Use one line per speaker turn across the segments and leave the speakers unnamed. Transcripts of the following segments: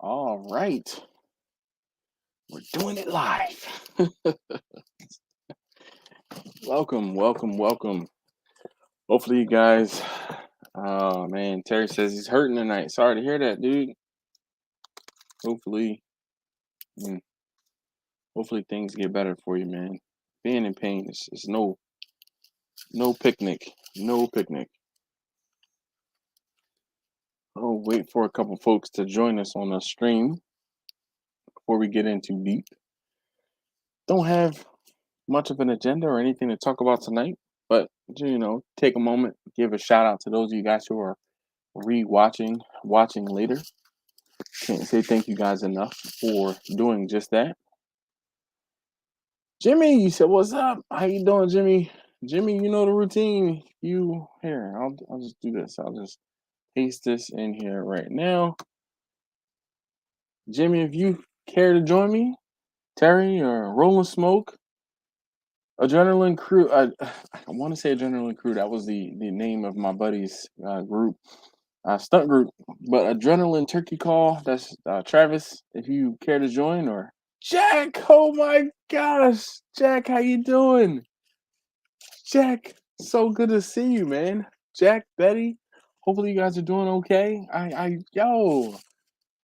All right, we're doing it live. Welcome, welcome, welcome. Hopefully, you guys. Oh man, Terry says he's hurting tonight. Sorry to hear that, dude. Hopefully, mm, hopefully things get better for you, man. Being in pain is no picnic, no picnic. Oh, wait for a couple folks to join us on the stream before we get into deep. Don't have much of an agenda or anything to talk about tonight, but take a moment, give a shout out to those of you guys who are watching later. Can't say thank you guys enough for doing just that. Jimmy, you said what's up? How you doing, Jimmy? Jimmy, you know the routine. I'll just do this. I'll just paste this in here right now. Jimmy, if you care to join me, Terry or Rolling Smoke, Adrenaline Crew. I want to say Adrenaline Crew. That was the name of my buddy's group, stunt group. But Adrenaline Turkey Call. That's Travis. If you care to join, or Jack. Oh my gosh, Jack, how you doing? Jack, so good to see you, man. Jack, Betty. Hopefully you guys are doing okay. Yo,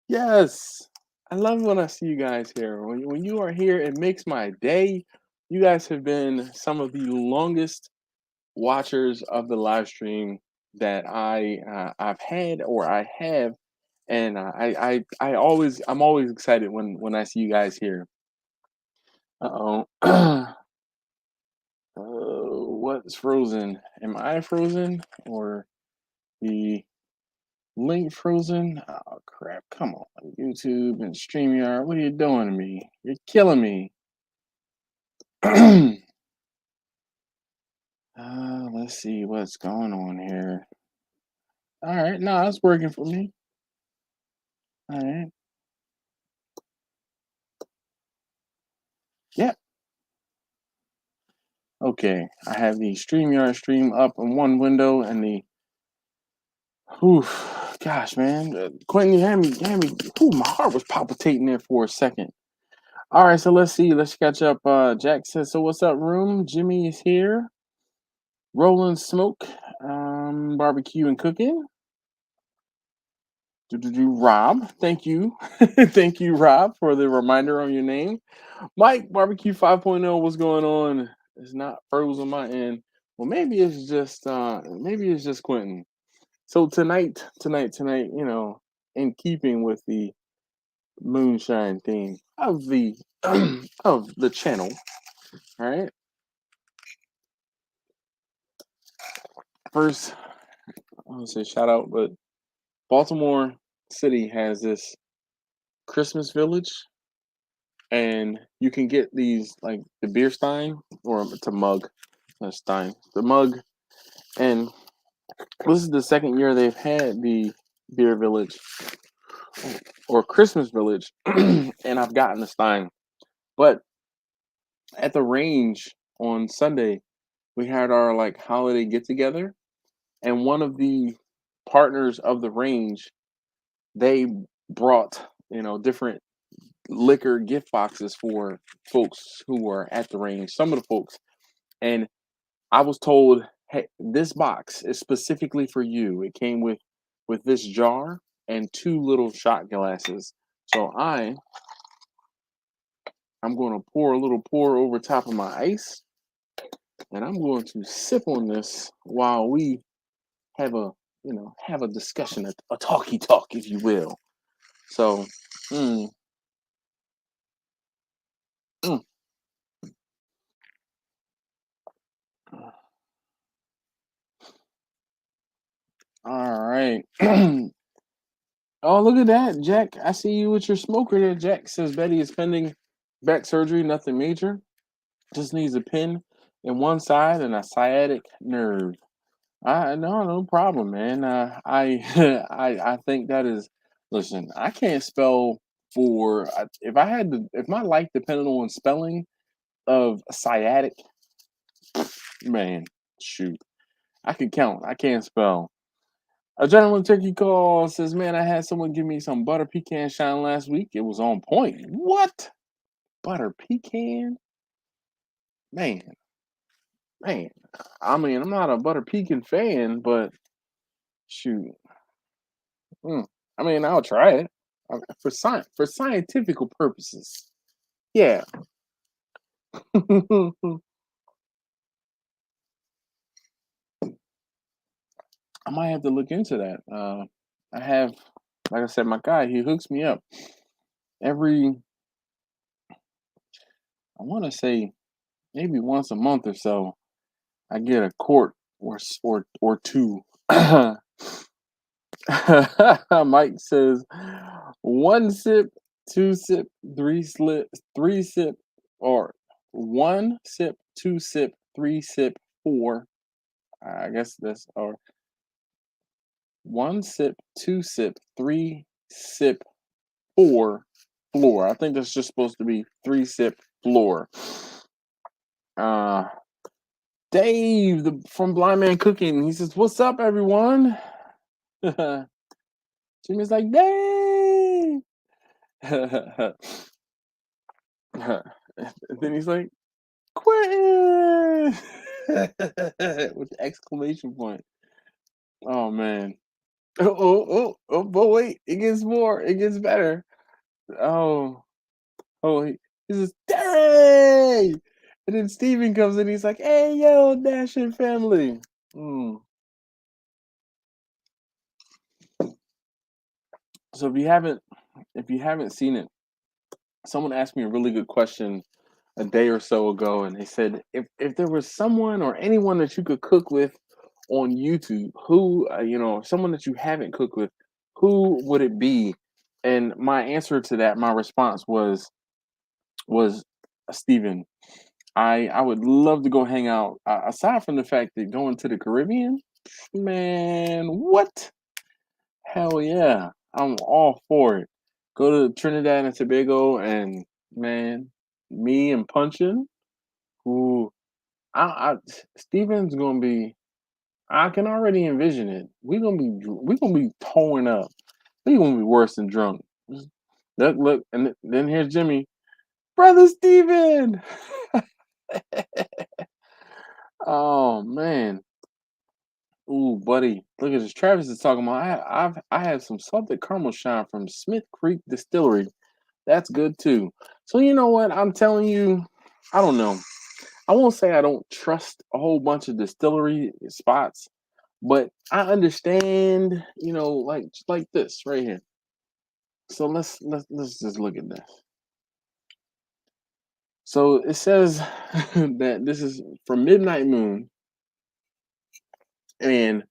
yes. I love when I see you guys here. When you are here, it makes my day. You guys have been some of the longest watchers of the live stream that I've had or I have, and I'm always excited when I see you guys here. Uh-oh. What's frozen? Am I frozen or the link frozen? Oh crap! Come on, YouTube and StreamYard. What are you doing to me? You're killing me. Let's see what's going on here. All right, no, it's working for me. All right. Yep. Okay, I have the StreamYard stream up in one window and the. Oof, gosh, man, Quentin, you had me. Ooh, my heart was palpitating there for a second. All right, so let's see. Let's catch up. Jack says, "So what's up, room? Jimmy is here. Rolling smoke, barbecue and cooking. Rob, thank you, thank you, Rob, for the reminder on your name. Mike, barbecue 5.0. What's going on? It's not froze on my end. Well, maybe it's just Quentin. So tonight, in keeping with the moonshine theme of the of the channel, all right. First, I want to say shout out, but Baltimore City has this Christmas village, and you can get these like the beer stein, or it's a mug, not stein, the mug, and this is the second year they've had the beer village or Christmas village, and I've gotten the stein, but at the range on Sunday we had our like holiday get together, and one of the partners of the range, they brought different liquor gift boxes for folks who were at the range, some of the folks, and I was told, hey, this box is specifically for you. It came with this jar and two little shot glasses. So I'm going to pour a little pour over top of my ice, and I'm going to sip on this while we have a discussion, a talky talk, if you will. So, mm, mm. All right. Oh, look at that, Jack. I see you with your smoker there. Jack says Betty is pending back surgery, nothing major. Just needs a pin in one side and a sciatic nerve. No problem, man. I think that is. Listen, I can't spell if my life depended on spelling of sciatic, man, shoot, I could count. I can't spell. A gentleman turkey call says, "Man, I had someone give me some butter pecan shine last week. It was on point." What? Butter pecan? Man, man. I mean, I'm not a butter pecan fan, but shoot. Mm, I mean, I'll try it for scientific purposes. Yeah. I might have to look into that. I have, like I said, my guy, he hooks me up every, I want to say maybe once a month or so. I get a quart or two. Mike says one sip, two sip, three sip, or one sip, two sip, three sip, four. I guess that's or one sip, two sip, three sip, four floor. I think that's just supposed to be three sip floor. Uh Dave from Blind Man Cooking, he says, "What's up, everyone?" Jimmy's like, "Dave." And then he's like, "Quentin!" With the exclamation point. Oh man. But wait, it gets more, it gets better. Oh, he says, "Terry!" And then Steven comes in, he's like, "Hey, yo, Dashing family." Mm. So if you haven't seen it, someone asked me a really good question a day or so ago, and they said if there was someone or anyone that you could cook with on YouTube, who someone that you haven't cooked with, who would it be? And my answer to that, my response was Steven. I would love to go hang out. Aside from the fact that going to the Caribbean, man, what? Hell yeah, I'm all for it. Go to Trinidad and Tobago, and man, me and Punchin. Ooh, I Steven's gonna be. I can already envision it. We gonna be towing up. We gonna be worse than drunk. Look, and then here's Jimmy, brother Steven. Oh man. Ooh, buddy, look at this. Travis is talking about. I have some salted caramel shine from Smith Creek Distillery. That's good too. So you know what? I'm telling you, I don't know. I won't say I don't trust a whole bunch of distillery spots, but I understand, like this right here. So let's just look at this. So it says that this is from Midnight Moon, and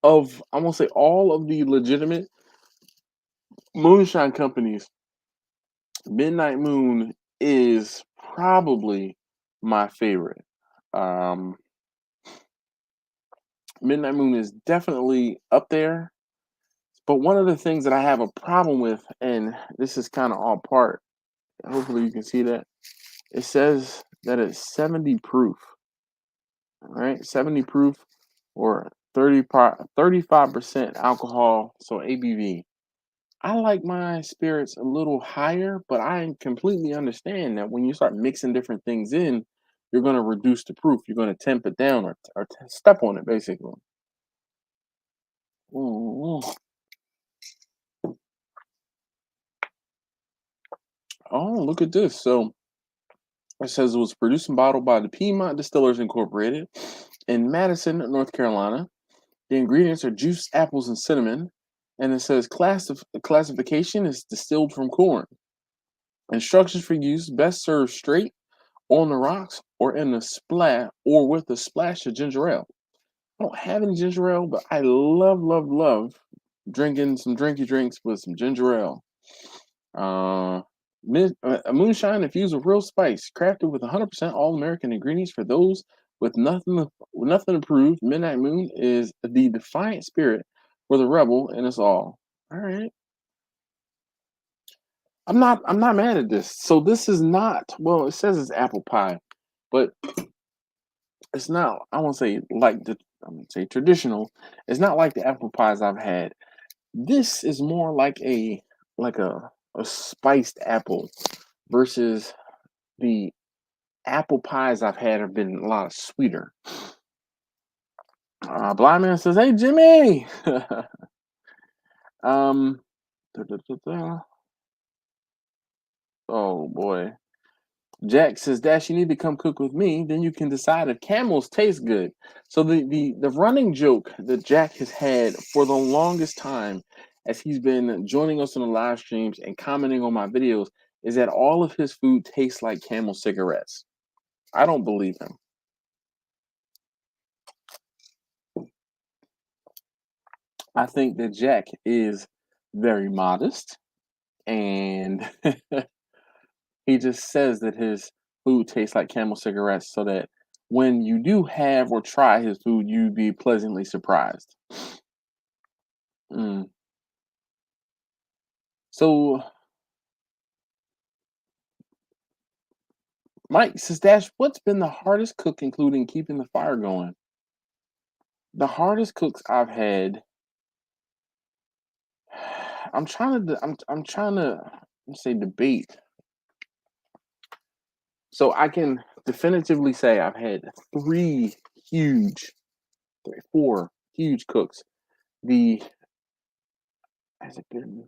of I won't say all of the legitimate moonshine companies, Midnight Moon is probably my favorite. Um, Midnight Moon is definitely up there. But one of the things that I have a problem with, and this is kind of all part, hopefully you can see that, it says that it's 70 proof, right? 70 proof or 35% alcohol, so ABV. I like my spirits a little higher, but I completely understand that when you start mixing different things in, you're going to reduce the proof. You're going to temp it down or step on it, basically. Ooh. Oh, look at this. So it says it was produced and bottled by the Piedmont Distillers Incorporated in Madison, North Carolina. The ingredients are juice, apples, and cinnamon. And it says classification is distilled from corn. Instructions for use: best served straight on the rocks or in a splat or with a splash of ginger ale. I don't have any ginger ale, but I love drinking some drinky drinks with some ginger ale. Uh, a moonshine infused with real spice, crafted with 100% all American ingredients for those with nothing to prove. Midnight Moon is the defiant spirit for the rebel in us all. All right, I'm not mad at this. So this is not, it says it's apple pie, but it's not. I won't say like I'm gonna say traditional. It's not like the apple pies I've had. This is more like a spiced apple versus the apple pies I've had have been a lot sweeter. Blind man says, "Hey Jimmy." um, da, da, da, da. Oh boy. Jack says, Dash, you need to come cook with me. Then you can decide if camels taste good. So the running joke that Jack has had for the longest time as he's been joining us on the live streams and commenting on my videos is that all of his food tastes like Camel cigarettes. I don't believe him. I think that Jack is very modest and he just says that his food tastes like Camel cigarettes so that when you do have or try his food, you'd be pleasantly surprised. Mm. So, Mike says, Dash, what's been the hardest cook, including keeping the fire going? The hardest cooks I've had. I'm trying to let's say debate. So I can definitively say I've had huge, four huge cooks. The has it been?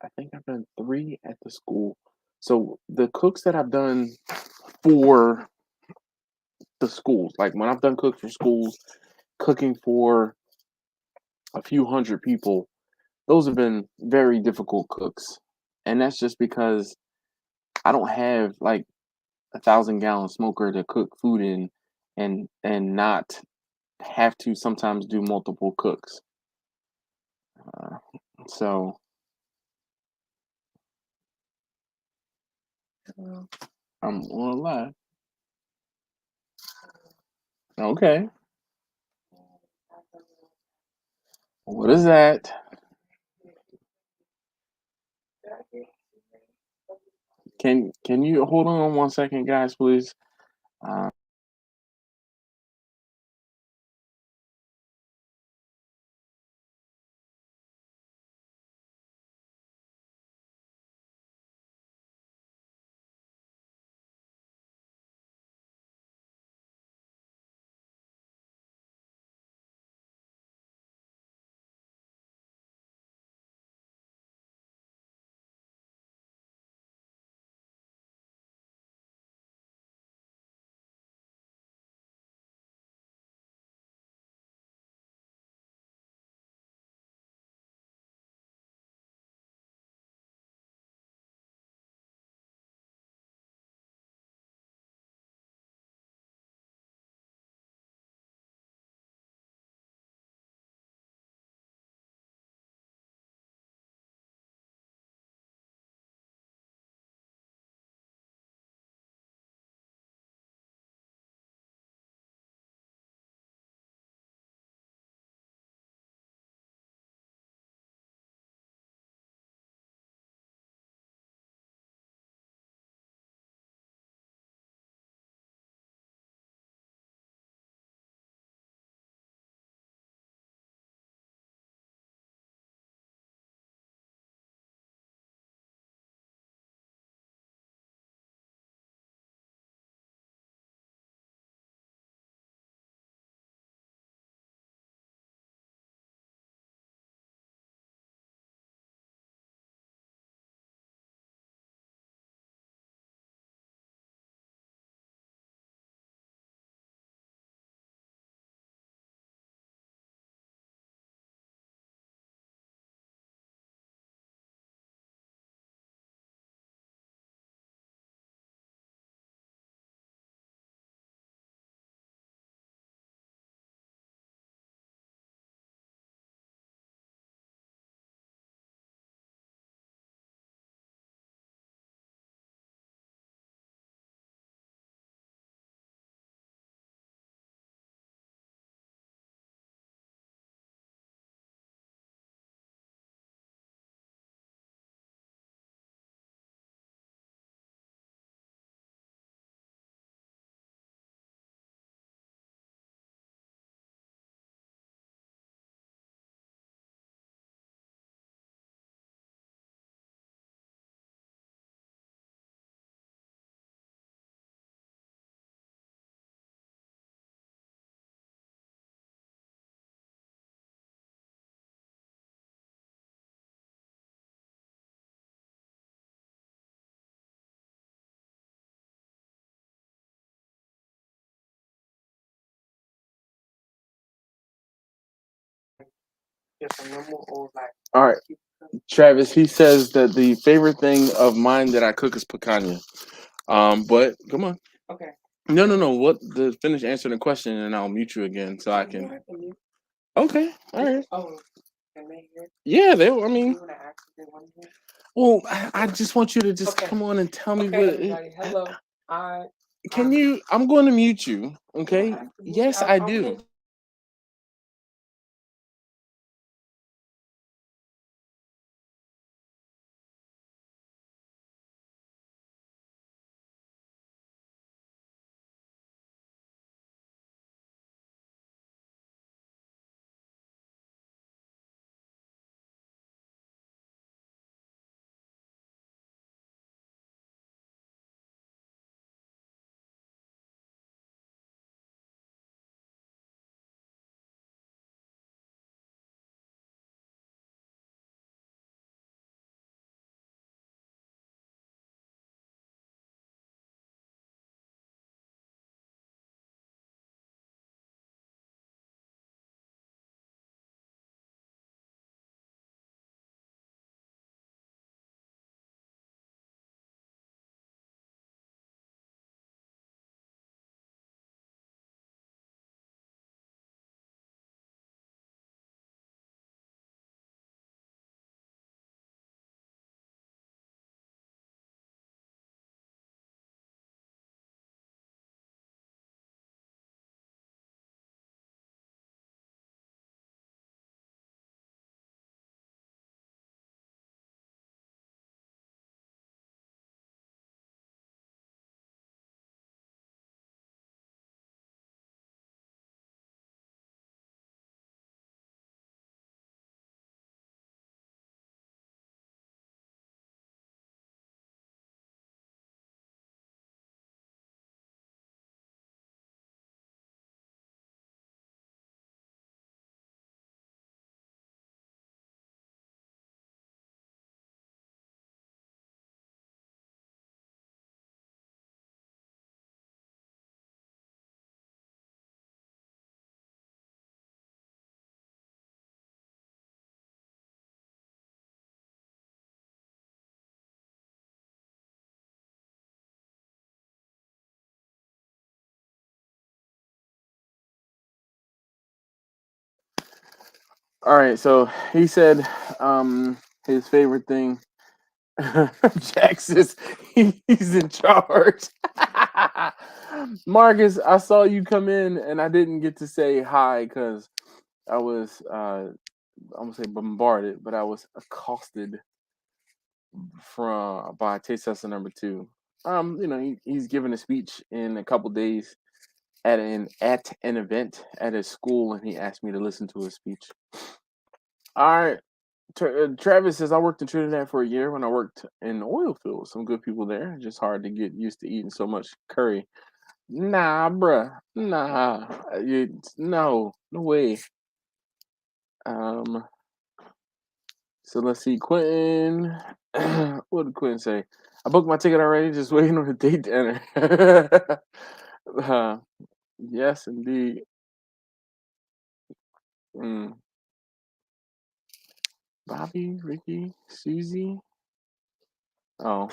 I think I've done three at the school. So the cooks that I've done for the schools, like when I've done cooks for schools, cooking for a few hundred people, those have been very difficult cooks. And that's just because I don't have like 1,000-gallon smoker to cook food in and not have to sometimes do multiple cooks. Uh, so I'm on live. Okay. What is that? Can you hold on 1 second, guys, please? Uh, All right, Travis. He says that the favorite thing of mine that I cook is picanha. But come on. No, no, no. What the finish answering the question, and I'll mute you again so I can. Okay, all right. Yeah, they. I mean, well, I just want you to just come on and tell me what. Can you? I'm going to mute you. Okay. Yes, I do. All right. So he said, his favorite thing. Jack says he's in charge. Marcus, I saw you come in and I didn't get to say hi because I was I'm gonna say bombarded, but I was accosted from by taste tester number two. He's giving a speech in a couple days at an event at his school, and he asked me to listen to his speech. All right. Travis says I worked in Trinidad for a year when I worked in oil fields. Some good people there. Just hard to get used to eating so much curry. Nah, bruh. Nah. No way. Um. So let's see, Quentin. What did Quentin say? I booked my ticket already. Just waiting on the date to enter. uh, yes, indeed. Mm. Bobby, Ricky, Susie. Oh.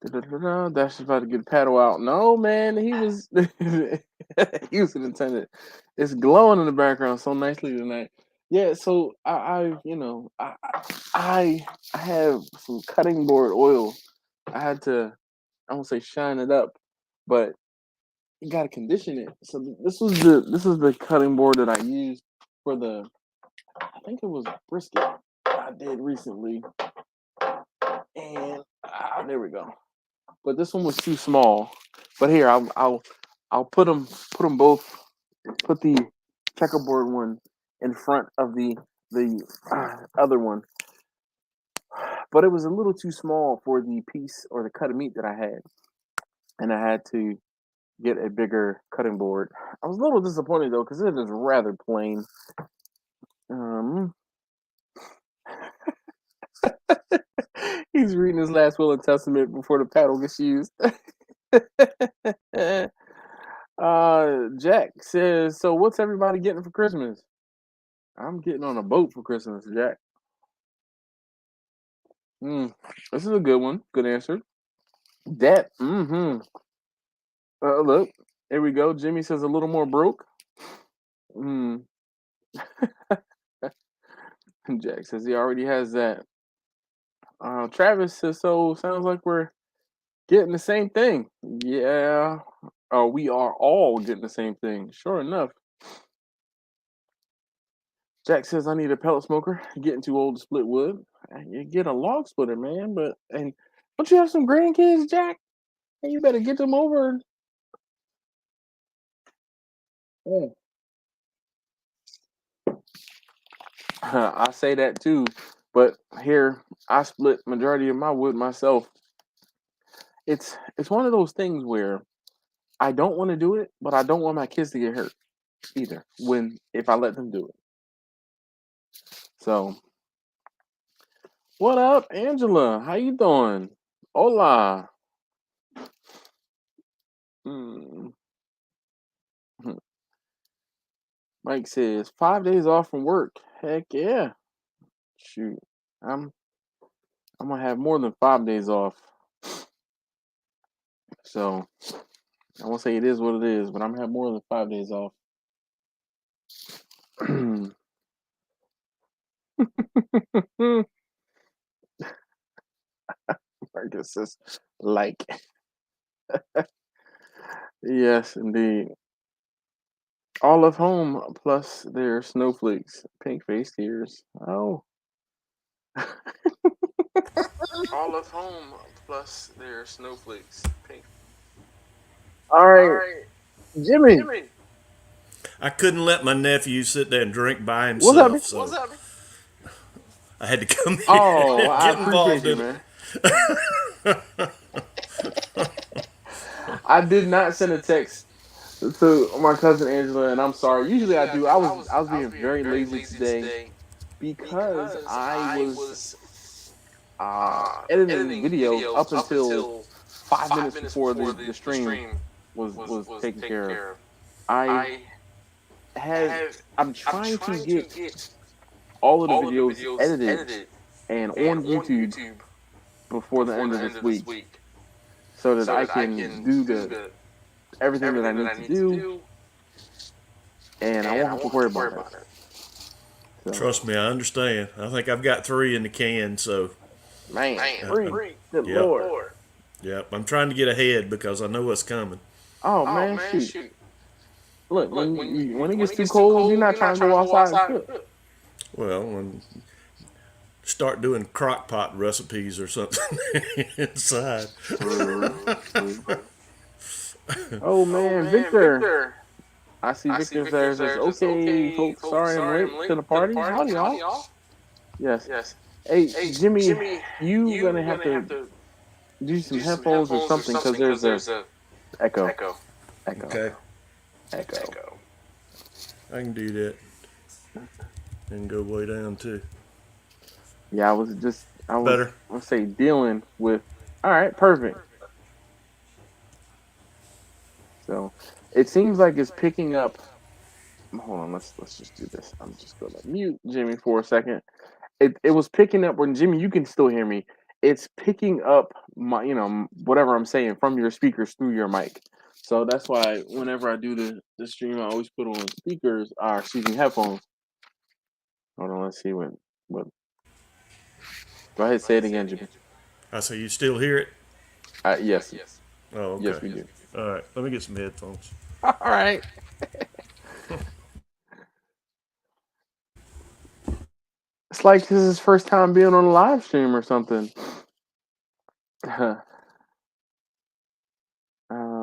Da-da-da-da, Dash is about to get a paddle out. No, man, he was he was an attendant. It's glowing in the background so nicely tonight. Yeah, so I have some cutting board oil. I had to, I won't say shine it up, but you gotta condition it. So this is the cutting board that I used for the, I think it was brisket I did recently, and there we go. But this one was too small. But here, I'll put them both. Put the checkerboard one in front of the other one. But it was a little too small for the piece or the cut of meat that I had, and I had to get a bigger cutting board. I was a little disappointed though because it is rather plain. Um, he's reading his last will and testament before the paddle gets used. Jack says, "So what's everybody getting for Christmas?" I'm getting on a boat for Christmas, Jack. This is a good one. Good answer. That. Look, here we go. Jimmy says a little more broke. Mm. Jack says he already has that. Travis says so. Sounds like we're getting the same thing. Yeah. We are all getting the same thing. Sure enough. Jack says I need a pellet smoker. Getting too old to split wood. You get a log splitter, man. And don't you have some grandkids, Jack? Hey, you better get them over. Oh. I say that too, but here I split majority of my wood myself. It's one of those things where I don't want to do it, but I don't want my kids to get hurt either. If I let them do it. So, what up, Angela? How you doing? Hola. Mm. Mike says 5 days off from work. Heck yeah. Shoot, I'm I'm gonna have more than 5 days off. So I won't say it is what it is, but I'm gonna have more than 5 days off. Marcus says, like, yes, indeed. All of home plus their snowflakes, pink face tears. Oh. All of home plus their snowflakes, pink. All right, Jimmy.
I couldn't let my nephew sit there and drink by
What's up?
himself, so I had to come here
Oh,
and
I
get
appreciate
involved
you,
in
man.
it.
I did not send a text to my cousin Angela, and I'm sorry. Usually I do. I was being very lazy today because I was editing videos up until 5 minutes before the stream was taken care of. I have I'm trying to get all of the videos edited and on YouTube before the end of this week, so that I can do the everything that I need to do, and I won't have to worry about it. So,
Trust me, I understand. I think I've got 3 in the can, so
man, free. Good
yep,
Lord.
yep. I'm trying to get ahead because I know what's coming.
Oh man, shoot. Look, when it gets too cold, you're not trying to go outside and cook.
Well, and start doing crock pot recipes or something inside.
True. Oh man, Victor. I see Victor there says, okay, folks, sorry I'm late to the party. Howdy, y'all. Yes. Hey, Jimmy, you gonna have to do some headphones or something because there's a echo.
Okay, I can do that and go way down too.
Yeah, I was
Better.
let's say dealing with. All right, perfect. So it seems like it's picking up. Hold on, let's just do this. I'm just gonna mute Jimmy for a second. It was picking up when Jimmy, you can still hear me. It's picking up my whatever I'm saying from your speakers through your mic. So that's why whenever I do the stream, I always put on speakers, excuse me, headphones. Hold on, let's see what. Go ahead, say it again, Jimmy.
I say you still hear it?
Yes,
Oh, okay.
yes, we do.
All right, let me get some headphones.
All right. It's like this is his first time being on a live stream or something.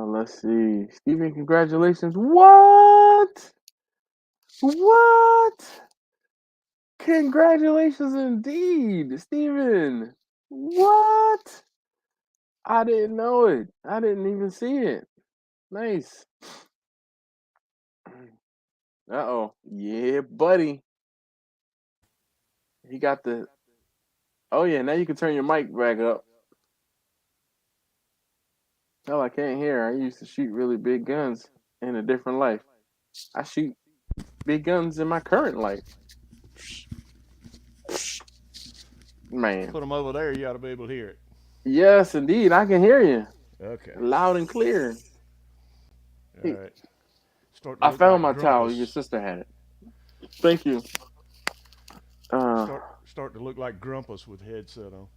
Let's see. Steven, congratulations. What? What? Congratulations indeed, Steven. What? I didn't know it. I didn't even see it. Nice. Uh-oh. Yeah, buddy. He got the... Oh, yeah, now you can turn your mic back up. Oh, I can't hear. I used to shoot really big guns in a different life. I shoot big guns in my current life. Man,
Put them over there. You ought to be able to hear it.
yes, indeed, I can hear you
Okay.
loud and clear.
All
Hey,
right. Starting to
I
look
found
like
my towel. Your
Grumpus.
sister had it. Thank you. Uh,
Start to look like Grumpus with headset on.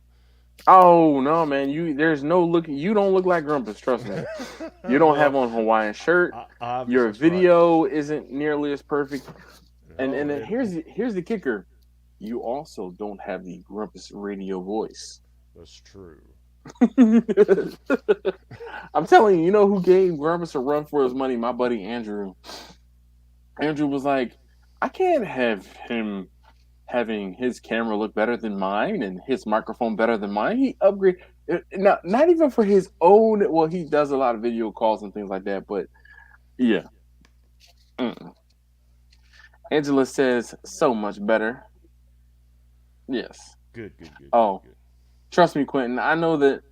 oh no, man, there's no look. You don't look like Grumpus. Trust me. You don't have
Well,
on Hawaiian shirt. Your
obviously that's right.
video isn't nearly as perfect. And
Oh,
then here's the kicker. You also don't have the Grumpus radio voice.
that's true.
I'm telling you, you know who gave Grumpus a run for his money? My buddy Andrew. Andrew was like, I can't have him having his camera look better than mine and his microphone better than mine. He upgrade not even for his own. Well, he does a lot of video calls and things like that. But yeah, mm. Angela says so much better. Yes.
Good, good, good, good,
Oh,
good.
trust me, Quentin. I know that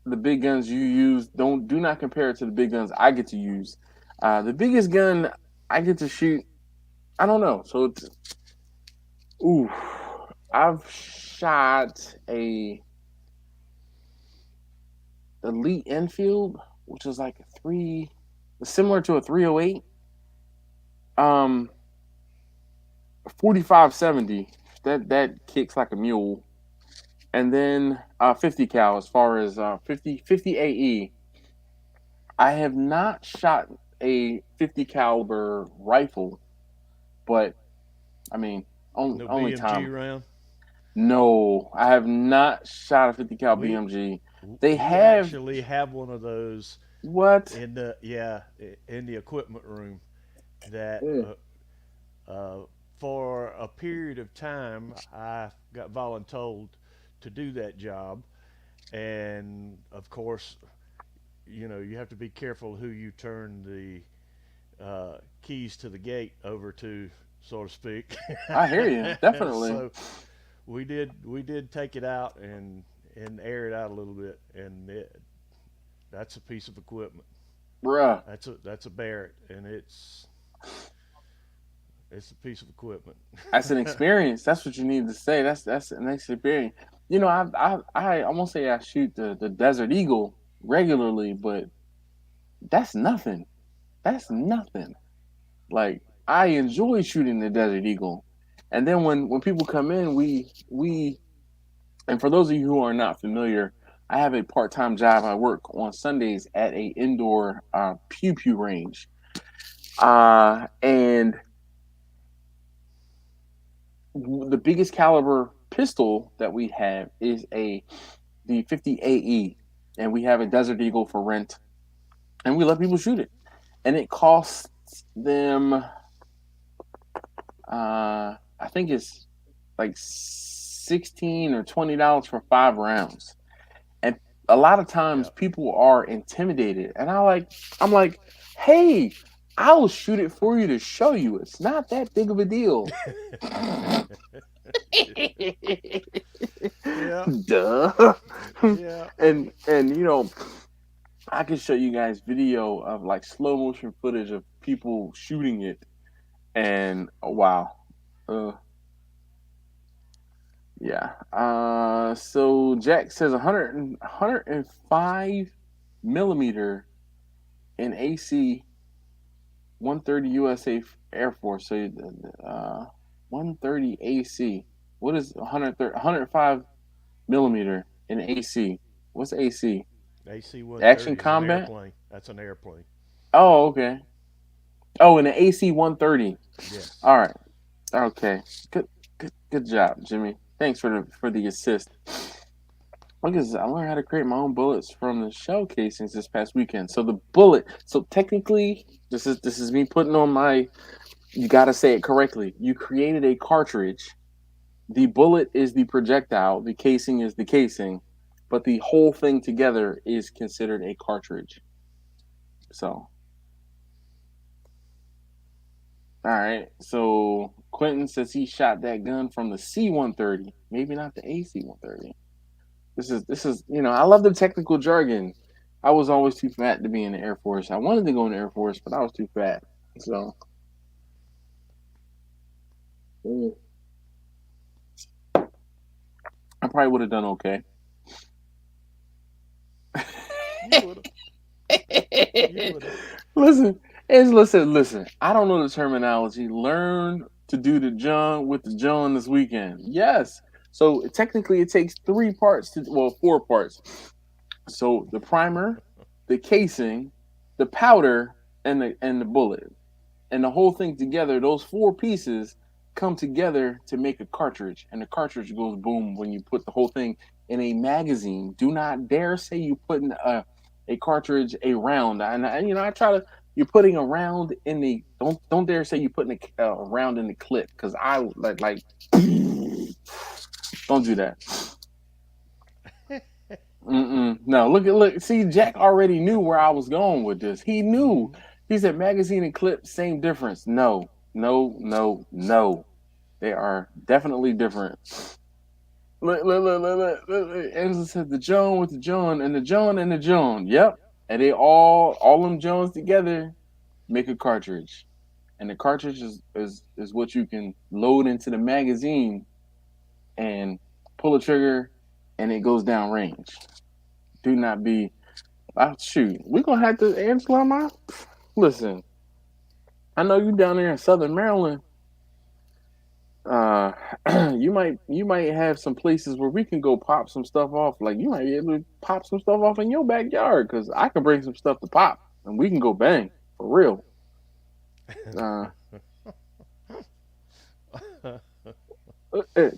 the big guns you use do not compare it to the big guns I get to use. The biggest gun I get to shoot, I don't know. So it's ooh, I've shot a Elite Enfield, which is like a similar to a 308. 4570. That kicks like a mule. And then 50 cal as far as 50 AE. I have not shot a 50 caliber rifle, but I mean,
No
only
BMG
time.
round.
No, I have not shot a 50 cal
We
BMG. They
we
have
actually have one of those
what?
in the in the equipment room that
Mm.
for a period of time I got voluntold to do that job, and of course, you have to be careful who you turn the keys to the gate over to, so to speak.
I hear you, definitely.
So we did take it out and air it out a little bit, and that's a piece of equipment.
Bruh,
That's a Barrett, and it's a piece of equipment.
that's an experience. That's what you need to say. That's an experience. You know, I won't say I shoot the Desert Eagle regularly, but that's nothing. That's nothing. Like I enjoy shooting the Desert Eagle, and then when people come in, we and for those of you who are not familiar, I have a part time job. I work on Sundays at a indoor pew pew range, and the biggest caliber pistol that we have is the 50 AE, and we have a Desert Eagle for rent, and we let people shoot it, and it costs them. I think it's like 16 or $20 for 5 rounds, and a lot of times
Yeah.
people are intimidated, and I'm like, hey, I'll shoot it for you to show you. It's not that big of a deal.
Yeah.
Duh.
Yeah.
And I can show you guys video of like slow motion footage of people shooting it, and oh, wow. Uh, yeah. So Jack says 105 millimeter in AC 130 USA Air Force. So 130 AC. What is 105 millimeter in AC? What's AC?
AC
Action
130 is an
combat?
airplane. That's an airplane.
Oh, okay. Oh, and an AC 130.
Yes.
All right. Okay. Good job, Jimmy. Thanks for the assist. Look at this. I learned how to create my own bullets from the shell casings this past weekend. So the bullet. So technically, this is me putting on my. You got to say it correctly. You created a cartridge. The bullet is the projectile. The casing is the casing, but the whole thing together is considered a cartridge. So, all right. So Quentin says he shot that gun from the C-130, maybe not the AC-130. This is I love the technical jargon. I was always too fat to be in the Air Force. I wanted to go in the Air Force, but I was too fat. So, mm. I probably would have done okay.
You would have. You would have.
Listen, Angela said, listen, I don't know the terminology. Learn to do the John with the John this weekend. Yes. So technically it takes three parts to, well, four parts. So the primer, the casing, the powder, and the bullet. And the whole thing together, those four pieces come together to make a cartridge. And the cartridge goes boom when you put the whole thing in a magazine. Do not dare say you put in a cartridge a round. And I try to you're putting a round in the don't dare say you putting a round in the clip because I like don't do that. No, look. See, Jack already knew where I was going with this. He knew.
Mm-hmm.
He said magazine and clip, same difference. No, no, no, no. They are definitely different. Look. Angela said the Joan with the Joan and the Joan and the Joan. Yep. And they all them Jones together make a cartridge. And the cartridge is what you can load into the magazine and pull a trigger and it goes down range. Do not be shoot. We're gonna have to Angela my listen. I know you down there in Southern Maryland. Uh, you might have some places where we can go pop some stuff off. Like you might be able to pop some stuff off in your backyard because I can bring some stuff to pop and we can go bang for real. Uh,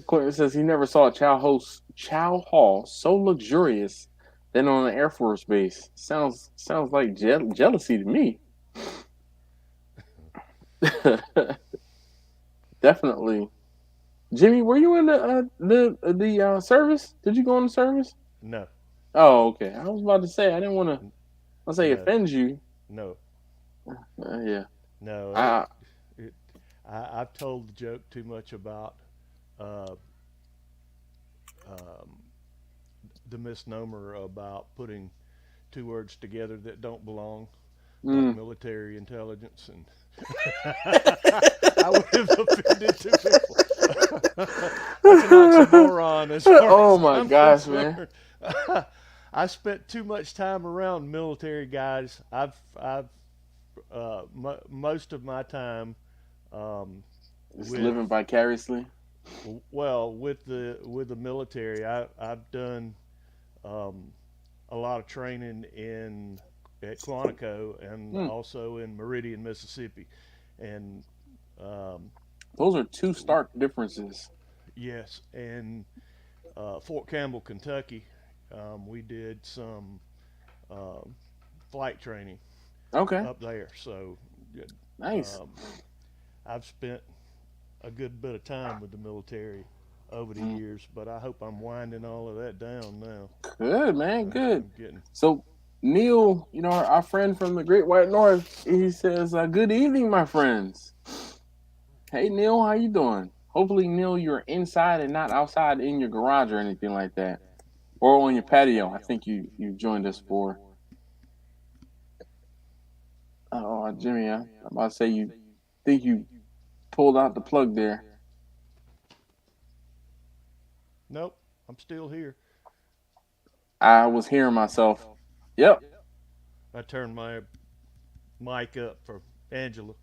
Quentin says he never saw a chow hall so luxurious than on an Air Force base. Sounds like jealousy to me. Definitely. Jimmy, were you in the service? Did you go in the service?
No,
Oh, okay. I was about to say I didn't want to. I say
no,
offend you.
no,
Yeah.
no.
I
It I've told the joke too much about uh, um, the misnomer about putting two words together that don't belong, like
mm.
military intelligence, and I would have offended two people. That's an oxymoron as far
Oh
as
my
I'm
gosh, man.
concerned. I spent too much time around military guys. Most of my time um,
Just
with
living vicariously.
with the military. I've done um, a lot of training in at Quantico and
Mm.
also in Meridian, Mississippi, and um,
Those are two stark differences.
yes, and Fort Campbell, Kentucky. We did some um flight training
Okay.
up there, so
Nice.
um, I've spent a good bit of time with the military over the
Mm.
years, but I hope I'm winding all of that down now.
Good, man. Good.
I'm getting
So, Neil, our friend from the Great White North, he says, "Good evening, my friends." Hey, Neil, how you doing? Hopefully, Neil, you're inside and not outside in your garage or anything like that, or on your patio. I think you joined us for. Oh, Jimmy, I'm about to say you think you pulled out the plug there.
nope. I'm still here.
I was hearing myself. Yep.
I turned my mic up for Angela,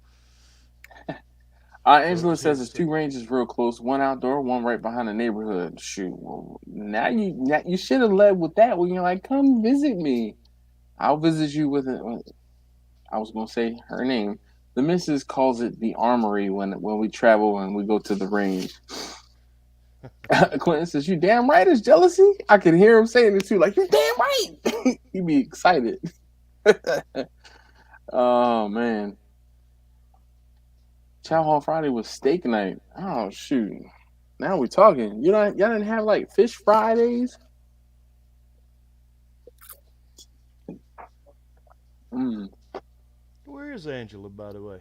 so it
Angela
was
says
hidden.
there's
So
two ranges real close, one outdoor, one right behind the neighborhood. Shoot, well, now you should have led with that when you're like, come visit me. I'll visit you with it. I was gonna say her name. The missus calls it the armory when we travel and we go to the range. Quentin says, "You damn right, it's jealousy." I can hear him saying it too, like you're damn right. He'd be excited. Oh man, Chow Hall Friday was steak night. Oh shoot, now we're talking. Y'all didn't have like fish Fridays. Mm.
where is Angela, by the way?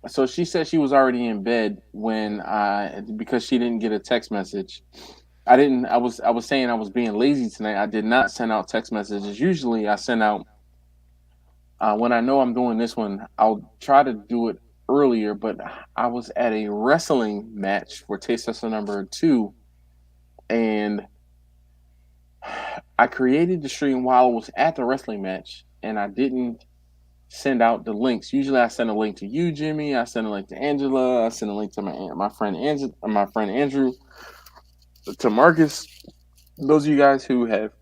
So she said she was already in bed when I because she didn't get a text message. I didn't. I was saying I was being lazy tonight. I did not send out text messages. Usually I send out when I know I'm doing this one. I'll try to do it earlier, but I was at a wrestling match for Taste Tester number 2, and I created the stream while I was at the wrestling match, and I didn't send out the links. Usually, I send a link to you, Jimmy. I send a link to Angela. I send a link to my friend Andrew, to Marcus. Those of you guys who have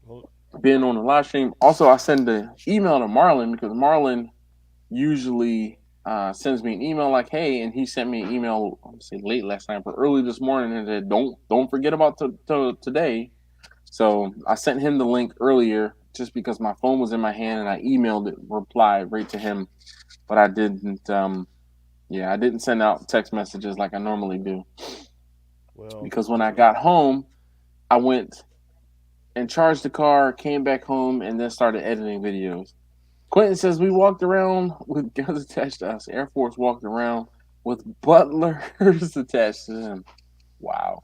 Well,
been on the live stream. Also, I send the email to Marlon because Marlon usually sends me an email like, "Hey," and he sent me an email. I'm gonna say late last night, but early this morning, and said, "Don't forget about today." So I sent him the link earlier just because my phone was in my hand and I emailed it, replied right to him, but I didn't. Yeah, I didn't send out text messages like I normally do
well,
because when I got home, I went and charged the car, came back home, and then started editing videos. Quentin says we walked around with guns attached to us. Air Force walked around with butlers attached to them. Wow.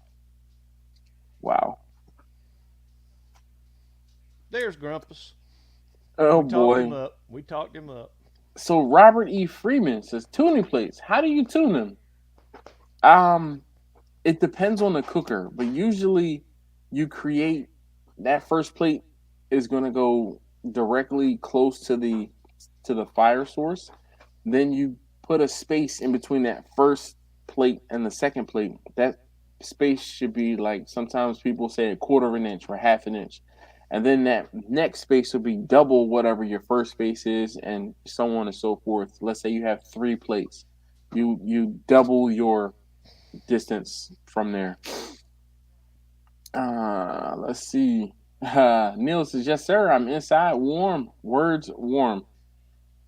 Wow.
there's Grumpus.
Oh
We talked him
boy.
up. We talked him up.
So Robert E. Freeman says tuning plates. How do you tune them? Um, it depends on the cooker, but usually you create that first plate is gonna go directly close to the fire source. Then you put a space in between that first plate and the second plate. That space should be like sometimes people say a quarter of an inch or half an inch. And then that next space will be double whatever your first space is, and so on and so forth. Let's say you have 3 plates. You double your distance from there. Let's see. Neil says, "Yes, sir. I'm inside. Warm. Words warm.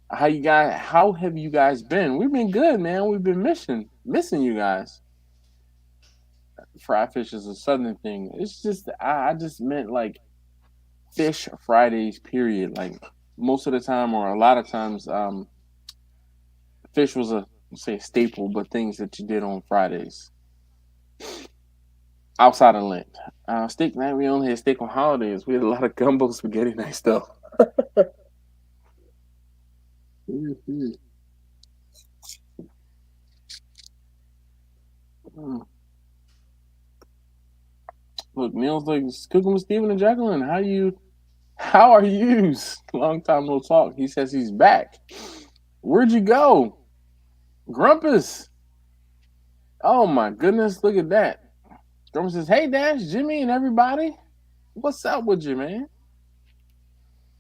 How you guys? How have you guys been? We've been good, man. We've been missing you guys. Fry fish is a southern thing. It's just I just meant like fish Fridays. Period. Like most of the time, or a lot of times, fish was a say a staple, but things that you did on Fridays outside of Lent. Steak night. We only had steak on holidays. We had a lot of gumbo spaghetti night stuff. Mhm. Mm. Look, Neil's like cooking with Steven and Jacqueline. How are you? Long time no talk. He says he's back. Where'd you go? Grumpus. Oh my goodness, look at that. Grumpus says, "Hey Dash, Jimmy and everybody. What's up with you, man?"
Yeah,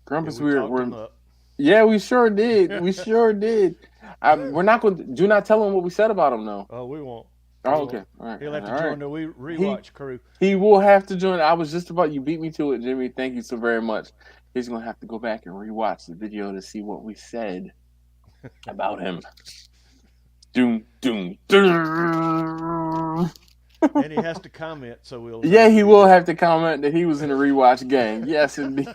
Grumpus,
we talked
we're
him up.
yeah, we sure did. We sure did. We're not going to do not tell him what we said about him though.
Oh, we won't. We
Oh,
won't.
okay. All right.
He'll have to
All right.
join the
He
rewatch crew.
he will have to join. I was just about you beat me to it, Jimmy. Thank you so very much. He's gonna have to go back and rewatch the video to see what we said about him. Doom doom doom.
And he has to comment, so we'll know
Yeah,
that
he
he's
will
in.
have to comment that he was in a rewatch gang. Yes, indeed.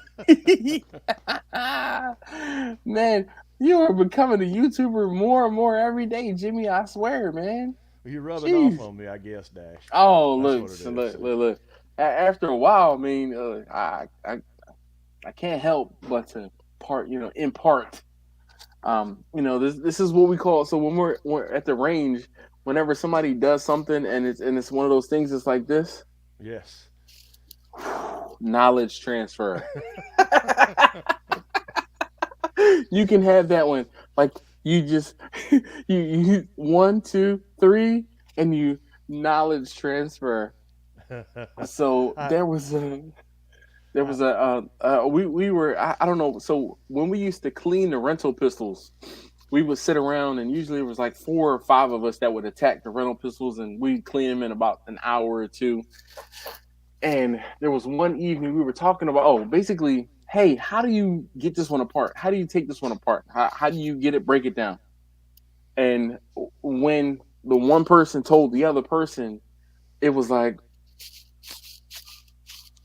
Man, you are becoming a YouTuber more and more every day, Jimmy. I swear, man.
You're rubbing off
Jeez.
on me, I guess, Dash.
Oh,
That's
look,
what it
so
is.
look, look, look. After a while, I mean, I can't help but to impart. This is what we call. So when we're at the range, whenever somebody does something and it's one of those things, it's like this
Yes.
knowledge transfer. You can have that one. Like you just you 1, 2, 3, and you knowledge transfer. So
I,
there was
I,
we were I don't know. So when we used to clean the rental pistols, we would sit around and usually it was like 4 or 5 of us that would attack the rental pistols and we'd clean them in about an hour or two. And there was one evening we were talking about, basically, hey, how do you get this one apart? How do you take this one apart? How do you get it, break it down? And when the one person told the other person, it was like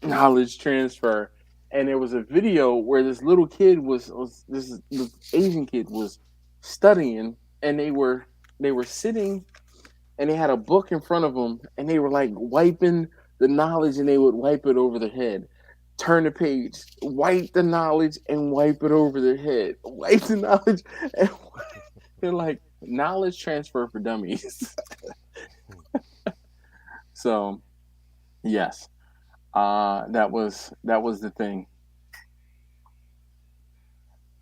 knowledge transfer. And there was a video where this little kid was this Asian kid was studying, and they were sitting and they had a book in front of them and they were like wiping the knowledge and they would wipe it over their head. Turn the page, wipe the knowledge and wipe it over their head. Wipe the knowledge and they're like knowledge transfer for dummies. So yes. That was the thing.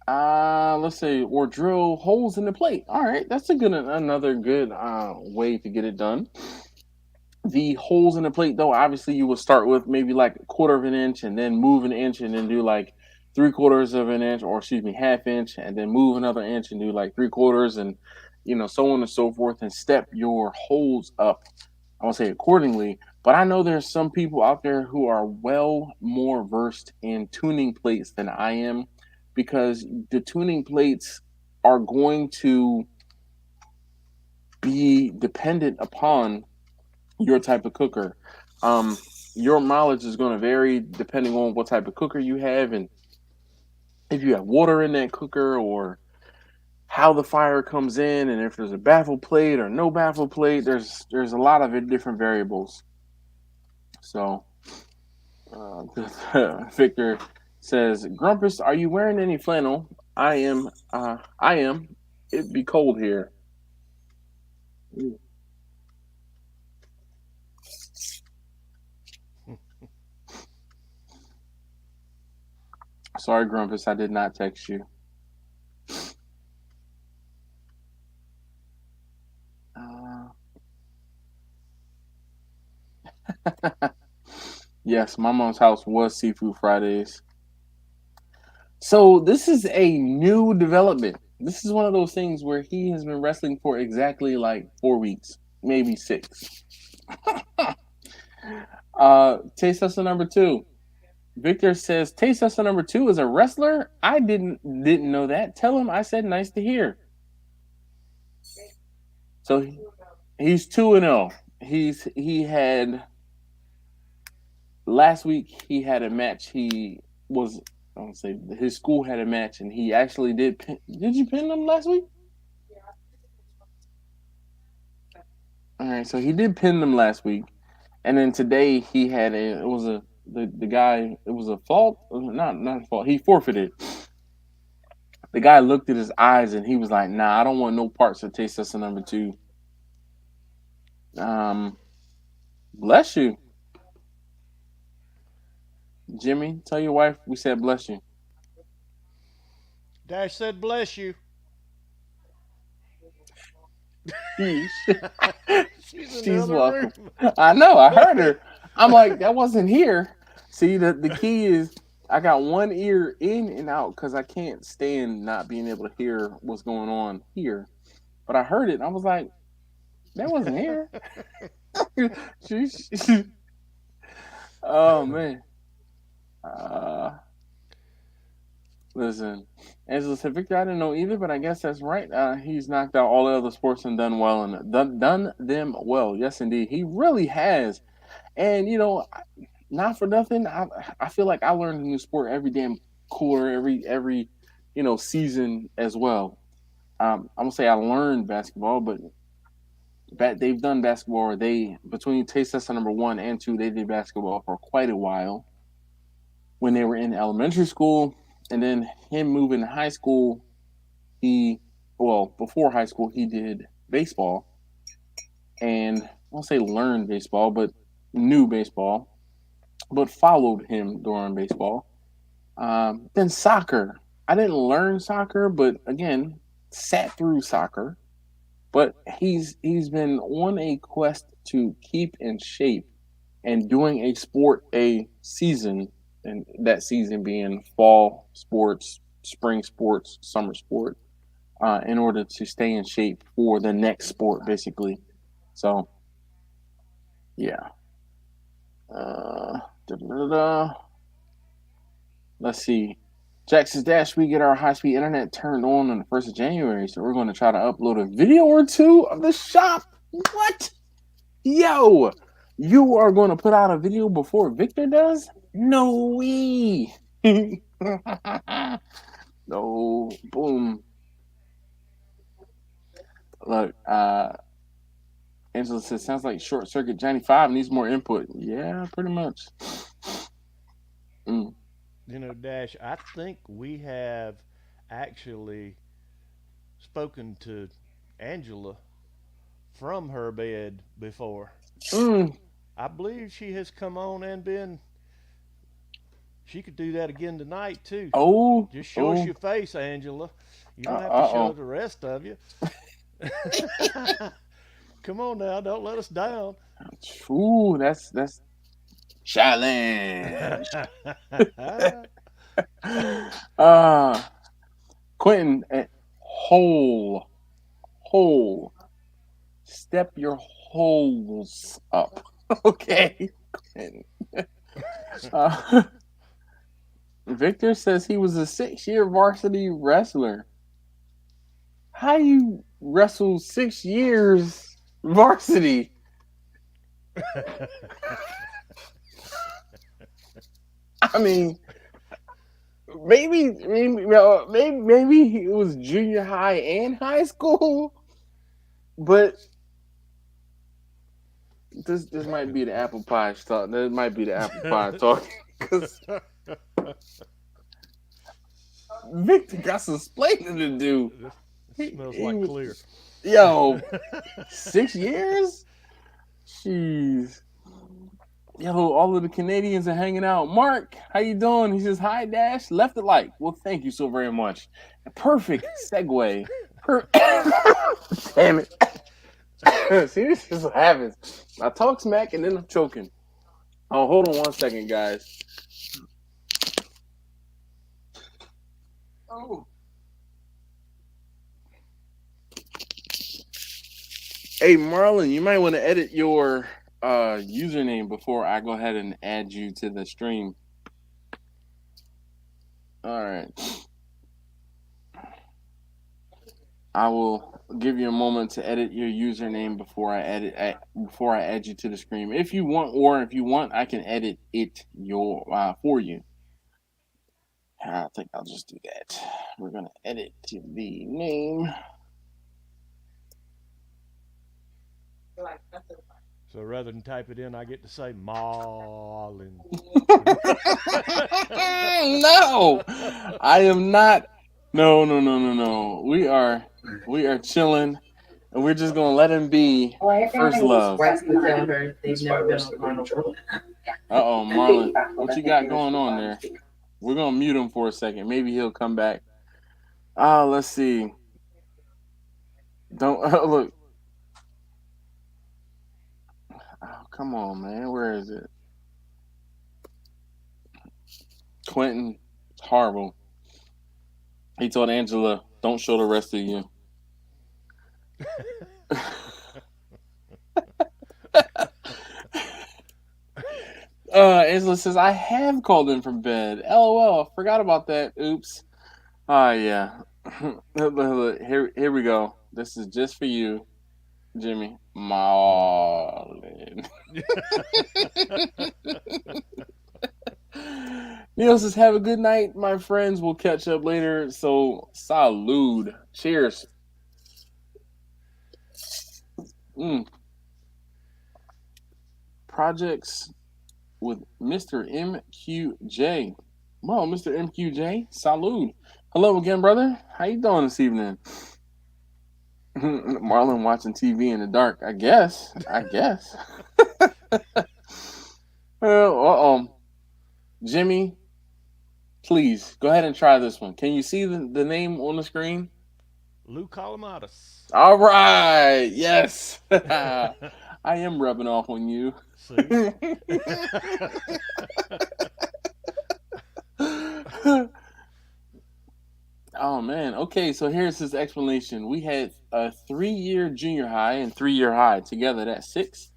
Let's say, or drill holes in the plate. All right, that's another good way to get it done. The holes in the plate, though, obviously you would start with maybe like a quarter of an inch, and then move an inch, and then do like three quarters of an inch, or excuse me, half inch, and then move another inch and do like three quarters, and so on and so forth, and step your holes up. I won't say accordingly, but I know there's some people out there who are well more versed in tuning plates than I am, because the tuning plates are going to be dependent upon your type of cooker. Um, your mileage is going to vary depending on what type of cooker you have, and if you have water in that cooker, or how the fire comes in, and if there's a baffle plate or no baffle plate. There's a lot of different variables. So Victor says, Grumpus, are you wearing any flannel? I am. I am. It'd be cold here. Sorry, Grumpus, I did not text you. Uh, yes, my mom's house was Seafood Fridays. So this is a new development. This is one of those things where he has been wrestling for exactly like 4 weeks, maybe six. Taste tester number two. Victor says taste tester number two is a wrestler. I didn't know that. Tell him I said nice to hear. So he's 2-0. He had last week he had a match. He was, I don't say, his school had a match, and he actually did. Did you pin them last week? All right, so he did pin them last week, and then today he had a. It was a the guy. It was a fault. Not a fault. He forfeited. The guy looked at his eyes and he was like, "Nah, I don't want no parts of taste tester number two." Um, bless you, Jimmy. Tell your wife we said bless you.
Dash said, "Bless you."
Sheesh.
She's in the
She's
other room.
welcome. I know. I heard her. I'm like, that wasn't here. See, the key is I got one ear in and out because I can't stand not being able to hear what's going on here. But I heard it. And I was like, that wasn't here. She, oh man. Uh, listen, Angela said, Victor, I didn't know either, but I guess that's right. He's knocked out all the other sports and done well, and done them well. Yes, indeed, he really has. And not for nothing, I feel like I learned a new sport every damn quarter, every season as well. I'm gonna say I learned basketball, but they've done basketball. Or they between taste test number one and two, they did basketball for quite a while when they were in elementary school, and then him moving to high school. He well before high school he did baseball, and I won't say learned baseball, but knew baseball, but followed him during baseball. Then soccer. I didn't learn soccer, but again, sat through soccer. But he's been on a quest to keep in shape and doing a sport a season, and that season being fall sports, spring sports, summer sport, in order to stay in shape for the next sport, basically. So yeah. Da-da-da-da. Let's see. Jackson's Dash, we get our high speed internet turned on the 1st of January. So we're going to try to upload a video or two of the shop. What? Yo, you are going to put out a video before Victor does? No way. No, boom. Look, Angela says, sounds like Short Circuit Johnny 5 needs more input. Yeah, pretty much. Mm.
Dash, I think we have actually spoken to Angela from her bed before.
Mm.
I believe she has come on and been She could do that again tonight too.
Oh,
Just show us
oh,
your face, Angela. You don't have to show
uh-oh.
the rest of you. Come on now, don't let us down.
Ooh, that's challenge. uh Quentin, hole. Step your holes up. Okay. Quentin. Uh, Victor says he was a 6-year varsity wrestler. How you wrestle 6 years varsity? I mean, maybe it was junior high and high school, but this might be the apple pie talk. That might be the apple pie talk because Victor got some explaining to do.
It smells like clear.
Yo, 6 years? Jeez. Yo, all of the Canadians are hanging out. Mark, how you doing? He says, hi, Dash. Left a like. Well, thank you so very much. Perfect segue. Damn it. See, this is what happens. I talk smack and then I'm choking. Oh, hold on 1 second, guys. Oh. Hey, Marlon, you might want to edit your username before I go ahead and add you to the stream. All right. I will give you a moment to edit your username before I add you to the stream. If you want, I can edit it for you. I think I'll just do that. We're gonna edit the name.
So rather than type it in, I get to say Marlin.
No, I am not. No. We are chilling, and we're just gonna let him be first love. Uh oh, Marlon, what you got going on there? We're gonna mute him for a second. Maybe he'll come back. Let's see. Don't look. Oh, come on, man. Where is it? Quentin, it's horrible. He told Angela, don't show the rest of you. Angela says, I have called in from bed. LOL, forgot about that. Oops. Yeah. Here we go. This is just for you, Jimmy. Marlin. Neil says, have a good night, my friends. We'll catch up later. So, salud. Cheers. Projects with Mr. MQJ. Well, Mr. MQJ, salud. Hello again, brother. How you doing this evening? Marlon watching TV in the dark. I guess. Jimmy, please go ahead and try this one. Can you see the name on the screen?
Lou Calamatis.
All right. Yes. I am rubbing off on you.
See?
Oh man. Okay, so here's his explanation. We had a 3-year junior high and 3-year high together. That's 6.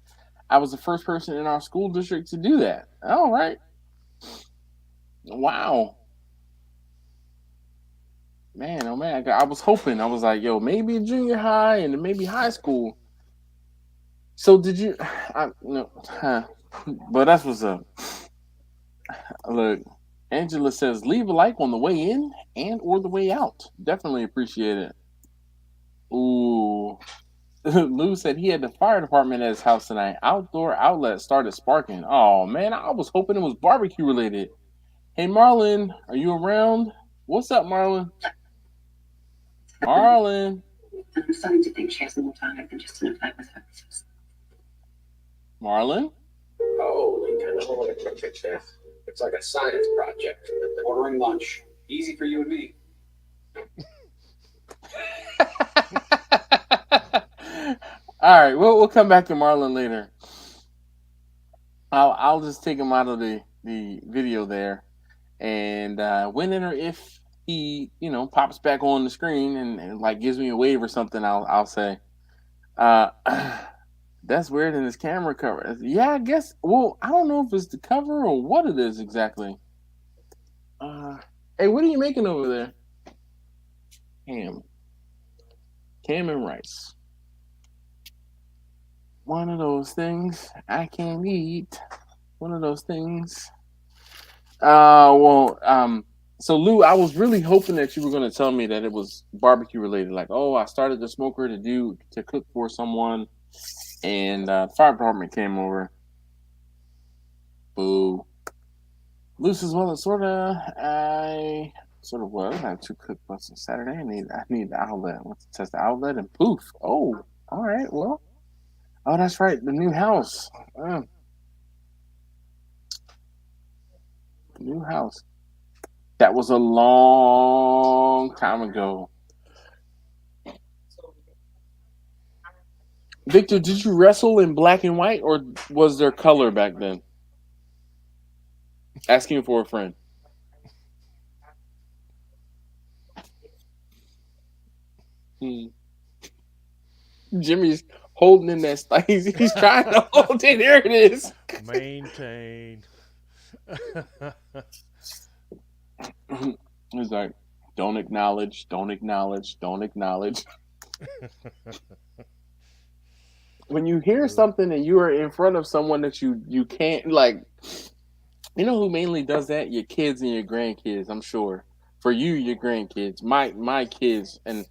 I was the first person in our school district to do that. All right. Wow. Man, oh man. I was hoping. I was like, yo, maybe junior high and maybe high school. So did you? But that's what's up. Look. Angela says, leave a like on the way in and or the way out. Definitely appreciate it. Ooh. Lou said he had the fire department at his house tonight. Outdoor outlet started sparking. Oh, man, I was hoping it was barbecue related. Hey, Marlon, are you around? What's up, Marlon? Marlon.
I'm starting to think she has more time than just enough time with her.
Marlon?
Oh, you kind of want to fix this. It's like a science project. Ordering lunch. Easy for you and me.
All right, we'll come back to Marlon later. I'll just take him out of the video there, and when and or if he pops back on the screen and like gives me a wave or something, I'll say, that's weird in his camera cover. Yeah, I guess. Well, I don't know if it's the cover or what it is exactly. Hey, what are you making over there? Ham and rice. One of those things I can't eat. One of those things. So Lou, I was really hoping that you were going to tell me that it was barbecue related. Like, oh, I started the smoker to cook for someone, and fire department came over. Boo. Lou says, well, I sort of was. I have 2 cookbooks on Saturday. I need the outlet. Let's test the outlet, and poof. Oh, all right. Well, oh, that's right. The new house. New house. That was a long time ago. Victor, did you wrestle in black and white, or was there color back then? Asking for a friend. Jimmy's holding in that stuff. He's trying to hold it. There it is.
Maintain.
He's like, don't acknowledge, don't acknowledge, don't acknowledge. When you hear something and you are in front of someone that you can't, like, you know who mainly does that? Your kids and your grandkids, I'm sure. For you, your grandkids, my kids, and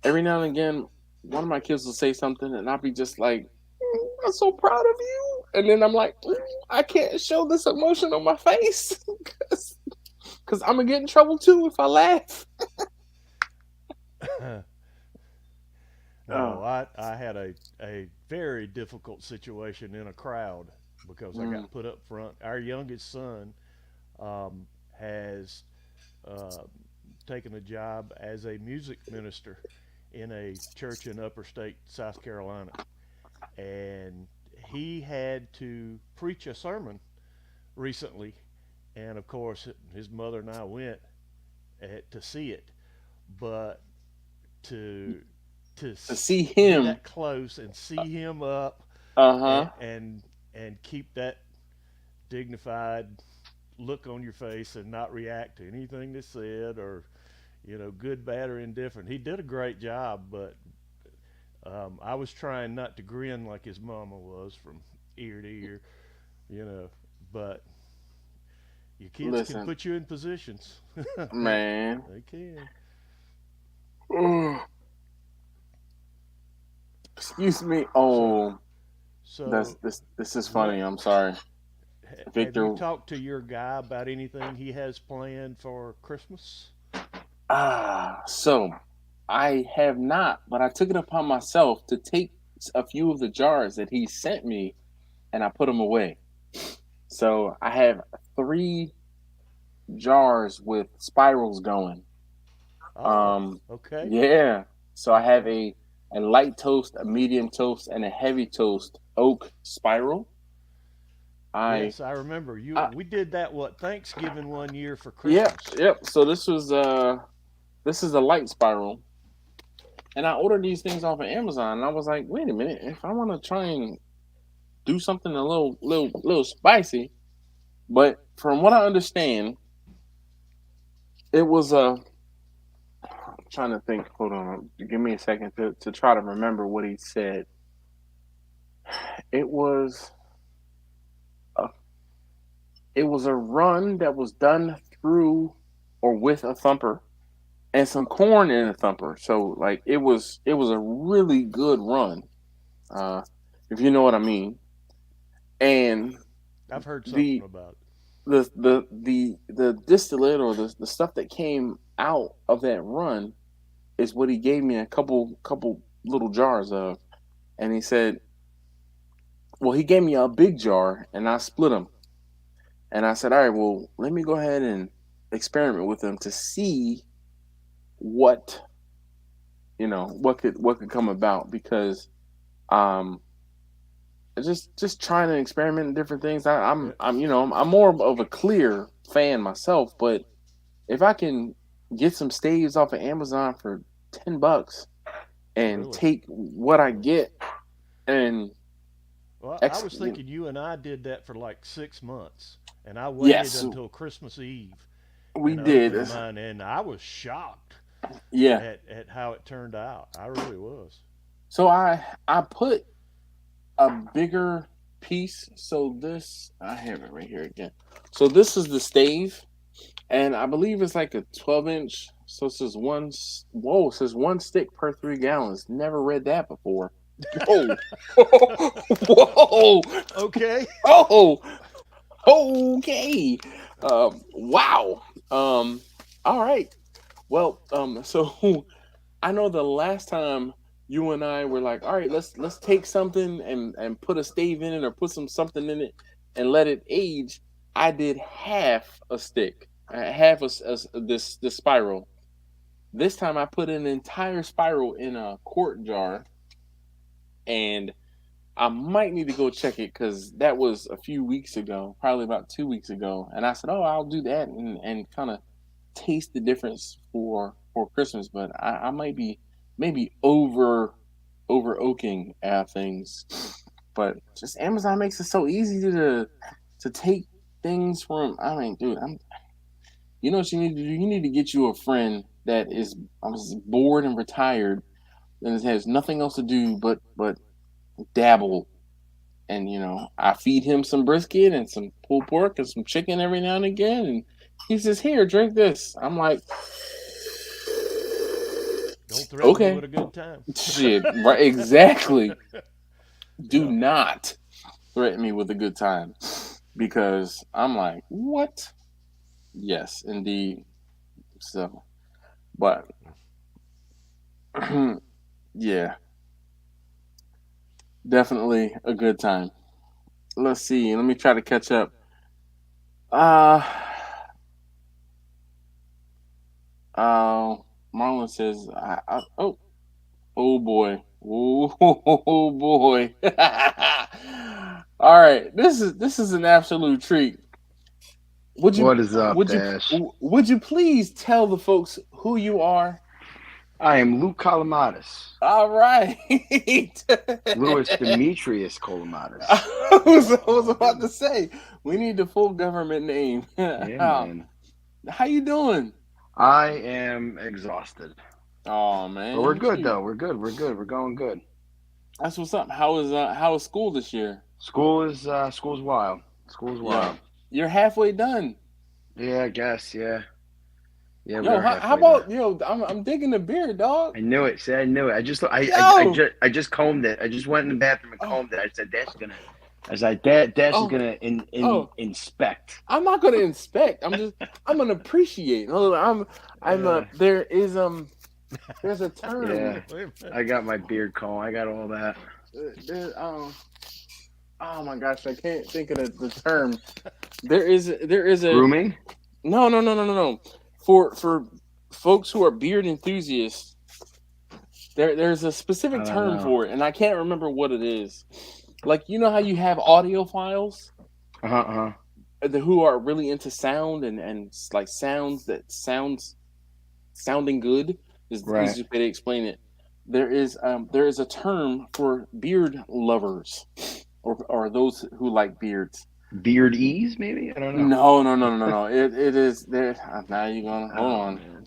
every now and again, one of my kids will say something, and I'll be just like, I'm so proud of you. And then I'm like, I can't show this emotion on my face because I'm going to get in trouble too if I laugh.
No, I had a very difficult situation in a crowd because I got put up front. Our youngest son has taken a job as a music minister in a church in upper state South Carolina, and he had to preach a sermon recently, and of course his mother and I went to see it, but to
see him
that close and see him up and keep that dignified look on your face and not react to anything that's said, or good, bad, or indifferent. He did a great job, but I was trying not to grin like his mama was from ear to ear, but your kids can put you in positions.
Man.
They can.
Excuse me. Oh,
so
this is funny. I'm sorry. Victor,
have you talked to your guy about anything he has planned for Christmas?
So I have not, but I took it upon myself to take a few of the jars that he sent me, and I put them away. So I have 3 jars with spirals going.
Okay.
Yeah. So I have a light toast, a medium toast, and a heavy toast oak spiral.
Yes, I remember we did that Thanksgiving one year for Christmas.
Yep. So this is a light spiral, and I ordered these things off of Amazon, and I was like, wait a minute, if I want to try and do something a little spicy, but from what I understand, it was I'm trying to think. Hold on, give me a second to try to remember what he said. It was a run that was done through or with a thumper and some corn in a thumper. So like it was a really good run, if you know what I mean. And
I've heard something about
the distillate or the stuff that came out of that run is what he gave me a couple little jars of, and he said, well, he gave me a big jar and I split them. And I said, all right, well, let me go ahead and experiment with them to see what what could come about, because um just trying to experiment in different things. I'm more of a clear fan myself, but if I can get some staves off of Amazon for $10 and
Really?
take what I get and
Well, I
ex
was thinking you and I did that for like 6 months, and I waited
yes,
until Christmas Eve
we
and
did.
opened mine, and I was shocked
Yeah.
at how it turned out. I really was.
So I put a bigger piece. So this, I have it right here again. So this is the stave, and I believe it's like a 12-inch. So it says it says one stick per 3 gallons. Never read that before. Whoa, whoa,
Okay.
oh, okay. Wow. All right. Well, so I know the last time you and I were like, all right, let's take something and put a stave in it, or put something in it and let it age. I did half a stick, half this spiral. This time I put an entire spiral in a quart jar, and I might need to go check it because that was a few weeks ago, probably about 2 weeks ago. And I said, oh, I'll do that and kind of taste the difference for Christmas. But I might be maybe over oaking at things. But just Amazon makes it so easy to take things from. I mean, dude, you know what you need to do? You need to get you a friend that is bored and retired and has nothing else to do but dabble. And I feed him some brisket and some pulled pork and some chicken every now and again, and he says, "Here, drink this." I'm like,
Don't threaten me
"Okay,
with a good time.
shit, right? Exactly. Do
Yeah.
not threaten me with a good time, because I'm like, what? Yes, indeed. So, but yeah, definitely a good time. Let's see. Let me try to catch up. Uh, Marlon says, oh boy, oh boy. All right, this is an absolute treat. Would you
What is up,
would you
Dash?
would you please tell the folks who you are?
I am Luke Kalamatis.
All right.
Louis Demetrius Kalamatis.
I was about to say, we need the full government name.
Yeah, man.
How you doing?
I am exhausted.
Oh man,
But we're good
shoot.
though. We're good. We're good. We're going good.
That's what's up. How is school this year?
School's wild. School's wild.
You're halfway done.
Yeah, I guess. Yeah. Yeah, we
Yo,
are
how
halfway
about
done.
I'm digging the beard, dog.
I knew it. See, I knew it.
Yo!
I just combed it. I just went in the bathroom and
Oh.
combed it. I said, Dash is
Oh.
gonna
Oh.
inspect.
I'm not gonna inspect. I'm gonna appreciate. There's a term.
Yeah.
Wait a minute.
I got my beard comb. I got all that.
Oh my gosh, I can't think of the term. There is a
Grooming?
No. For folks who are beard enthusiasts, there's a specific
I don't
term
know.
for it, and I can't remember what it is. Like, you know how you have audiophiles who are really into sound and like sounding good is the
Right.
easiest way to explain it. There is a term for beard lovers, or those who like beards.
Beard ease, maybe? I don't know.
No. It is there. Now you're gonna hold on.
Man.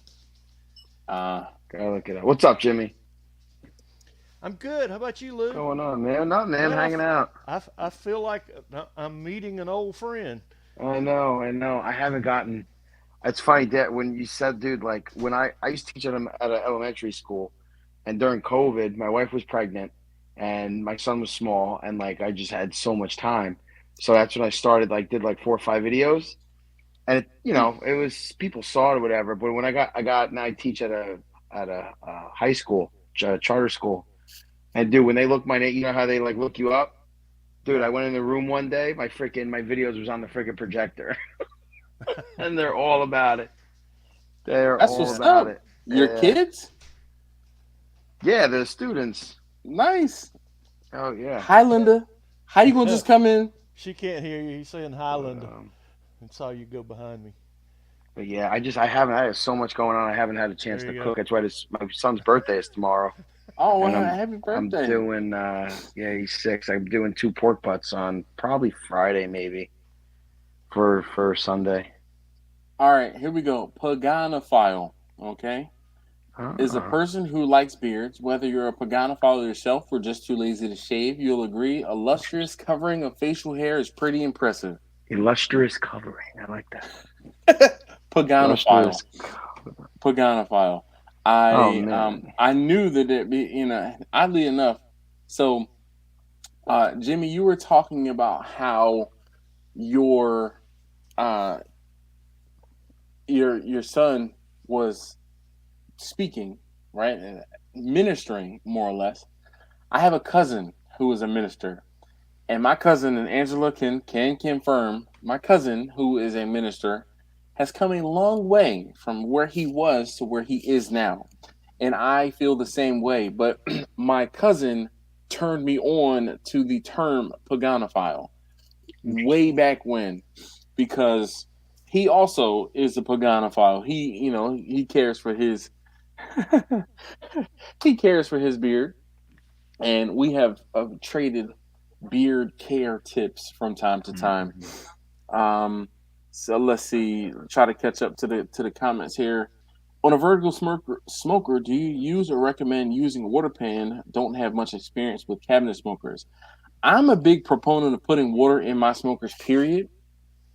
Uh,
Gotta look it up. What's up, Jimmy?
I'm good. How about you, Lou?
What's going on, man? Nothing, man.
Well,
Hanging out.
I feel like I'm meeting an old friend.
I know. I haven't gotten. It's funny that when you said, dude, like when I used to teach at an elementary school, and during COVID, my wife was pregnant, and my son was small, and like I just had so much time, so that's when I started. Like did like 4 or 5 videos, and it was people saw it or whatever. But when now I teach at a high school, charter school, and dude, when they look my name, you know how they like look you up. Dude, I went in the room one day. My videos was on the freaking projector, and they're all about it. They're
That's
all
what's
about
up.
it.
Your
Yeah.
kids?
Yeah, they're students.
Nice.
Oh yeah.
Hi, Linda. How you gonna just come in?
She can't hear you. He's saying Highland
Um,
and saw you go behind me.
but yeah, I have so much going on. I haven't had a chance
There
to
you
cook.
go.
That's why my son's birthday is tomorrow,
Oh,
and
well, happy
I'm
birthday.
doing he's 6. I'm doing 2 pork butts on probably Friday maybe for Sunday.
All right, here we go. Paganophile, okay, is a person who likes beards. Whether you're a paganophile yourself or just too lazy to shave, you'll agree a lustrous covering of facial hair is pretty impressive.
Illustrious covering. I like that.
Paganophile.
Lustrous.
Paganophile. I knew that it be, oddly enough. So, Jimmy, you were talking about how your son was speaking, right? Ministering, more or less. I have a cousin who is a minister. And my cousin, and Angela can confirm, my cousin, who is a minister, has come a long way from where he was to where he is now. And I feel the same way. But my cousin turned me on to the term paganophile way back when, because he also is a paganophile. He cares for his he cares for his beard, and we have traded beard care tips from time to time. So let's see. Try to catch up to the comments here. On a vertical smoker, do you use or recommend using a water pan? Don't have much experience with cabinet smokers. I'm a big proponent of putting water in my smokers, period.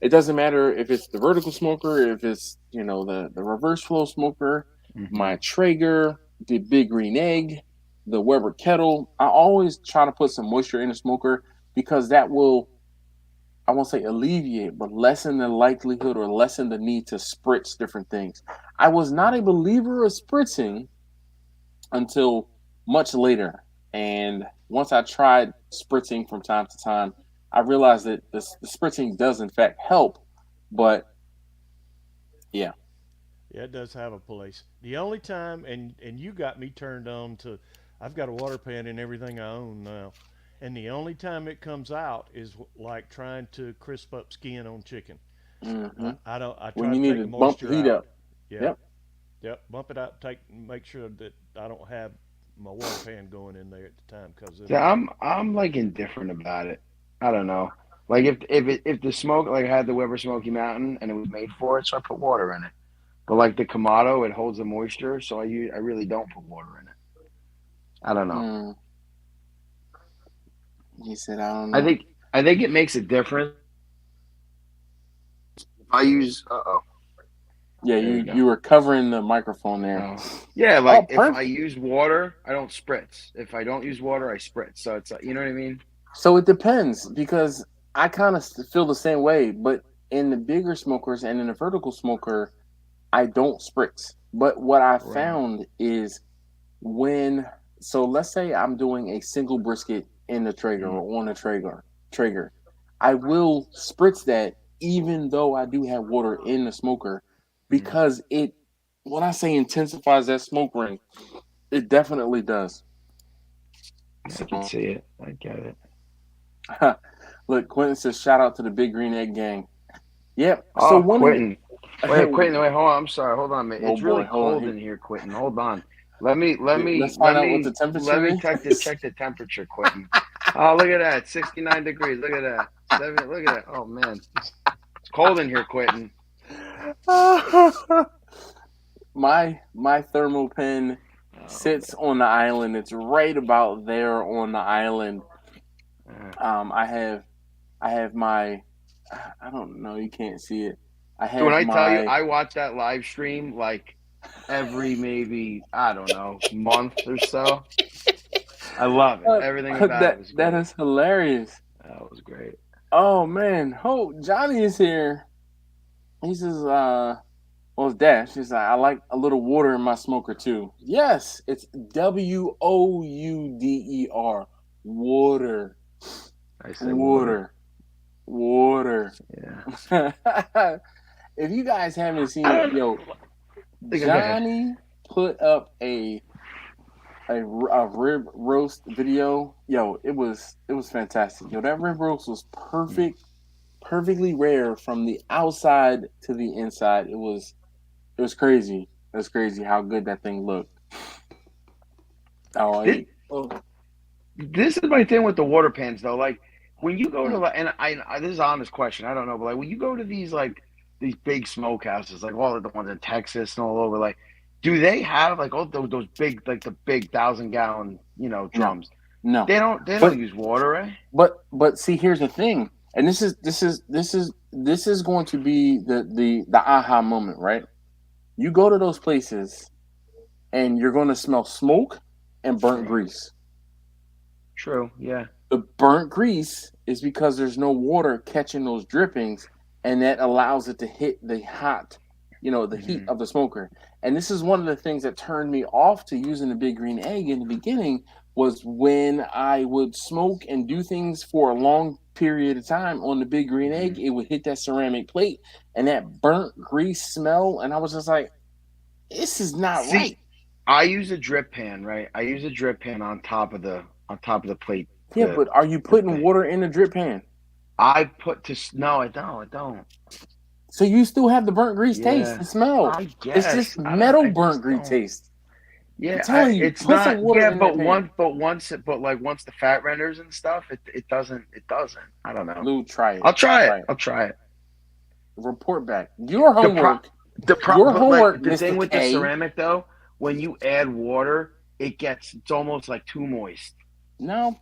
It doesn't matter if it's the vertical smoker, if it's the reverse flow smoker, my Traeger, the Big Green Egg, the Weber kettle. I always try to put some moisture in the smoker because that will, I won't say alleviate, but lessen the likelihood or lessen the need to spritz different things. I was not a believer of spritzing until much later. And once I tried spritzing from time to time, I realized that the spritzing does in fact help, but yeah.
Yeah, it does have a place. The only time, and you got me turned on to, I've got a water pan in everything I own now, and the only time it comes out is like trying to crisp up skin on chicken.
Mm-hmm.
I try
when you
to
need
take
to
the
bump the
moisture
heat
out.
up.
Yep. Yep. Bump it out. Make sure that I don't have my water pan going in there at the time, because
Yeah, I'm like indifferent about it. I don't know. Like if the smoke, like I had the Weber Smoky Mountain and it was made for it, so I put water in it. But like the Kamado, it holds the moisture, so I really don't put water in it. I don't know.
He said, I don't know.
I think it makes a difference. If I use
Yeah, you were covering the microphone there.
Yeah, like if I use water, I don't spritz. If I don't use water, I spritz. So it's you know what I mean?
So it depends, because I kind of feel the same way, but in the bigger smokers and in the vertical smoker, I don't spritz. But what I found is so let's say I'm doing a single brisket in the Traeger or on the Traeger, I will spritz that even though I do have water in the smoker, because when I say intensifies that smoke ring, it definitely does.
I can see it. I get it.
Look, Quentin says, shout out to the Big Green Egg gang. Yep.
Oh,
so
Quentin. Quentin, wait, hold on. I'm sorry. Hold on, man. It's really cold in here, Quentin. Hold on. Let's find out what the temperature is. Check the temperature, Quentin. Oh, look at that. 69 degrees. Look at that. Look at that. Oh, man. It's cold in here, Quentin.
My thermal pen sits on the island. It's right about there on the island. I have my, I don't know, you can't see it.
When I tell you, I watch that live stream like every maybe, I don't know, month or so. I love it. Everything about it was great.
That is hilarious.
That was great.
Oh man, Johnny is here. He says, it's Dash. He says, I like a little water in my smoker too. Yes, it's WOUDER, water.
I say water.
Water.
Yeah.
If you guys haven't seen
I
it,
don't
yo,
Go ahead.
Johnny put up a rib roast video. Yo, it was fantastic. Yo, that rib roast was perfectly rare from the outside to the inside. It was crazy. It was crazy how good that thing looked.
This, this is my thing with the water pans though. Like when you go to and I this is an honest question. I don't know, but like when you go to these big smokehouses, like all of the ones in Texas and all over, like do they have like all those big like the big 1,000-gallon drums?
No,
they don't use water, right?
But see, here's the thing, and this is going to be the aha moment, right? You go to those places, and you're going to smell smoke and burnt grease.
True. Yeah.
The burnt grease is because there's no water catching those drippings, and that allows it to hit the hot, the heat of the smoker. And this is one of the things that turned me off to using the big green egg in the beginning, was when I would smoke and do things for a long period of time on the big green egg, it would hit that ceramic plate and that burnt grease smell. And I was just like, this is not right.
I use a drip pan, right? I use a drip pan on top of the plate.
Yeah, but are you putting water in the drip pan?
No, I don't.
So you still have the burnt grease taste and smell.
I guess.
It's just metal burnt grease taste.
Yeah,
I'm telling you,
it's not. Yeah, but once the fat renders and stuff, it doesn't. I don't know.
Lou, try it.
I'll try it.
Report back. Your homework.
The thing with the ceramic though, when you add water, it's almost like too moist.
No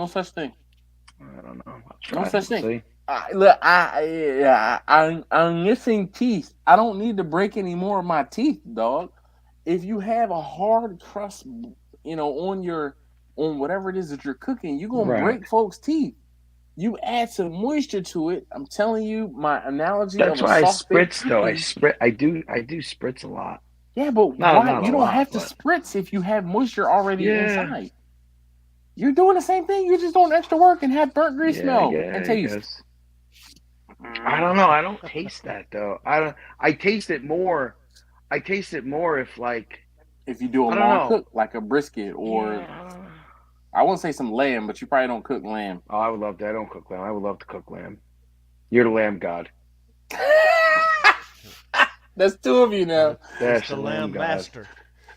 such thing.
I don't know.
No such thing. Look, I'm missing teeth. I don't need to break any more of my teeth, dog. If you have a hard crust, on whatever it is that you're cooking, you're gonna break folks' teeth. You add some moisture to it. I'm telling you, my analogy.
That's why I spritz though. I do spritz a lot.
Yeah, but why? You don't have to spritz if you have moisture already inside. You're doing the same thing. You're just doing extra work and have burnt grease smell and taste.
I don't know. I don't taste that though. I taste it more. I taste it more if
you do a long cook, like a brisket, or I won't say some lamb, but you probably don't cook lamb.
Oh, I would love that. I don't cook lamb. I would love to cook lamb. You're the lamb god.
That's two of you now.
That's the lamb master.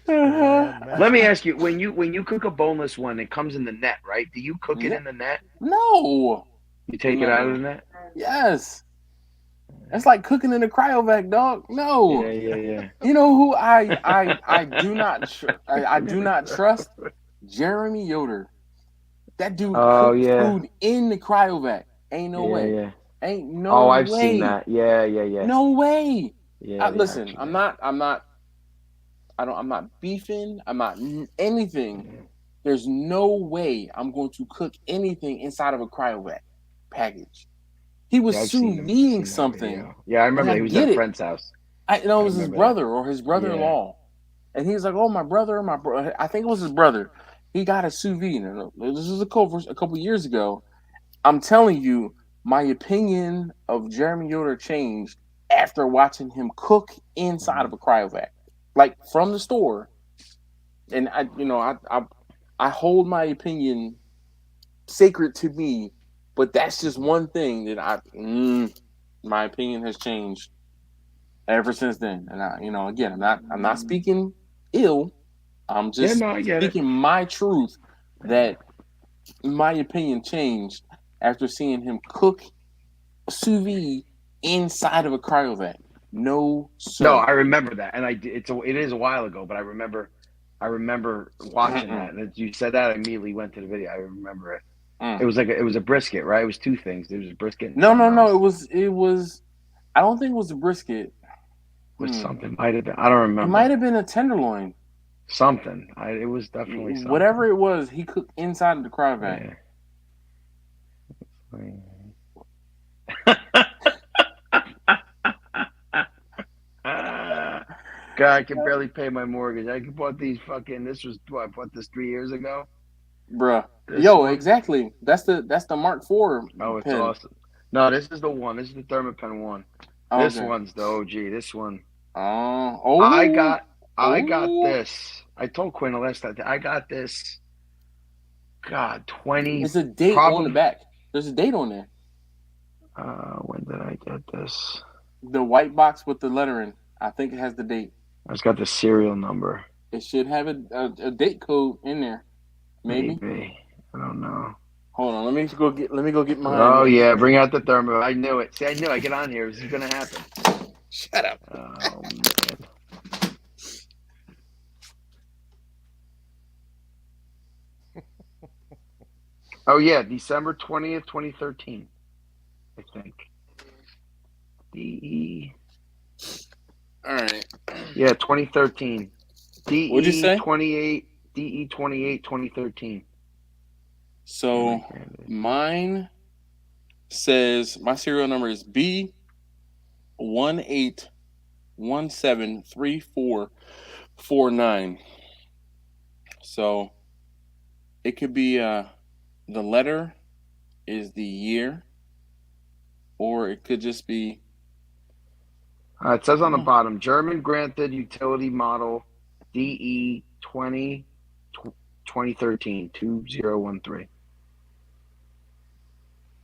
Let me ask you: when you cook a boneless one, it comes in the net, right? Do you cook it in the net?
No.
You take it out of the net?
Yes. That's like cooking in a cryovac, dog. No.
Yeah.
You know who I do not trust? Jeremy Yoder. That dude cooks food in the cryovac. Ain't no way.
Yeah.
Ain't no way.
Oh, I've seen that. Yeah.
No way.
Yeah.
Listen, I'm not beefing. I'm not anything. There's no way I'm going to cook anything inside of a cryovac package. He was sous videing something.
Yeah, I remember he was at a friend's house.
It was his brother or his brother-in-law. And he was like, "Oh, my brother. I think it was his brother. He got a sous vide." This was a couple years ago. I'm telling you, my opinion of Jeremy Yoder changed after watching him cook inside of a cryovac, like from the store. And I hold my opinion sacred to me, but that's just one thing that my opinion has changed ever since then. And again, I'm not speaking ill. I'm just speaking my truth, that my opinion changed after seeing him cook sous vide inside of a cryovac. No, sir.
No, I remember that, and it is a while ago, but I remember watching that. And as you said that, I immediately went to the video. I remember it. It was it was a brisket, right? It was two things. There was a brisket.
No. It was. I don't think it was a brisket.
It was something. Might have been. I don't remember.
It might have been a tenderloin.
Something. It was definitely something.
Whatever it was, he cooked inside of the cryovac.
God, I can barely pay my mortgage. I bought these fucking. This was I bought this 3 years ago.
Bruh. Yo, exactly. That's the Mark IV
Oh, it's
pen.
awesome. No, this is the one. This is the Thermopen one.
Oh,
This
okay.
one's the OG. This one.
Oh,
I got
oh.
this. I told Quinn the last time. I got this. God, 20.
There's a date on the back. There's a date on there.
When did I get this?
The white box with the lettering. I think it has the date.
It's got the serial number.
It should have a date code in there. Maybe.
I don't know.
Hold on. Let me go get mine.
Oh yeah, bring out the thermo. I knew it. See, I knew I get on here. This is gonna happen.
Shut up.
Oh man. Oh yeah, December 20th, 2013. I think. DE.
All right.
Yeah, 2013. DE
What'd you say?
28. DE 28, 2013.
So mine says my serial number is B18173449. So it could be the letter is the year, or it could just be.
It says on the bottom, German granted utility model DE 2013 2013.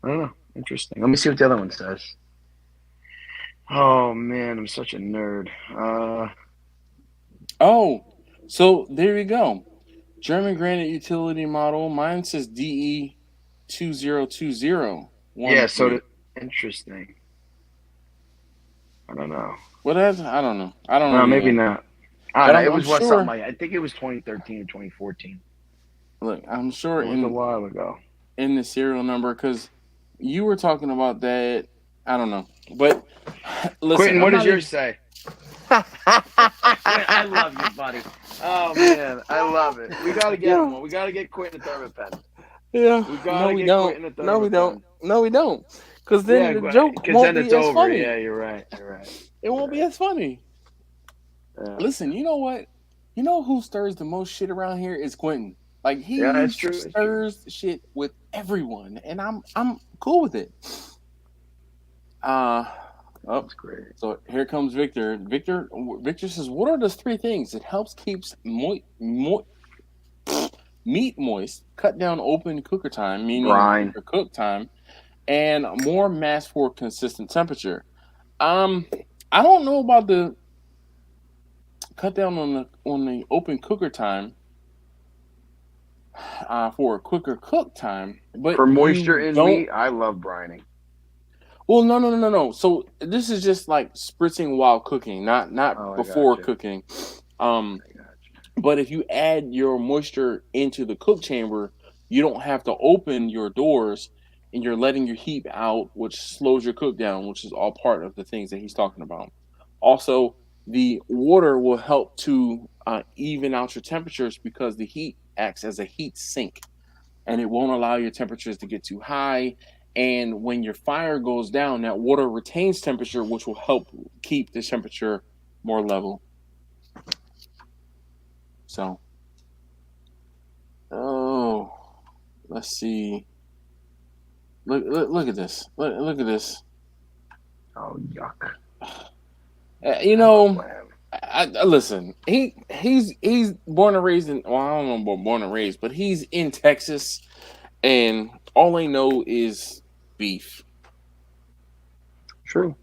I don't know. Interesting. Let me see what the other one says. Oh man, I'm such a nerd.
Oh, so there you go. German granite utility model. Mine says DE 2020.
Yeah, so interesting. I don't know.
What is? I don't know. I don't know.
No, maybe not. I don't know. It was what something like I think it was 2013 or 2014.
Look, I'm sure
it was a while ago.
In the serial number, because you were talking about that. I don't know, but listen.
Quentin, what does yours say? I love you, buddy. Oh man, I love it. We gotta get one. We gotta get Quentin a Thermopen.
Yeah.
We gotta get Quentin a Thermopen.
No, we don't. No, we don't. Because then the joke won't be as funny.
Yeah, you're right. You're right.
It won't be as funny.
Yeah.
Listen, you know what? You know who stirs the most shit around here is Quentin. Like he stirs shit with everyone, and I'm cool with it.
That's great.
So here comes Victor. Victor says, "What are the three things? It helps keeps meat moist, cut down open cooker time, meaning cook time, and more mass for consistent temperature." I don't know about the cut down on the open cooker time for a quicker cook time, but
for moisture in meat, I love brining.
Well, no. So this is just like spritzing while cooking, not before cooking. But if you add your moisture into the cook chamber, you don't have to open your doors, and you're letting your heat out, which slows your cook down, which is all part of the things that he's talking about. Also, the water will help to even out your temperatures because the heat acts as a heat sink, and it won't allow your temperatures to get too high. And when your fire goes down, that water retains temperature, which will help keep the temperature more level. So, let's see. Look at this. Look at this.
Oh, yuck.
I listen. He's born and raised in. Well, I don't know about born and raised, but he's in Texas, and all they know is beef.
True.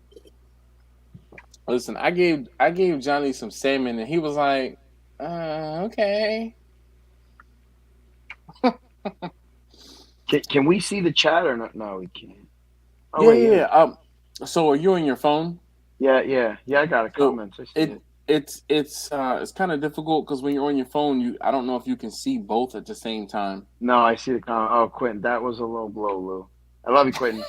Listen, I gave Johnny some salmon, and he was like, "Okay."
Can we see the chat or not? No, we can't.
Oh, yeah. So are you on your phone?
Yeah. I got a comment. So
it's kind of difficult because when you're on your phone, I don't know if you can see both at the same time.
No, I see the comment. Oh, Quentin, that was a low blow, Lou. I love you, Quentin.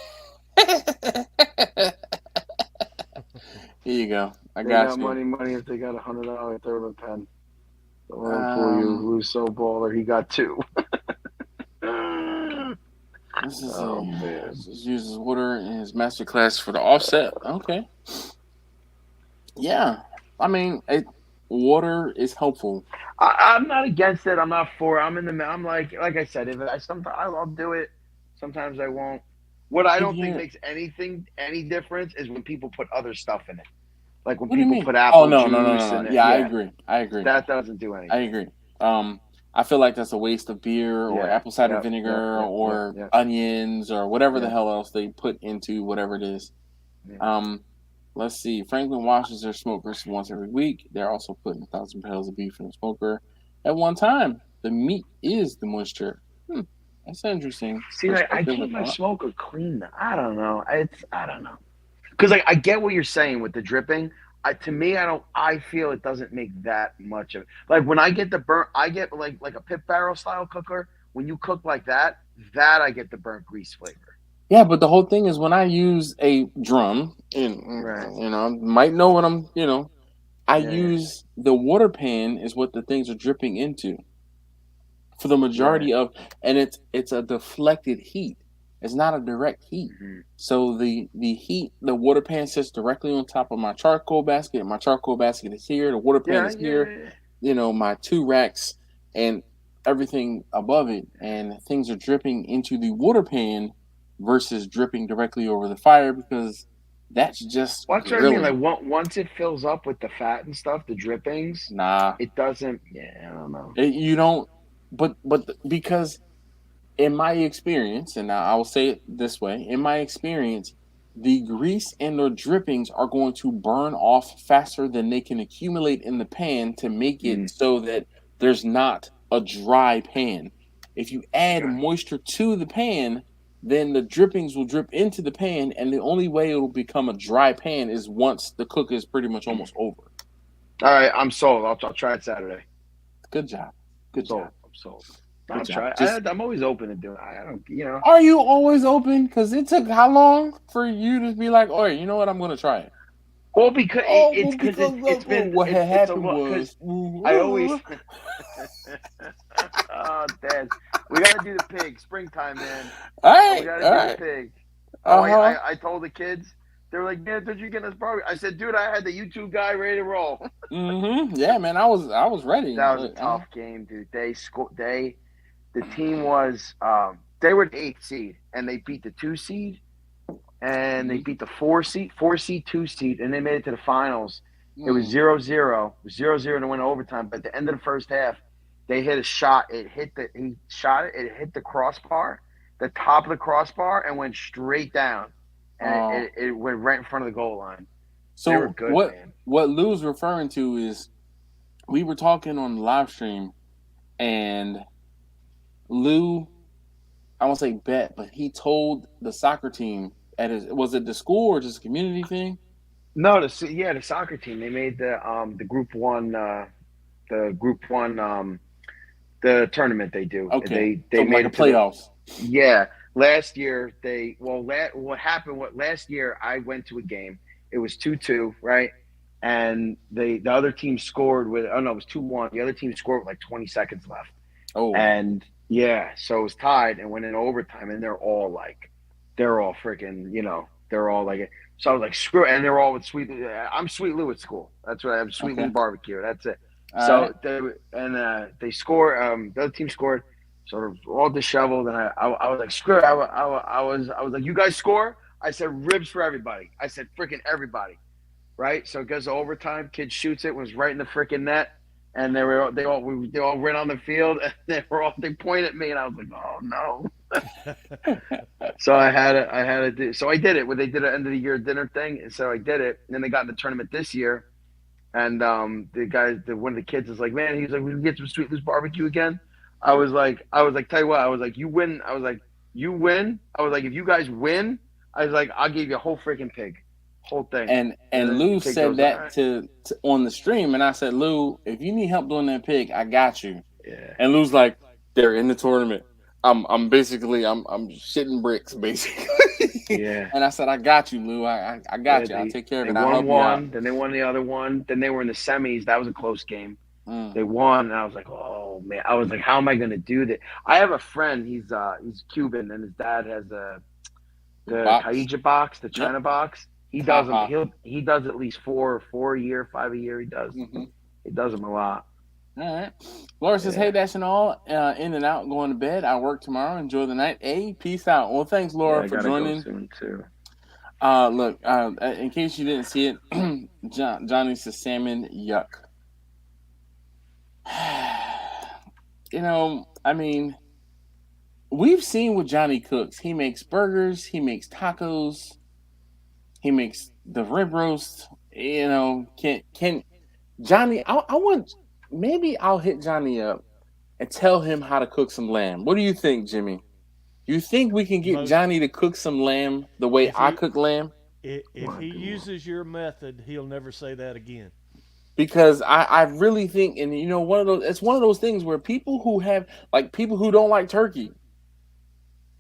Here you go. I
they
got you.
Money if they got $100 Thermopen. The one for you, Lou's so baller, he got two.
This is this uses water in his master class for the offset. Okay. Yeah, I mean, water is helpful.
I'm not against it. I'm not for it. I'm like I said, if I sometimes I'll do it. Sometimes I won't. What I don't think
Yeah.
makes any difference is when people put other stuff in it. Like when
What do you
people
mean?
put
Oh
apple
no,
juice
no, no, no,
in
no.
it.
Yeah, I
Yeah,
agree. I agree.
that doesn't do
I
anything.
agree. I feel like that's a waste of beer or
Yeah.
apple cider
Yep,
vinegar or
yep.
onions or whatever the
Yeah.
hell else they put into whatever it is.
Yeah.
Let's see. Franklin washes their smokers once every week. They're also putting 1,000 pounds of beef in the smoker at one time. The meat is the moisture. That's interesting
See, like I
perspective.
keep my smoker clean. I don't know. I don't know. Because like I get what you're saying with the dripping. To me, I feel it doesn't make that much of. Like when I get the burnt, I get like a pit barrel style cooker. When you cook like that I get the burnt grease flavor.
Yeah, but the whole thing is when I use a drum, and
Right.
might know what I'm, I
Yeah.
use the water pan is what the things are dripping into for the majority of, and it's a deflected heat. It's not a direct heat.
Mm-hmm.
So the heat, the water pan sits directly on top of my charcoal basket. My charcoal basket is here. The water pan is here. My 2 racks and everything above it, and things are dripping into the water pan versus dripping directly over the fire because that's just
What's what I mean?
grilling.
Like once it fills up with the fat and stuff, the drippings.
Nah,
It doesn't. Yeah, I don't know.
you don't. But because in my experience, and I will say it this way, in my experience, the grease and the drippings are going to burn off faster than they can accumulate in the pan to make it so that there's not a dry pan. If you add moisture to the pan, then the drippings will drip into the pan, and the only way it will become a dry pan is once the cook is pretty much almost over.
All right, I'm sold. I'll try it Saturday.
Good job. Good job.
I'm sold.
Good
I'll
job.
try. I'm always open to doing it. I don't.
Are you always open? Because it took how long for you to be like, oh, you know what? I'm going to try it.
Well, because it's been
what had happened
was
was
I always. Oh, Dad, we gotta do the pig. Springtime, man.
All right,
we gotta do the pig. I told the kids. They were like, "Man, did you get us barbecue?" I said, "Dude, I had the YouTube guy ready to roll."
Yeah, man, I was ready.
That was a tough game, dude. The team was they were the 8th seed, and they beat the 2 seed, and they beat the 4 seed, 2 seed, and they made it to the finals. It was 0-0. It was 0-0 to win overtime. But at the end of the first half, they hit a shot. It hit the crossbar, the top of the crossbar, and went straight down. And it went right in front of the goal line.
So
they were good, man.
What Lou's referring to is we were talking on the live stream, and Lou, I won't say bet, but he told the soccer team was it the school or just a community thing?
No, the soccer team. They made the group one the tournament they do.
Okay,
they made
like the playoffs.
Yeah, last year what happened? Last year I went to a game. It was 2-2, right? And the other team scored with it was 2-1. The other team scored with like 20 seconds left.
Oh,
and so it was tied and went in overtime. And they're all freaking, they're all like it. So I was like, screw it. And they're all with Sweet. I'm Sweet Lou at school. That's what I have. Sweet Lou barbecue. That's it. They score. The other team scored, sort of all disheveled, and I was like, screw it. I was like, you guys score? I said ribs for everybody. I said freaking everybody, right? So it goes to overtime. Kid shoots it. Was right in the freaking net, and they all ran on the field, and they pointed at me, and I was like, oh no. So I had to do. So I did it when they did an end of the year dinner thing, and so I did it. And then they got in the tournament this year. And the guy, one of the kids is like, man, he's like, we can get some Sweet Lou's barbecue again. I was like, tell you what, I was like, you win. I was like, you win. I was like, if you guys win, I was like, I'll give you a whole freaking pig, whole thing.
And Lou said that to on the stream, and I said, Lou, if you need help doing that pig, I got you.
Yeah.
And Lou's like, they're in the tournament. I'm shitting bricks basically.
Yeah.
And I said, I got you, Lou. I got you. I'll take care of it.
They won one, then they won the other one. Then they were in the semis. That was a close game. They won, and I was like, oh man. I was like, how am I gonna do that? I have a friend. He's Cuban, and his dad has the Kaija box, the China box. He does them. He does at least 4 a year, 5 a year. He does. He does them a lot.
All right. Laura says,
Yeah.
"Hey, Dash and all, in and out, going to bed. I work tomorrow. Enjoy the night. Hey, peace out." Well, thanks, Laura,
I
for
gotta
joining.
go soon too.
Look, in case you didn't see it, Johnny says salmon, yuck. I mean, we've seen what Johnny cooks. He makes burgers, he makes tacos, he makes the rib roast. Can Johnny? I want, maybe I'll hit Johnny up and tell him how to cook some lamb. What do you think, Jimmy? Do you think we can get Johnny to cook some lamb the way I cook lamb?
If he uses your method, he'll never say that again.
Because I really think, and it's one of those things where people who don't like turkey,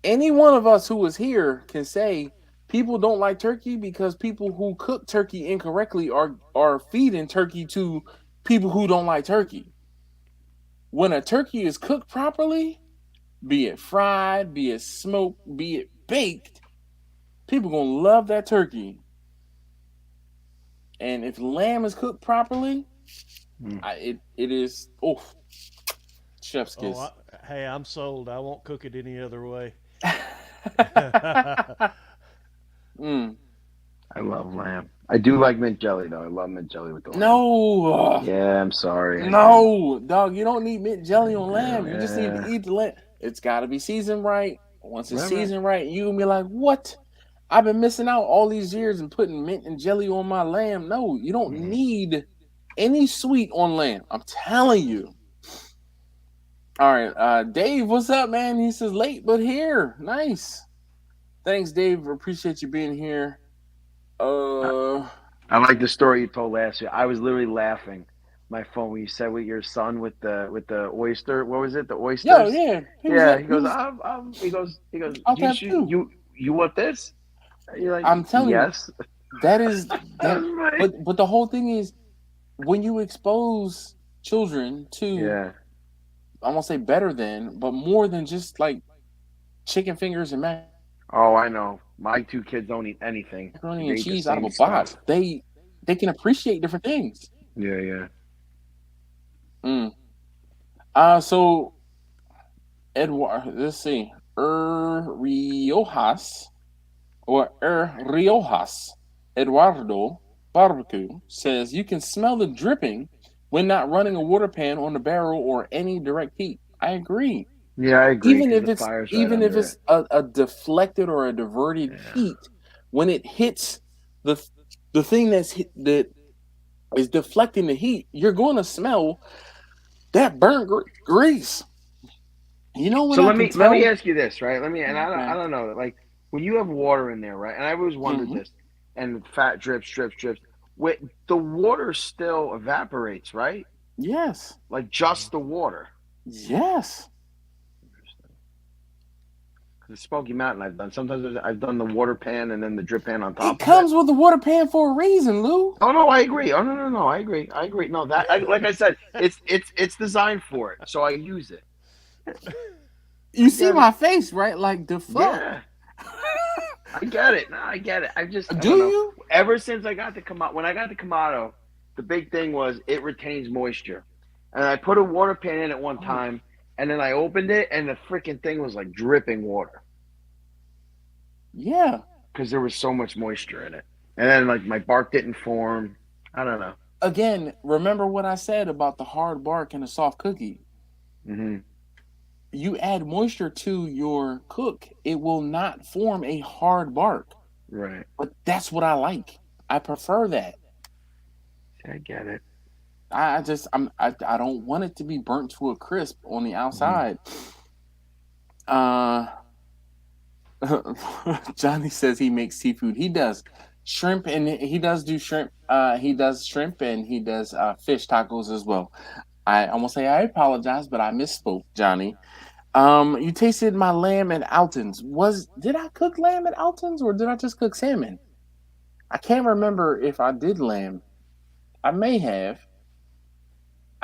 any one of us who is here can say people don't like turkey because people who cook turkey incorrectly are feeding turkey to people who don't like turkey. When a turkey is cooked properly, be it fried, be it smoked, be it baked, people gonna love that turkey. And if lamb is cooked properly, it is chef's kiss.
Hey, I'm sold. I won't cook it any other way.
I love lamb. I do like mint jelly though. I love mint jelly with the lamb.
No.
Yeah, I'm sorry.
No, dog. You don't need mint jelly on lamb. You just need to eat the lamb. It's got to be seasoned right. Once it's seasoned right, you can be like, "What? I've been missing out all these years and putting mint and jelly on my lamb." No, you don't need any sweet on lamb. I'm telling you. All right, Dave, what's up, man? He says late but here. Nice. Thanks, Dave. Appreciate you being here.
I like the story you told last year. I was literally laughing my phone when you said with your son with the oyster. What was it? The oysters?
Yeah.
He goes.
I'll have two.
You want this? You're like,
I'm telling you, that is
that.
But the whole thing is when you expose children to, I won't say better than, but more than just like chicken fingers and macaroni.
Oh, I know. My two kids don't eat anything.
Macaroni and cheese out of a box. They can appreciate different things.
Yeah.
So Edward, let's see. Riojas Eduardo Barbecue says you can smell the dripping when not running a water pan on the barrel or any direct heat. I agree.
Yeah, I agree.
Even if it's a deflected or a diverted heat, when it hits the thing that is deflecting the heat, you're going to smell that burnt grease. You know what?
So let me ask you this, right? I don't know, like when you have water in there, right? And I always wondered this, and fat drips. The water still evaporates, right?
Yes.
Like just the water.
Yes.
The Smoky Mountain sometimes I've done the water pan and then the drip pan on top.
It comes with the water pan for a reason, Lou.
Oh no, I agree. Oh no, I agree. No, like I said, it's designed for it, so I use it.
You see my face, right? Like the fuck.
Yeah. I get it. No, I get it. I just
do you?
Ever since I got the Kamado, when I got the Kamado, the big thing was it retains moisture, and I put a water pan in at one time. And then I opened it, and the freaking thing was like dripping water.
Yeah.
Because there was so much moisture in it. And then, like, my bark didn't form. I don't know.
Again, remember what I said about the hard bark and the soft cookie.
Mm-hmm.
You add moisture to your cook, it will not form a hard bark.
Right.
But that's what I like. I prefer that.
I get it.
I don't want it to be burnt to a crisp on the outside. Johnny says he makes seafood. He does shrimp, and he does do shrimp. He does shrimp, and he does fish tacos as well. I almost say I apologize, but I misspoke, Johnny. You tasted my lamb at Alton's. Did I cook lamb at Alton's, or did I just cook salmon? I can't remember if I did lamb. I may have.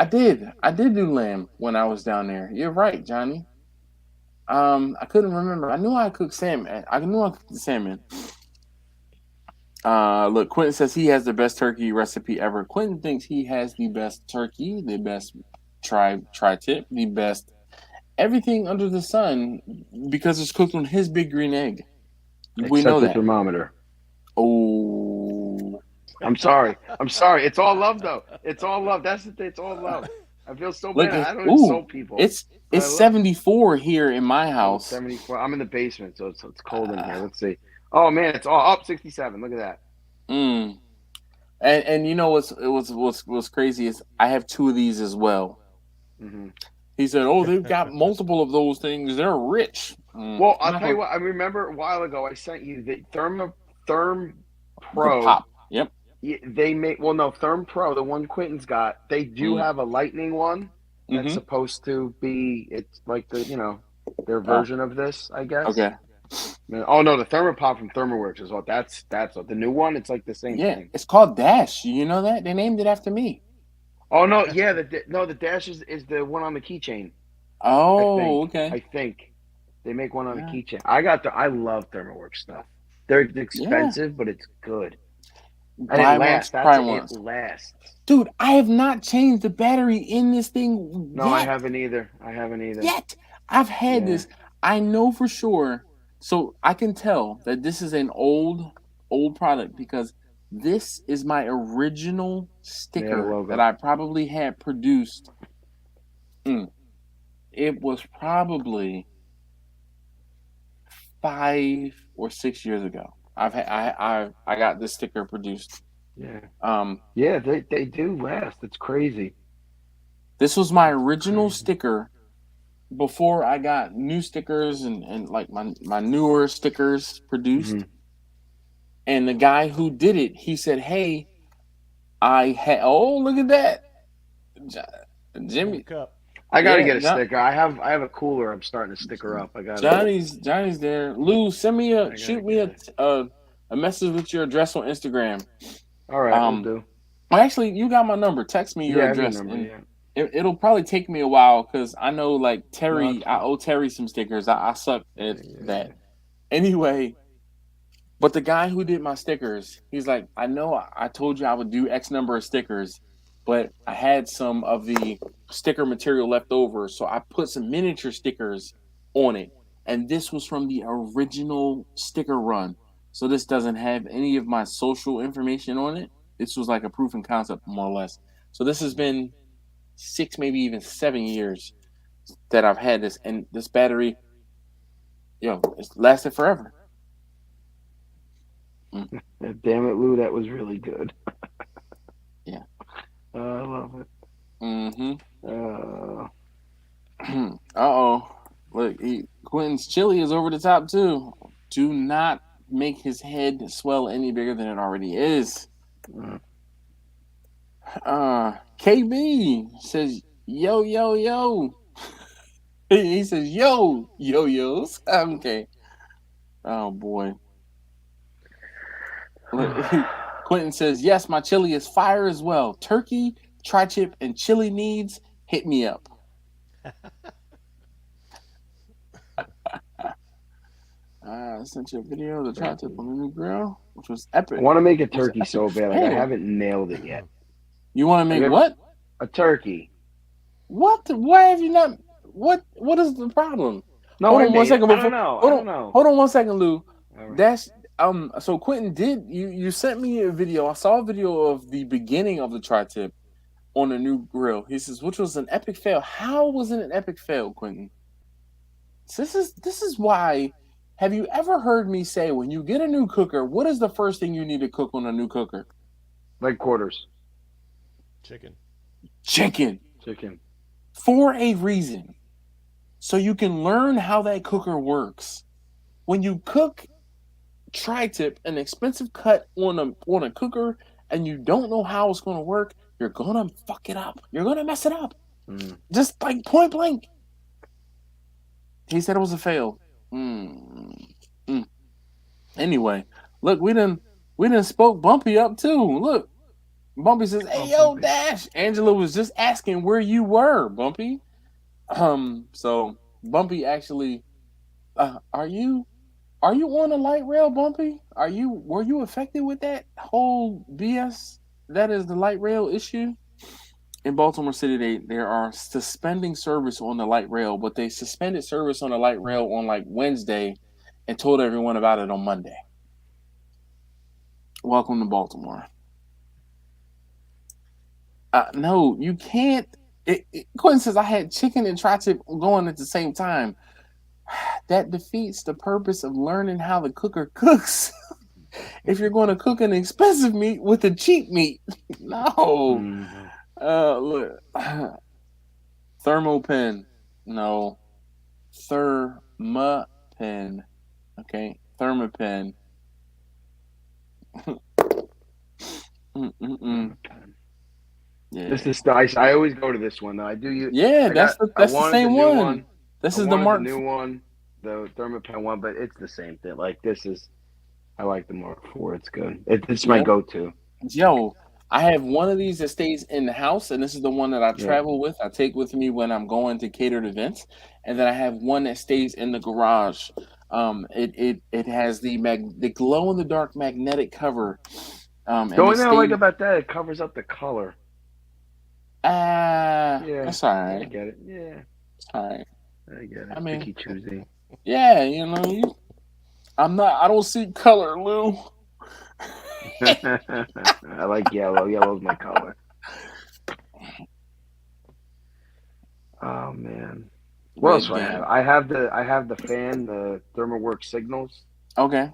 I did do lamb when I was down there. You're right, Johnny. I couldn't remember. I knew I cooked salmon. I knew I cooked salmon. Look, Quentin says he has the best turkey recipe ever. Quentin thinks he has the best turkey, the best tri-tip, the best everything under the sun because it's cooked on his big green egg. We know
Except the
that.
thermometer.
Oh,
I'm sorry. It's all love, though. It's all love. That's the thing. It's all love. I feel so
look!
bad. I don't insult people.
It's 74 here in my house.
74. I'm in the basement, so it's cold in here. Let's see. Oh man, it's all up 67. Look at that.
And you know what's crazy is I have 2 of these as well.
Mm-hmm.
He said, "Oh, they've got multiple of those things. They're rich."
Well, I'll tell you what. I remember a while ago I sent you the Therm Pro.
The pop. Yep.
They make Therm Pro, the one Quentin's got. They do have a lightning one that's supposed to be. It's like their version of this, I guess.
Okay.
Oh no, the Thermopop from ThermoWorks is what. That's what the new one. It's like the same thing.
It's called Dash. You know that they named it after me.
Oh no, yeah, the Dash is the one on the keychain.
Oh, okay.
I think they make one on the keychain. I love ThermoWorks stuff. They're expensive, but it's good. And it lasts. It lasts.
Dude, I have not changed the battery in this thing.
No, I haven't either.
Yet. I've had this. I know for sure. So I can tell that this is an old product because this is my original sticker that I probably had produced. It was probably 5 or 6 years ago. I got this sticker produced.
Yeah. They do last. It's crazy.
This was my original sticker before I got new stickers and like my newer stickers produced. And the guy who did it, he said, "Hey, look at that, Jimmy."
I gotta get a sticker. I have a cooler. I'm starting to sticker up. I got
Johnny's there. Lou, shoot me a message with your address on Instagram.
All right, we'll do.
Well, actually, you got my number. Text me your address. It'll probably take me a while because I know like Terry. I owe Terry some stickers. I suck at that. Anyway, but the guy who did my stickers, he's like, I know I told you I would do X number of stickers, but I had some of the sticker material left over, so I put some miniature stickers on it. And this was from the original sticker run. So this doesn't have any of my social information on it. This was like a proof of concept, more or less. So this has been 6, maybe even 7 years that I've had this. And this battery, it's lasted forever.
Damn it, Lou, that was really good.
Yeah.
I love it.
Uh-oh. Look, Quentin's chili is over the top, too. Do not make his head swell any bigger than it already is. KB says, yo, yo, yo. He says, yo, yo-yos. Okay. Oh, boy. Quentin says, yes, my chili is fire as well. Turkey, tri-tip, and chili needs, hit me up. I sent you a video of the tri-tip on the new grill, which was epic.
I want to make a turkey so bad. Like, I haven't nailed it yet.
You want to make what?
A turkey.
What? Why have you not? What is the problem?
No,
hold on 1 second.
I don't know.
Hold on 1 second, Lou.
Right.
That's So Quentin did you sent me a video? I saw a video of the beginning of the tri-tip on a new grill. He says, which was an epic fail. How was it an epic fail, Quentin? So this is why. Have you ever heard me say when you get a new cooker, what is the first thing you need to cook on a new cooker?
Leg quarters.
Chicken. For a reason. So you can learn how that cooker works. When you cook tri-tip, an expensive cut on a cooker, and you don't know how it's going to work, you're going to fuck it up. You're going to mess it up. Just like point blank. He said it was a fail. Anyway, look, we done spoke Bumpy up too. Look, Bumpy says, "Hey, yo, Dash." Angela was just asking where you were, Bumpy. So Bumpy actually, are you Are you on a light rail, Bumpy? Were you affected with that whole BS? That is the light rail issue in Baltimore City. They are suspending service on the light rail, but they suspended service on the light rail on like Wednesday, and told everyone about it on Monday. Welcome to Baltimore. No, you can't. Quentin says I had chicken and tri-tip going at the same time. That defeats the purpose of learning how the cooker cooks. If you're going to cook an expensive meat with a cheap meat, no. Look, Thermopen, no. Thermopen, okay. Thermopen. Yeah.
This is nice. I always go to this one though. I do you.
Yeah, that's the same one. This is the Mark.
The new one, the Thermopen one, but it's the same thing. Like this is, I like the Mark IV. It's good. It's my go-to.
Yo, I have one of these that stays in the house, and this is the one that I travel with. I take with me when I'm going to catered events, and then I have one that stays in the garage. It has the glow in the dark magnetic cover.
The only thing I like about that, it covers up the color.
That's all right.
I get it. Yeah,
it's all right.
I get it.
I mean,
picky choosy.
Yeah, I don't see color, Lou.
I like yellow. Yellow's my color. Oh man. What else do I have? I have the fan, the ThermoWorks signals.
Okay.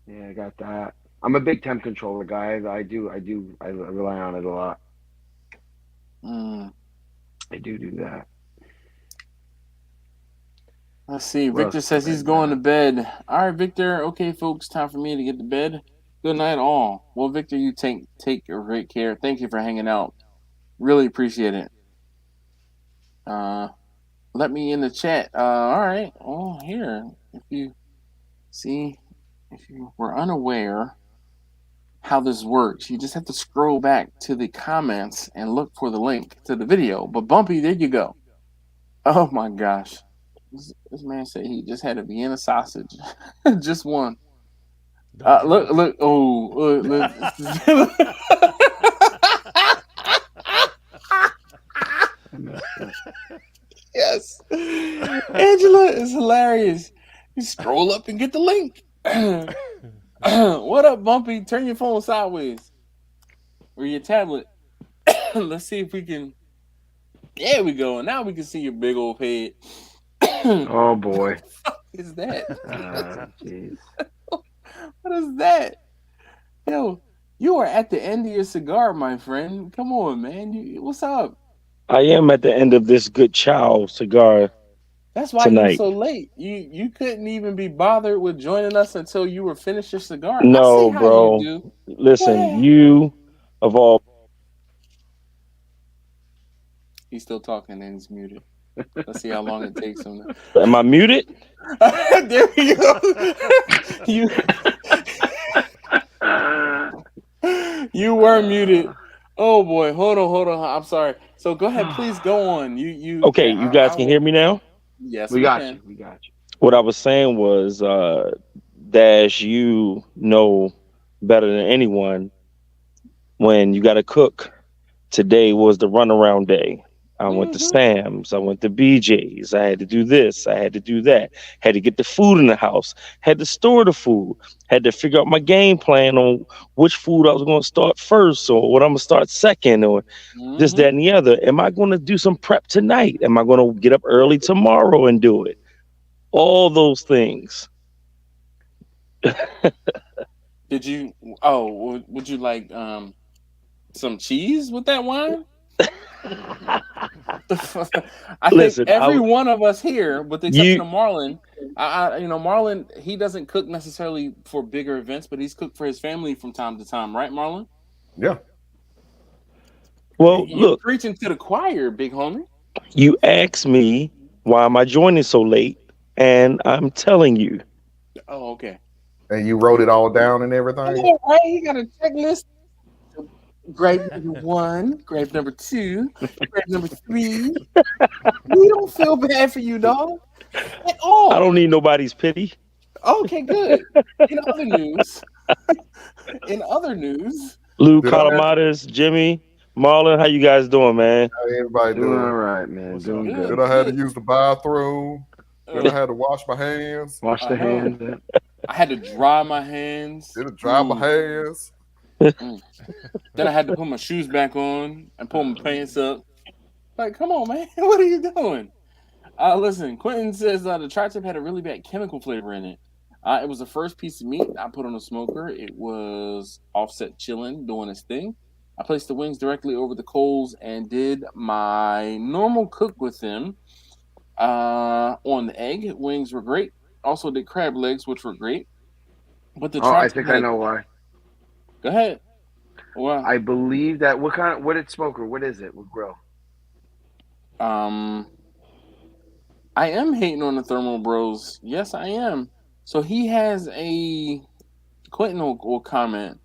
Yeah, I got that. I'm a big temp controller guy. I rely on it a lot. I do that.
Let's see. Victor says he's going to bed. All right, Victor. Okay, folks, time for me to get to bed. Good night, all. Well, Victor, you take great care. Thank you for hanging out. Really appreciate it. Let me in the chat. All right. Oh, here. If you were unaware how this works, you just have to scroll back to the comments and look for the link to the video. But Bumpy, there you go. Oh my gosh. This man said he just had a Vienna sausage. Just one. Look. Oh, look. Yes. Angela is hilarious. You scroll up and get the link. What up, Bumpy? Turn your phone sideways. Or your tablet. Let's see if we can. There we go. Now we can see your big old head.
Oh boy.
What the fuck is that?
Jeez.
What is that? Yo, you are at the end of your cigar, my friend. Come on, man. What's up?
I am at the end of this good chow cigar.
That's why
tonight.
You're so late. You couldn't even be bothered with joining us until you were finished your cigar.
No,
I see how
bro.
you do.
Listen,
What?
you of all.
He's still talking and he's muted. Let's see how long it takes him.
Am I muted?
There we go. You were muted. Oh boy, hold on. I'm sorry. So go ahead, please go on. You
Okay, you guys can hear me now?
Yes,
we got
can.
you. We got you.
What I was saying was, Dash, you know better than anyone when you got to cook. Today was the runaround day. I went to Sam's. I went to BJ's. I had to do this. I had to do that. Had to get the food in the house. Had to store the food. Had to figure out my game plan on which food I was going to start first or what I'm going to start second or this, that, and the other. Am I going to do some prep tonight? Am I going to get up early tomorrow and do it? All those things.
Would you like some cheese with that wine?
Listen,
think every one of us here, with the exception of Marlon, Marlon, he doesn't cook necessarily for bigger events, but he's cooked for his family from time to time, right, Marlon?
Yeah.
Well,
You're
look,
preaching to the choir, big homie.
You asked me why am I joining so late, and I'm telling you.
Oh, okay.
And you wrote it all down and everything?
Yeah, right. He got a checklist. Grape number 1, grape number 2, grape number 3. We don't feel bad for you, dog. At all.
I don't need nobody's pity.
Okay, good. In other news,
Lou,
Did I have,
Colomatis, Jimmy, Marlon, how you guys doing, man?
how everybody
Doing all
doing?
right, man.
What's
Doing
up?
good.
Then I had to use the bathroom. Then I
Uh,
had to wash my hands.
Wash the
I know.
hands.
I had to dry my hands.
Then I dry my
Ooh.
hands.
Then I had to put my shoes back on and pull my pants up. Like, come on, man, what are you doing? Listen, Quentin says the tri-tip had a really bad chemical flavor in it. It was the first piece of meat I put on a smoker. It was offset chilling, doing its thing. I placed the wings directly over the coals and did my normal cook with them. On the egg, wings were great. Also did crab legs, which were great. But the
Oh, I
tri-tip
think
had
I know why.
Go ahead. Well,
I believe that what it's smoker? What is it? What grill?
I am hating on the Thermal Bros. Yes, I am. So he has a Quentin will comment.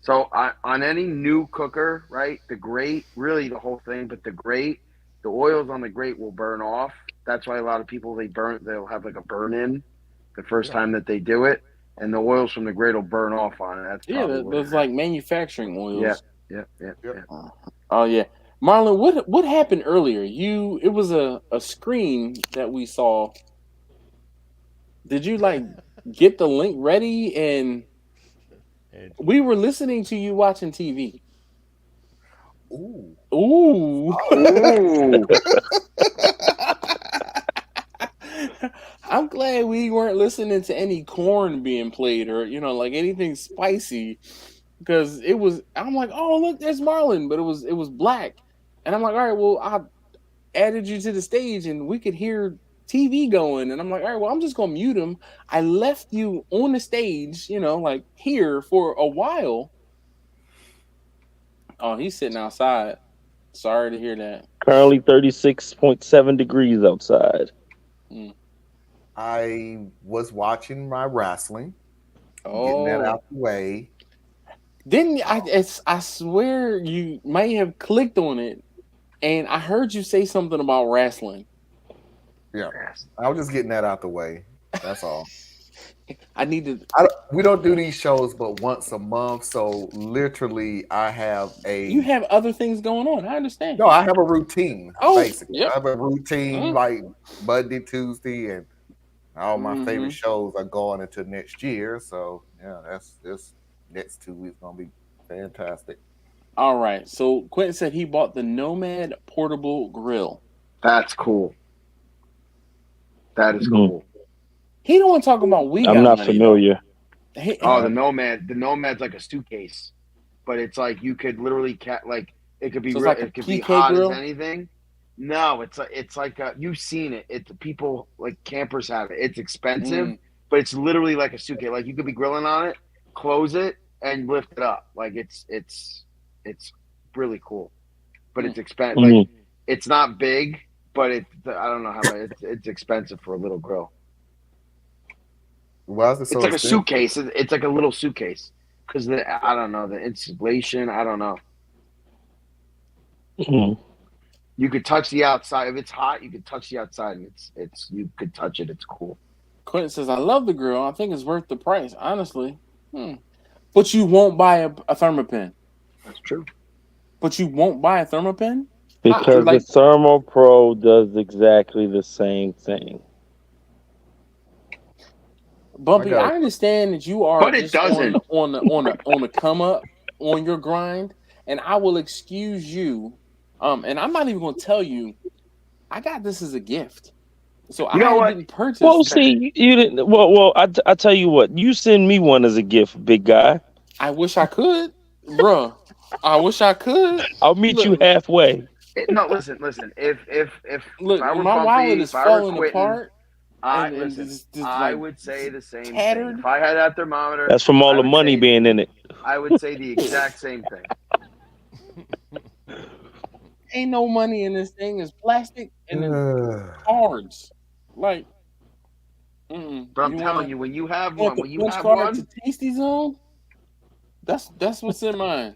So on any new cooker, right? The grate, really the whole thing, but the grate, the oils on the grate will burn off. That's why a lot of people they'll have like a burn in the first time that they do it, and the oils from the grate will burn off on it. That's probably what
those like manufacturing oils.
Yeah.
Oh yeah, Marlon, what happened earlier? It was a screen that we saw. Did you like get the link ready and we were listening to you watching TV?
Ooh.
Ooh.
Ooh.
I'm glad we weren't listening to any corn being played or like anything spicy, because I'm like, oh look, there's Marlon, but it was black, and I'm like, all right, well I added you to the stage and we could hear TV going, and I'm like, all right, well I'm just gonna mute him. I left you on the stage, like here for a while. Oh, he's sitting outside. Sorry to hear that.
Currently 36.7 degrees outside.
I was watching my wrestling.
Oh,
Getting that out the way.
Didn't I swear you may have clicked on it, and I heard you say something about wrestling.
Yeah, I was just getting that out the way. That's all.
We
don't do these shows but once a month, so literally I have
You have other things going on. I understand.
No, I have a routine.
Oh,
basically,
yep.
I have a routine like Monday, Tuesday, and all my favorite shows are going into next year. So yeah, that's this next 2 weeks gonna be fantastic.
All right. So Quentin said he bought the Nomad portable grill.
That's cool. That is cool.
He don't want to talk about
I'm not familiar.
The Nomad. The Nomad's like a suitcase, but it's like you could literally it could be
so like
it could be
PK
hot
grill?
as anything. No, it's like you've seen it. It's people like campers have it. It's expensive, but it's literally like a suitcase. Like you could be grilling on it, close it, and lift it up. Like it's really cool, but it's expensive. Like it's not big, but I don't know how much. It's expensive for a little grill.
Why is it so
it's like
expensive?
a suitcase. It's like a little suitcase because I don't know the insulation. I don't know. You could touch the outside. If it's hot, you could touch the outside, and you could touch it. It's cool.
Quentin says, "I love the grill. I think it's worth the price, honestly." But you won't buy a Thermopen.
That's true.
But you won't buy a Thermopen
because the Thermo Pro does exactly the same thing.
Bumpy, I understand that you are
but it doesn't.
on the come up on your grind, and I will excuse you. And I'm not even going to tell you. I got this as a gift, so I didn't purchase.
Well, see, you didn't. Well, I tell you what. You send me one as a gift, big guy.
I wish I could, bruh. I wish I could.
I'll meet you halfway.
No, listen. If
look,
I were
my
Bumpy,
wallet is falling
Quentin,
apart.
I would say the same thing. If I had that thermometer,
that's from all the money being in it.
I would say the exact same thing.
Ain't no money in this thing. It's plastic and then cards. Like,
but I'm telling you, when you have one,
to Tasty Zone, that's what's in mine.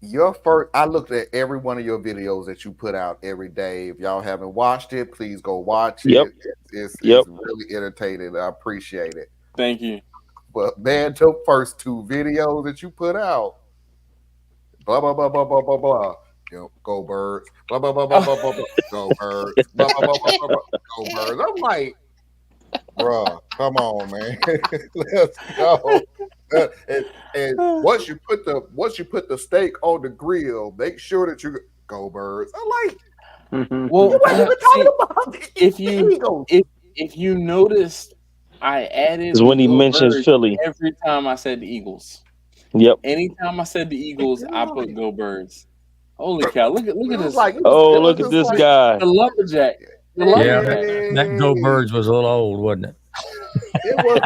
your first, I looked at every one of your videos that you put out every day. If y'all haven't watched it, please go watch
Yep.
it. It's
Yep.
really entertaining. I appreciate it.
Thank you.
But man, your first 2 videos that you put out, blah blah blah blah blah blah blah. Go birds. Blah blah blah blah blah blah blah. Go birds. Blah blah blah blah blah blah. Go birds. I'm like, bruh, come on, man. Let's go. And once you put the steak on the grill, make sure that you go birds. I'm like,
Well, see,
about
if you noticed, I added
Is when he
Go
mentions
Birds
Philly.
every time I said the Eagles.
Yep.
Anytime I said the Eagles, I put Go Birds. Holy cow! Look at this.
Oh, look at this guy.
The lumberjack. The
Yeah,
lumberjack.
that Go Birds was a little old, wasn't it?
It was.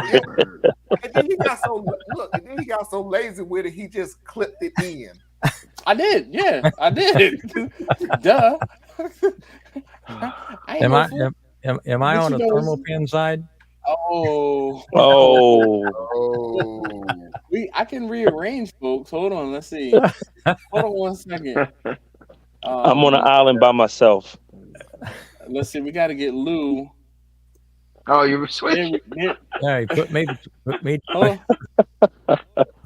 And then he got so lazy with it. He just clipped it in.
I did. Yeah, I did. Duh.
Am I on the thermal pin side?
Oh. I can rearrange, folks. Hold on. Let's see. Hold on 1 second.
I'm on an island by myself.
Let's see. We got to get Lou.
Oh, you were switching.
Yeah, he put me
Oh.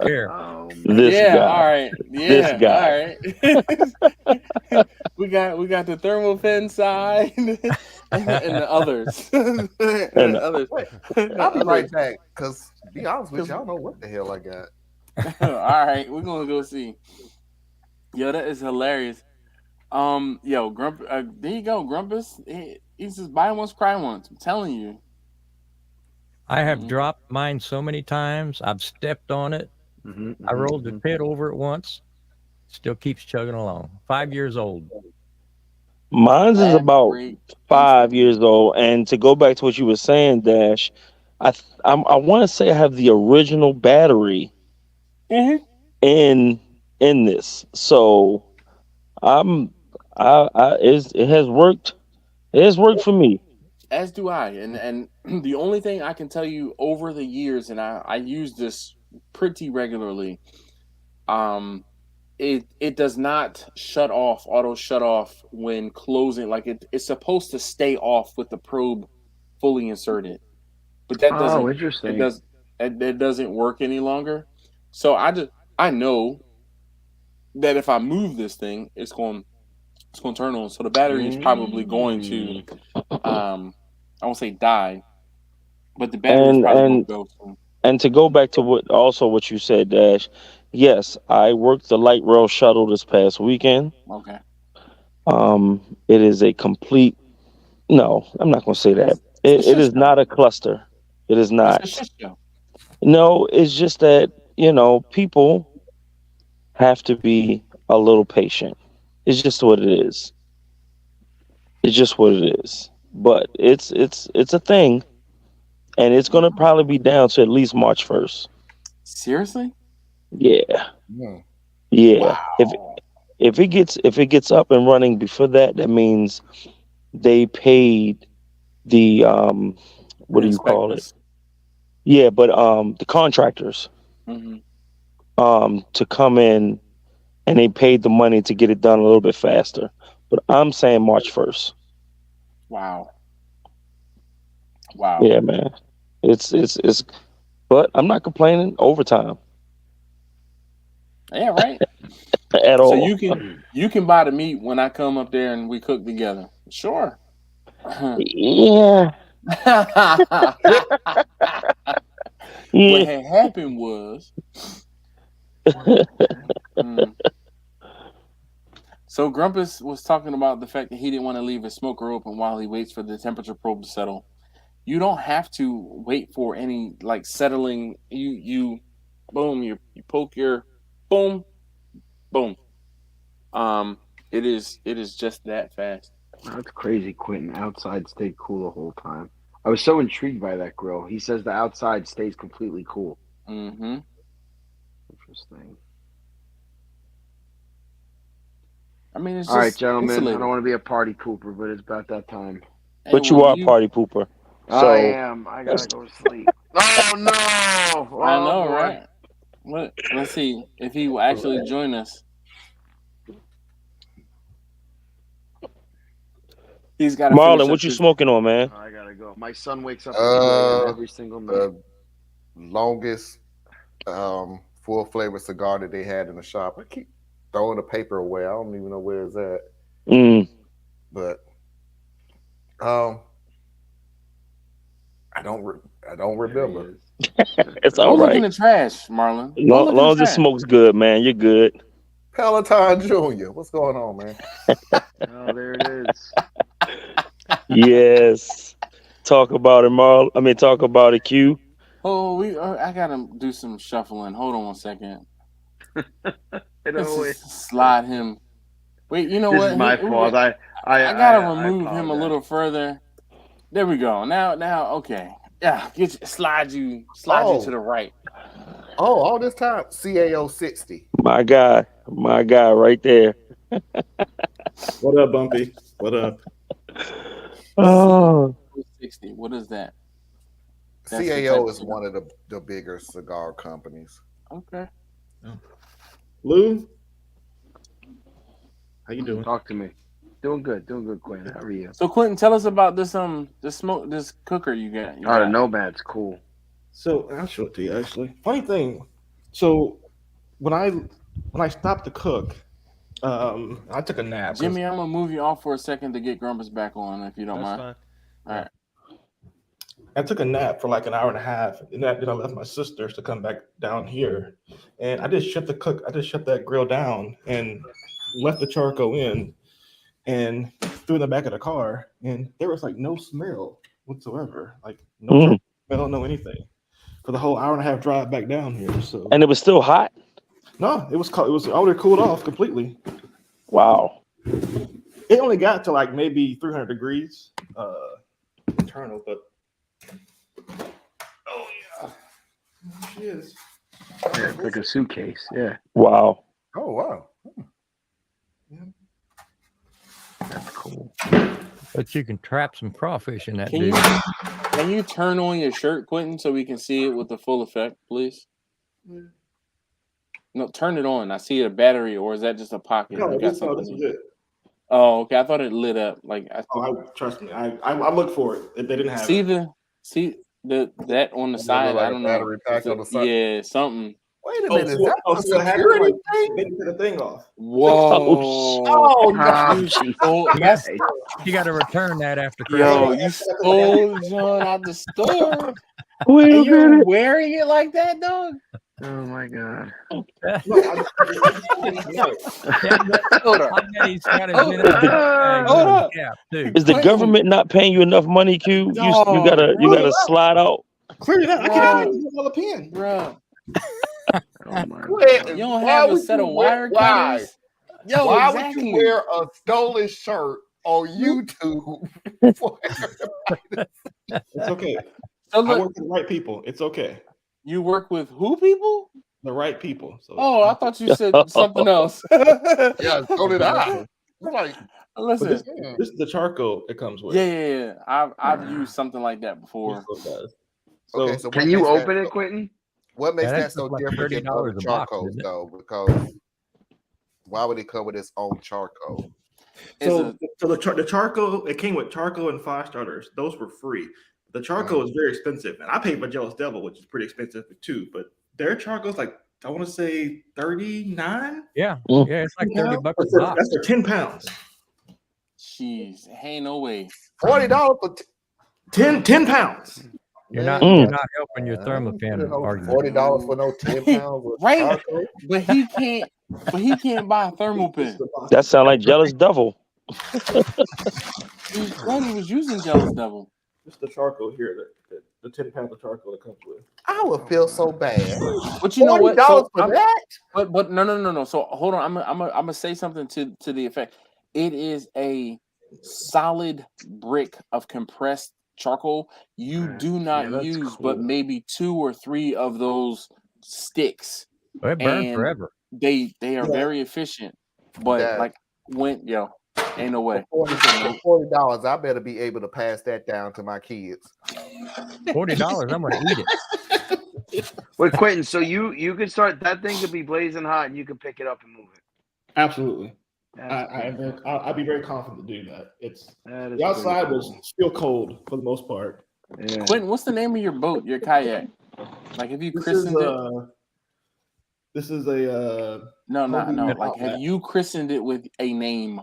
here.
This guy.
All right. Yeah,
This guy.
All right. we got the thermal pen side and the others. and the others.
I'll be right back. Cause to be honest with you, I don't know what the hell I got.
All right, we're gonna go see. Yo, that is hilarious. Yo, Grump. There you go, Grumpus. He's just buy once, cry once. I'm telling you.
I have dropped mine so many times. I've stepped on it. I rolled the pit over it once. Still keeps chugging along. 5 years old.
Mine's is about 5 years old. And to go back to what you were saying, Dash, I want to say I have the original battery in this. So it has worked. It has worked for me.
As do I. And the only thing I can tell you over the years, and I use this pretty regularly, it does not auto shut off when closing. Like it's supposed to stay off with the probe fully inserted. But that doesn't
interesting.
It doesn't work any longer. So I know that if I move this thing, it's going to turn on. So the battery is probably going to I won't say die, but the battery probably go soon.
And to go back to what you said, Dash, yes, I worked the light rail shuttle this past weekend.
Okay.
It is a complete. No, I'm not going to say that. It is not a cluster. It is not. No, it's just that people have to be a little patient. It's just what it is. It's just what it is. But it's a thing, and it's gonna probably be down to at least March 1st.
Seriously?
Yeah.
Yeah. Wow.
If it gets up and running before that, that means they paid the what do you call it? Yeah, but the contractors to come in, and they paid the money to get it done a little bit faster. But I'm saying March 1st.
Wow.
Yeah, man. It's but I'm not complaining. Overtime.
Yeah, right.
At all.
So you can buy the meat when I come up there and we cook together. Sure.
Yeah.
What had happened was So Grumpus was talking about the fact that he didn't want to leave his smoker open while he waits for the temperature probe to settle. You don't have to wait for any settling. You boom, you poke your boom. It is just that fast.
That's crazy, Quentin. Outside stayed cool the whole time. I was so intrigued by that grill. He says the outside stays completely cool.
Mm-hmm.
Interesting.
I mean, it's
all right, gentlemen.
insulated.
I don't want to be a party pooper, but it's about that time.
But you are a party pooper. So.
I am. I gotta go to sleep. Oh no! Oh,
I know,
boy.
right? Let's see if he will actually join us. He's got to
Marlon, what you smoking on, man?
I gotta go. My son wakes up at 2 a.m. every single night.
The longest full flavor cigar that they had in the shop. I keep throwing the paper away. I don't even know where it's at. But I don't remember.
It's all
Go look
right.
in the trash, Marlon.
Long as it smokes good, man, you're good.
Peloton Jr. What's going on, man?
Oh, there it is.
Yes. Talk about it, Marl. I mean, talk about it, Q.
Oh, I gotta do some shuffling. Hold on one second. Let's slide him. Wait, you know what?
This is my fault. I
gotta remove him a little further. There we go. Now, okay. Yeah, slide you to the right.
Oh, all this time, CAO 60.
My guy right there.
What up, Bumpy? What up?
Oh,
60. What is that?
CAO is one of the bigger cigar companies.
Okay.
Lou, how you doing?
Talk to me. Doing good, Quentin. How are you?
So Quentin, tell us about this this cooker you got.
The Nomad's cool.
So I'll show it to you. Actually, funny thing. So when I stopped to cook, I took a nap.
Jimmy, I'm gonna move you off for a second to get Grumpus back on, if you don't mind.
Fine.
All right.
I took a nap for like an hour and a half, and then I left my sisters to come back down here, and I just shut that grill down and left the charcoal in, and threw it in the back of the car, and there was like no smell whatsoever, like no smell, no anything, for the whole hour and a half drive back down here. So,
and it was still hot.
No, it was already cooled off completely.
Wow.
It only got to like maybe 300 degrees internal, but oh yeah, there she is.
Yeah, it's like a suitcase. Yeah.
Wow.
Oh wow.
That's cool.
But you can trap some crawfish in that.
Can you turn on your shirt, Quentin, so we can see it with the full effect, please? No, turn it on. I see a battery, or is that just a pocket?
No,
You got
this is
something.
it.
Oh, okay. I thought it lit up. Like,
Trust me. I looked for it. They didn't have it.
See that on the side.
Like
I don't know.
battery pack on the side.
Yeah, something.
Wait a minute. Is that a
so
security thing?
They took the thing off.
Whoa!
Oh no!
You got to return that after Christmas.
Yo, you stole John out the store.
Wait a
And you're
minute.
wearing it like that, dog?
Oh my god.
Is the government not paying you enough money, Q? You gotta slide out.
Clear it out. I can't use a pen,
bro.
Oh my
You don't have a set of wire cutters? Yo,
why
exactly.
would you wear a stolen shirt on YouTube?
It's okay.
So
I
look,
work with the right people. It's okay.
you work with who people?
The right people. So
Oh, I thought you said something else.
Yeah, so did I. I'm like,
Listen,
this is the charcoal it comes with.
yeah. I've used something like that before.
So,
okay, so
Can you open it, Quentin?
What makes
Yeah,
that
that's
so
like
different than
$30
other
a box,
charcoals,
isn't it?
though? Because why would it come with its own charcoal?
So the charcoal, it came with charcoal and 5 starters. Those were free. The charcoal is very expensive, and I paid for Jealous Devil, which is pretty expensive too. But their charcoal is like, I want to say 39.
Yeah, it's like $30 a box.
That's for 10 pounds.
Jeez, ain't no way.
$40 for
10 pounds.
You're not helping your thermopen argument.
$40 for no 10 pounds of
Right,
charcoal?
but he can't buy a thermal pen.
That sound like Jealous Devil.
He was using Jealous Devil.
Just the charcoal here, the 10 pounds of charcoal that comes with.
I would feel so bad.
But you know what?
$40
So
for that?
But no. So hold on. I'm gonna say something to the effect. It is a solid brick of compressed charcoal. You do not use but maybe 2 or 3 of those sticks.
Well, it burns
And
forever.
They are very efficient. But ain't no way.
$40, I better be able to pass that down to my kids.
$40, I'm gonna eat it.
Wait, Quentin, so you could start, that thing could be blazing hot and you can pick it up and move it.
Absolutely. I'd be very confident to do that.
That is
The outside
pretty
was
cool.
still cold for the most part.
Yeah.
Quentin, what's the name of your boat, your kayak? Like, have you
This
christened
is
it?
This is a
No.
Hobie
Like, have
Outback.
you christened it with a name?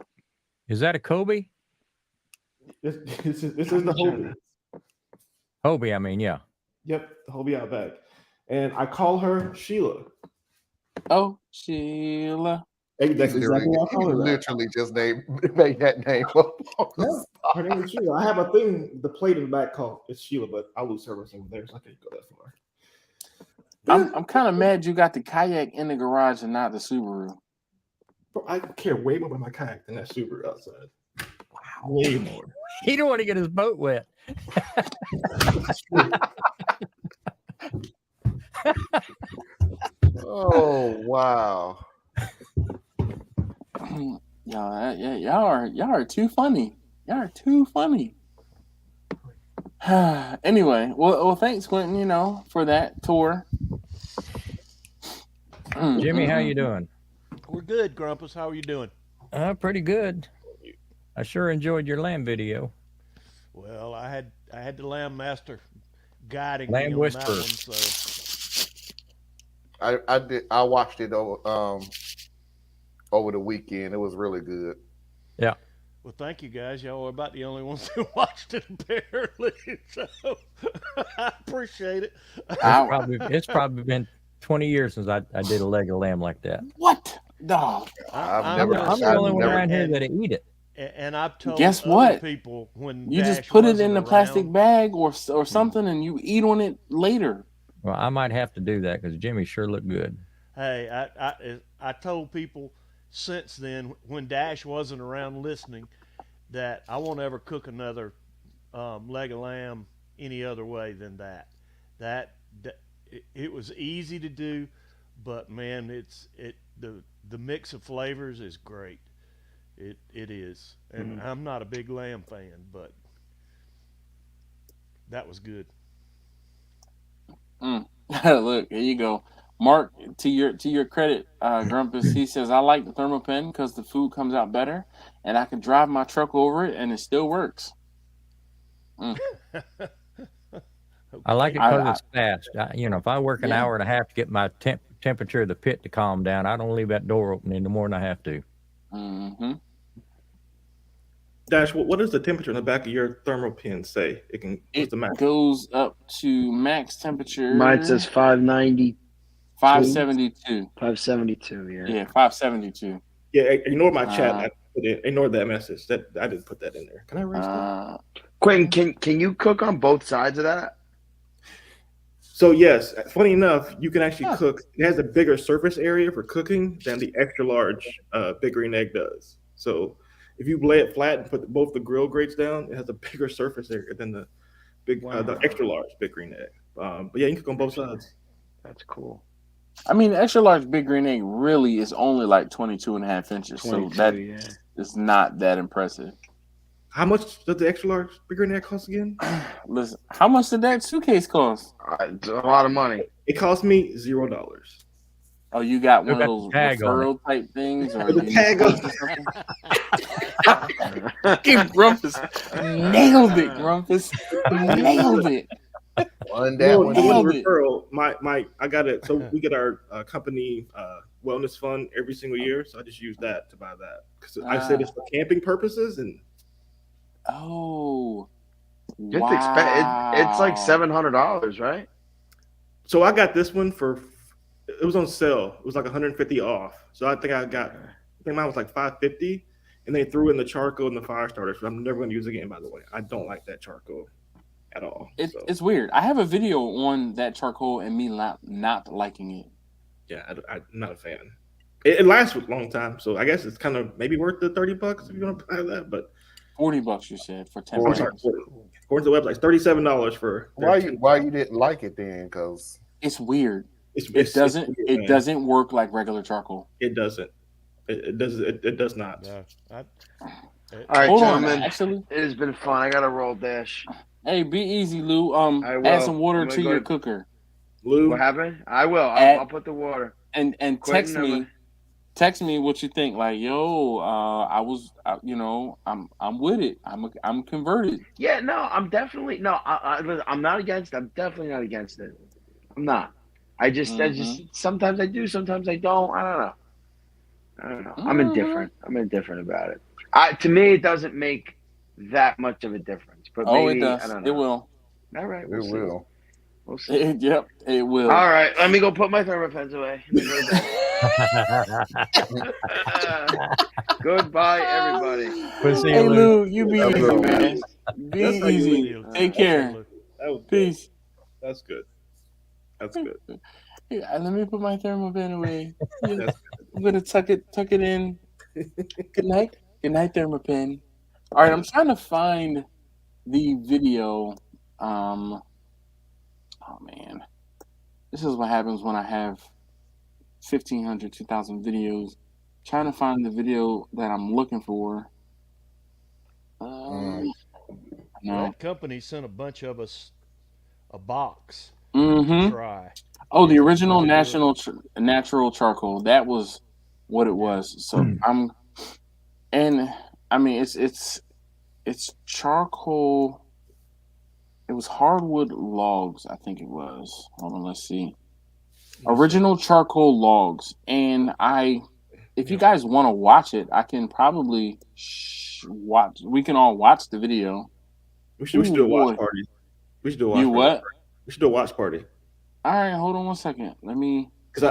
Is that a Kobe?
This is the Hobie.
Hobie, I mean, yeah.
Yep, the Hobie Outback, and I call her Sheila.
Oh, Sheila.
Hey, that's exactly what I call her.
Literally just made that name up.
Yeah, her name is Sheila. I have a thing, the plate in the back called it's Sheila, but I'll lose service over there, so I can't go that far.
I'm kind of mad you got the kayak in the garage and not the Subaru.
Bro, I care way more about my kayak than that Subaru outside. Wow, way more.
He don't want to get his boat wet.
Oh wow.
Y'all are too funny. Y'all are too funny. Anyway, well, thanks, Quentin, for that tour.
Jimmy, how you doing?
We're good, Grumpus. How are you doing?
Pretty good. I sure enjoyed your lamb video.
Well, I had the lamb master guiding
Lamb
me on
whisperer.
that one, so
I did. I watched it over the weekend. It was really good.
Yeah.
well, thank you guys. Y'all are about the only ones who watched it, apparently. So I appreciate it.
It's probably been 20 years since I did a leg of lamb like that.
What? No.
I'm the only one around here that eat it.
And I've told
Guess
other
what?
people when
You just
Dash
put it
wasn't
in the
around,
plastic bag or something, and you eat on it later.
Well, I might have to do that because Jimmy sure looked good.
Hey, I told people since then when Dash wasn't around listening that I won't ever cook another leg of lamb any other way than that. It was easy to do, but man, the mix of flavors is great. It is, and I'm not a big lamb fan, but that was good.
Look, here you go. Mark, to your credit, Grumpus, he says, I like the ThermoPen because the food comes out better and I can drive my truck over it and it still works.
I like it because it's fast. If I work an hour and a half to get my temperature of the pit to calm down, I don't leave that door open any more than I have to.
Mm-hmm.
Dash, what does the temperature in the back of your thermal pin say? What's the max?
Goes up to max temperature.
Mine says 590.
572.
572, yeah.
Yeah, 572.
Yeah, ignore my chat. Ignore that message. That I didn't put that in there. Can I erase that?
Quentin, can you cook on both sides of that?
So yes, funny enough, you can actually cook. It has a bigger surface area for cooking than the extra large Big Green Egg does. So if you lay it flat and put both the grill grates down, it has a bigger surface area than the the extra large Big Green Egg. But yeah, you can cook on both sides.
That's cool.
I mean, the extra large Big Green Egg really is only like 22 and a half inches. So that is not that impressive.
How much does the extra large Big Green Egg cost again?
Listen, how much did that suitcase cost?
It's a lot of money.
It cost me $0.
Oh, you got one of
got
those
the tag on
referral type things? Or
The tag on
Grumpus nailed it, Grumpus. Nailed it.
One
referral. I got it. So we get our company wellness fund every single year. So I just use that to buy that because I said it's for camping purposes. And
wow.
It's like $700, right?
So I got this one it was on sale. It was like 150 off. So I think mine was like 550, and they threw in the charcoal and the fire starters. I'm never going to use it again. By the way, I don't like that charcoal at all.
It's weird. I have a video on that charcoal and me not liking it.
Yeah, I'm not a fan. It lasts a long time, so I guess it's kind of maybe worth the $30 if you want to buy that. But
$40 you said for 10
pounds. According to the website, it's $37 for.
Why you didn't like it then? Because
it's weird. It doesn't work like regular charcoal.
It doesn't. It does not.
Yeah,
All right,
Hold on,
gentlemen.
actually,
it has been fun. I got to roll, Dash.
Hey, be easy, Lou. Add some water to your cooker.
Lou,
what happened? I will. I'll put the water.
And text me. text me what you think. Like, yo, I'm with it. I'm converted.
Yeah, no, I'm definitely no. I'm not against. I'm definitely not against it. I'm not. I just sometimes I do, sometimes I don't. I don't know. I'm indifferent. I'm indifferent about it. To me, it doesn't make that much of a difference. But maybe,
it does.
I don't know.
It will.
All right,
It will.
We'll see.
Yep, it will.
All right, let me go put my thermopens away. Goodbye, everybody.
We'll see you,
Hey,
Lou.
Lou, you be easy, man. Be easy. Take care. Peace.
That's good. That's good.
Yeah, let me put my thermopen away. Yeah, I'm gonna tuck it in. Good night, thermopen. All right, I'm trying to find the video. Oh man, this is what happens when I have 1,500, 2,000 videos. Trying to find the video that I'm looking for. No.
That company sent a bunch of us a box
Mm-hmm.
to try.
Oh, the original natural charcoal. That was what it was. So it's charcoal. It was hardwood logs, I think it was. Hold on, let's see. Original charcoal logs. And if you guys want to watch it, I can probably watch. We can all watch the video.
We should do a watch party. We should do a watch party.
What?
We should do a watch party.
All right, hold on 1 second. Let me.
Because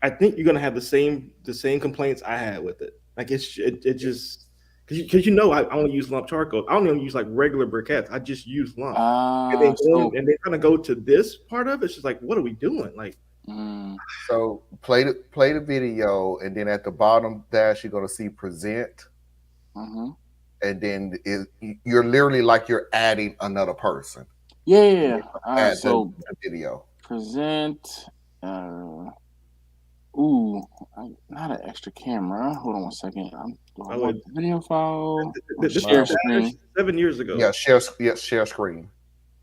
I think you're gonna have the same complaints I had with it. Like it just because I only use lump charcoal. I don't even use like regular briquettes. I just use lump. And they kind of go to this part of it. It's just like, what are we doing? Like,
so play the video, and then at the bottom dash you're gonna see present, and then you're literally like you're adding another person.
Yeah.
So the video
present. Not an extra camera. Hold on 1 second. The video file. Share screen.
7 years ago.
Yeah, share screen.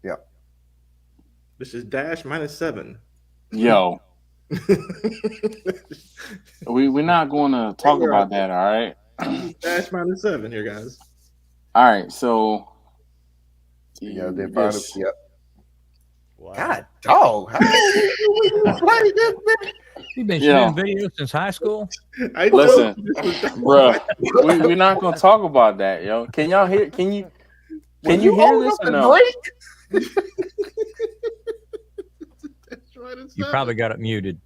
Yeah.
This is -7.
Yo. We're not going to talk about that, all right?
-7 here, guys.
All right, so
yeah, they find it. Yep.
Wow.
God, dog.
You've been shooting videos since high school?
Listen, bro, we're not gonna talk about that, yo. Can y'all hear? Can you hear this or no?
You probably got it muted.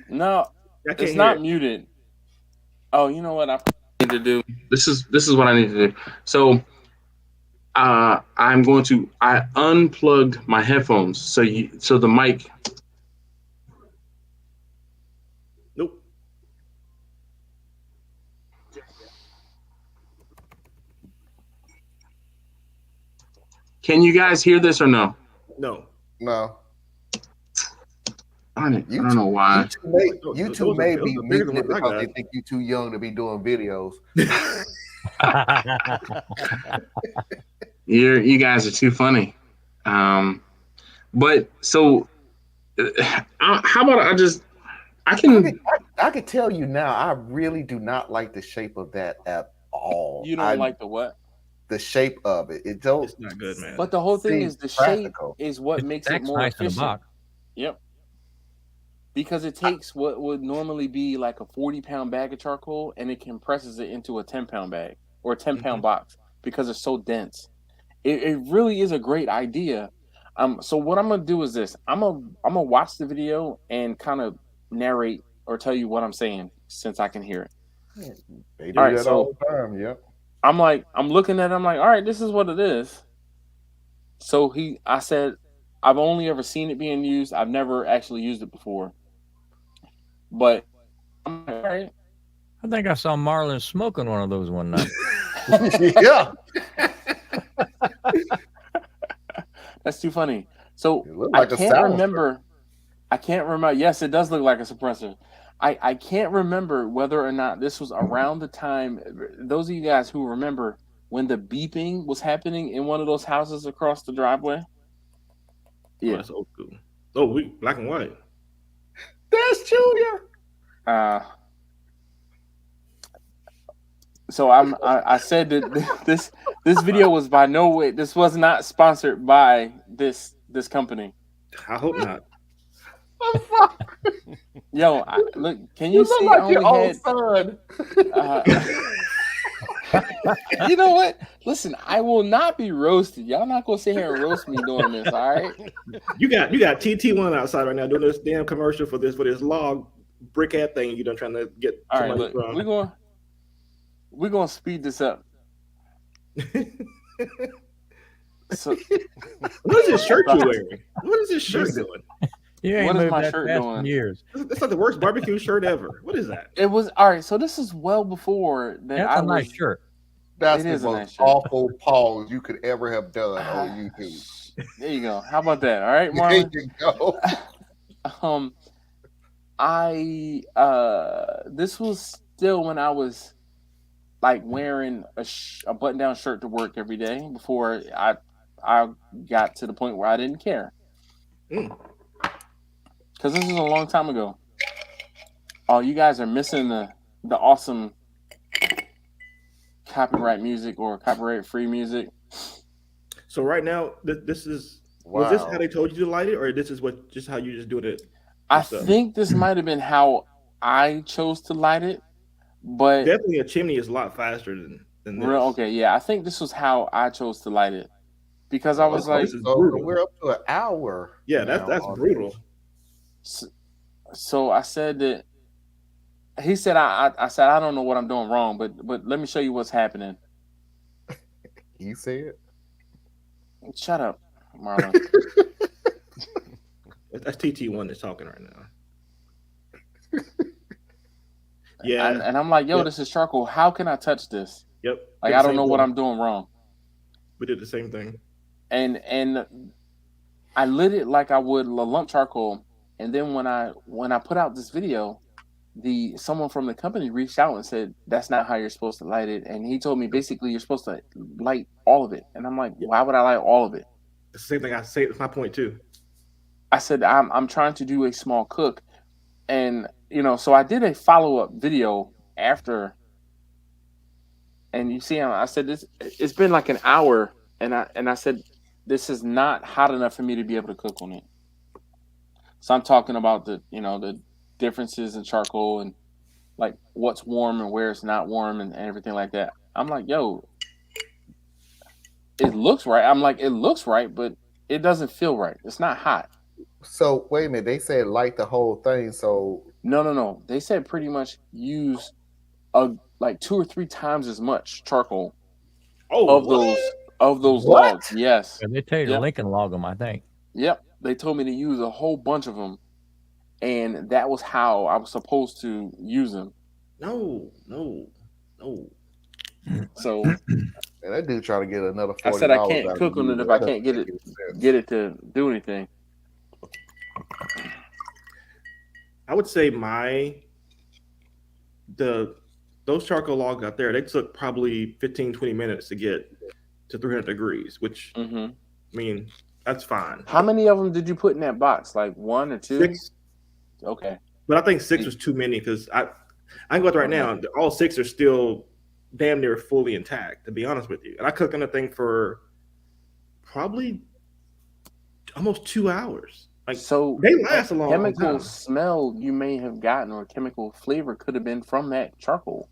No, it's not muted. Oh, you know what I need to do? This is what I need to do. So I unplugged my headphones so the mic.
Nope.
Can you guys hear this or no?
No.
I don't know why.
YouTube may be muting it because they think you're too young to be doing videos.
You guys are too funny. But so how about I
can tell you now, I really do not like the shape of that at all.
You don't like the what?
The shape of it. It's
not good, man.
But the whole thing is the practical. Shape is what makes it more efficient. Yep. Because it takes what would normally be like a 40-pound bag of charcoal and it compresses it into a 10-pound bag or a 10-pound box because it's so dense. It really is a great idea. So what I'm gonna do is this. I'm gonna watch the video and kind of narrate or tell you what I'm saying since I can hear it.
They do that all the time. Yep.
I'm looking at it. I'm like, all right, this is what it is. So I said, I've only ever seen it being used. I've never actually used it before. But I'm like, all right.
I think I saw Marlon smoking one of those one night.
Yeah.
That's too funny. So I can't remember. Yes, it does look like a suppressor. I can't remember whether or not this was around the time. Those of you guys who remember when the beeping was happening in one of those houses across the driveway.
Yeah, that's old school. Oh, we black and white.
That's Junior.
So I said that this video was by no way. This was not sponsored by this company.
I hope not.
Yo, look, can
You
you
look
see?
like
I
your
only
own
had.
son.
You know what? Listen, I will not be roasted. Y'all not gonna sit here and roast me doing this, all right?
You got TT1 outside right now doing this damn commercial for this log brick ad thing you done trying to get
All right,
somebody
look,
from.
we're gonna speed this up. So,
what is this shirt you wearing? What is this shirt doing?
You ain't
What is
moved
my
that
shirt
fast
doing?
in years.
That's like the worst barbecue shirt ever. What is that?
it was all right. So this is well before that.
That's
I
a nice
was.
shirt.
That's
It
the
is a
most
nice shirt.
awful pause you could ever have done on YouTube.
There you go. How about that? All right,
There
Marlon.
you go.
This was still when I was like wearing a button-down shirt to work every day before I got to the point where I didn't care. Because this is a long time ago. Oh, you guys are missing the awesome copyright music or copyright-free music.
So right now, this is was this how they told you to light it, or this is just how you just do it?
I think this might have been how I chose to light it, but
definitely a chimney is a lot faster than this.
Okay, yeah, I think this was how I chose to light it because I was like,
we're up to an hour.
Yeah, that's brutal.
So I said that. He said, I said, I don't know what I'm doing wrong, but let me show you what's happening.
You said?
Shut up, Marlon.
That's TT1 that's talking right now. Yeah.
And I'm like, yo, this is charcoal. How can I touch this?
Yep.
Like, I don't know what I'm doing wrong.
We did the same thing.
And I lit it like I would lump charcoal. And then when I put out this video, someone from the company reached out and said, that's not how you're supposed to light it. And he told me basically you're supposed to light all of it. And I'm like, why would I light all of it?
It's the same thing I say. It's my point too.
I said, I'm trying to do a small cook. And, so I did a follow-up video after. And you see, I said, it's been like an hour. And I said, this is not hot enough for me to be able to cook on it. So I'm talking about the differences in charcoal and like what's warm and where it's not warm and everything like that. I'm like, yo, it looks right. I'm like, it looks right, but it doesn't feel right. It's not hot.
So wait a minute, they said light the whole thing. So
no. They said pretty much use like 2 or 3 times as much charcoal of those logs. Yes.
And they tell you to Lincoln log them, I think.
Yep. They told me to use a whole bunch of them. And that was how I was supposed to use them.
No.
So
and that dude trying to get another $40.
I said I can't cook on it if I can't get it to do anything.
I would say those charcoal logs out there, they took probably 15-20 minutes to get to 300 degrees, which I mean, that's fine.
How many of them did you put in that box? Like 1 or 2?
6.
Okay.
But I think 6 was too many because I can go out there right now. All 6 are still damn near fully intact, to be honest with you. And I cooked on the thing for probably almost 2 hours. Like, so they last a long time.
Chemical smell you may have gotten or chemical flavor could have been from that charcoal.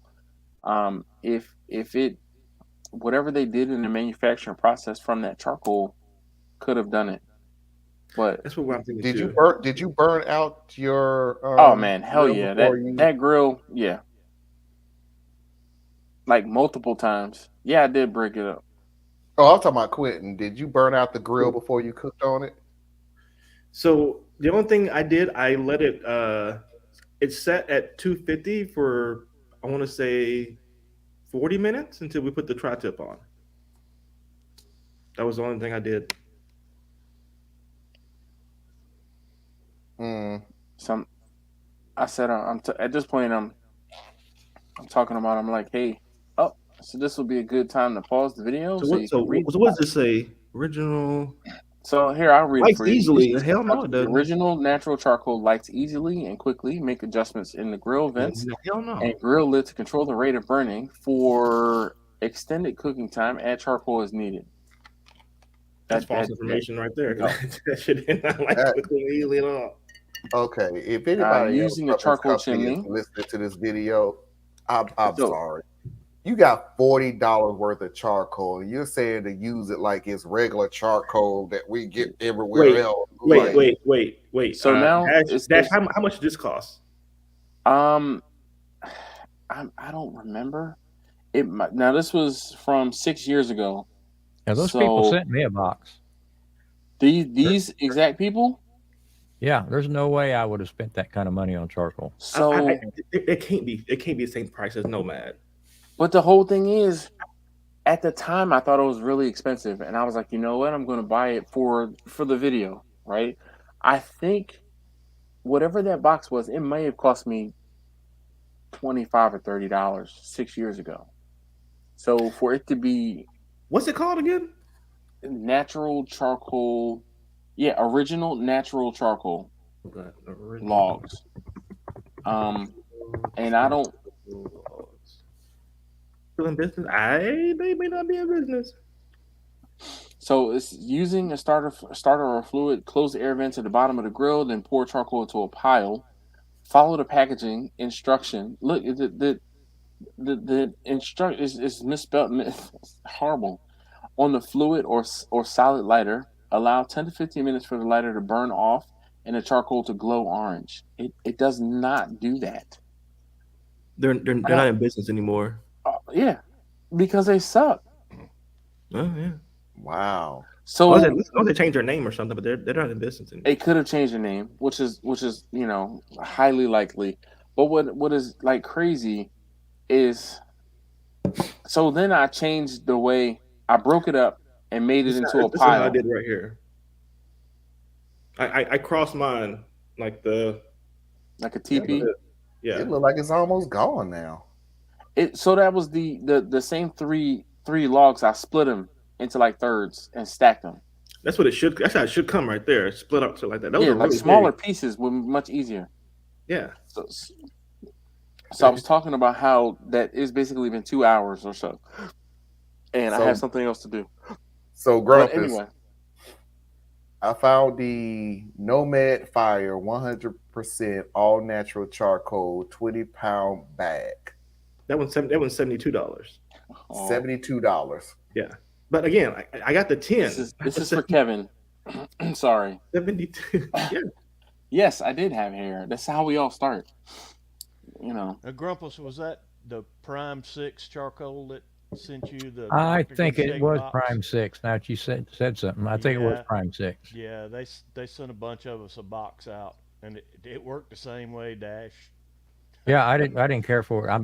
If it whatever they did in the manufacturing process from that charcoal could have done it. But
that's what I'm thinking.
Did you burn out your?
Oh man, hell yeah! That grill, yeah, like multiple times. Yeah, I did break it up.
Oh, I'm talking about Quentin. Did you burn out the grill before you cooked on it?
So the only thing I did, I let it. It's set at 250 for I want to say 40 minutes until we put the tri-tip on. That was the only thing I did.
So I said, at this point, I'm talking about. I'm like, hey, so this will be a good time to pause the video.
So what does this say? Original.
So here, I'll read it
Lights
for you.
easily.
It's
Hell no, it
the
doesn't.
original natural charcoal lights easily and quickly. Make adjustments in the grill vents
Hell no.
and grill lid to control the rate of burning. For extended cooking time, add charcoal as needed.
That's false information right there.
No.
That shit did not like cooking easily at all.
Okay, if anybody
using
else
a charcoal
from this company
chimney.
is listening to this video, I'm sorry. You got $40 worth of charcoal, and you're saying to use it like it's regular charcoal that we get everywhere else.
Wait.
So now,
Dash, how much did this cost?
I don't remember. Now this was from 6 years ago.
Now those people sent me a box.
These exact people?
Yeah, there's no way I would have spent that kind of money on charcoal.
So
it can't be the same price as Nomad.
But the whole thing is, at the time, I thought it was really expensive, and I was like, you know what? I'm going to buy it for the video, right? I think whatever that box was, it may have cost me $25 or $30 6 years ago. So for it to be,
what's it called again?
Natural charcoal, original natural charcoal logs. And I don't.
Still in business? They may not be in business.
So it's using a starter or fluid. Close the air vents at the bottom of the grill, then pour charcoal into a pile. Follow the packaging instruction. Look, the instruction is misspelled. It's horrible. On the fluid or solid lighter, allow 10 to 15 minutes for the lighter to burn off and the charcoal to glow orange. It does not do that.
They're not in business anymore.
Yeah, because they suck.
Oh yeah.
Wow.
So
they changed their name or something, but they're not in business anymore.
It could have changed the name, which is highly likely. But what is like crazy is, so then I changed the way I broke it up and made it into a pile.
What I did right here. I crossed mine like a
teepee.
Yeah,
it looked like it's almost gone now.
So that was the same three logs. I split them into like thirds and stacked them.
That's what it should. That's how it should come right there. Split up to like that. Those
yeah,
are
like
really
smaller
big.
pieces were much easier.
Yeah.
So I was talking about how that is basically been 2 hours or so, and I have something else to do.
So Grumpus,
anyway,
I found the Nomad Fire 100% all natural charcoal 20-pound bag.
That one's $72.
$72.
Yeah, but again, I got the 10.
This is for Kevin. Sorry.
72. Yeah.
Yes, I did have hair. That's how we all start.
Grumpus, was that the Prime 6 charcoal that sent you the?
I think it was
box?
Prime 6. Now that you said something, I think it was Prime 6.
Yeah, they sent a bunch of us a box out, and it worked the same way, Dash.
Yeah, I didn't care for it.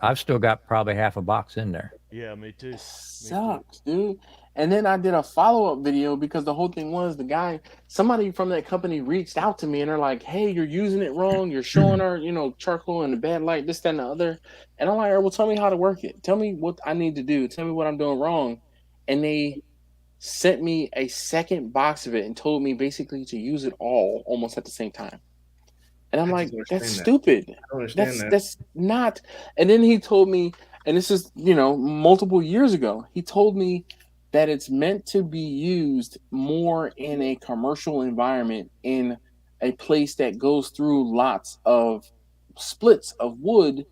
I've still got probably half a box in there.
Yeah, me too.
Sucks, dude. And then I did a follow-up video because the whole thing was somebody from that company reached out to me and they're like, hey, you're using it wrong. You're showing our, charcoal in a bad light, this, that, and the other. And I'm like, well, tell me how to work it. Tell me what I need to do. Tell me what I'm doing wrong. And they sent me a second box of it and told me basically to use it all almost at the same time. And I'm like, that's stupid.
I don't understand that.
That's not. And then he told me, and this is, multiple years ago, he told me that it's meant to be used more in a commercial environment, in a place that goes through lots of splits of wood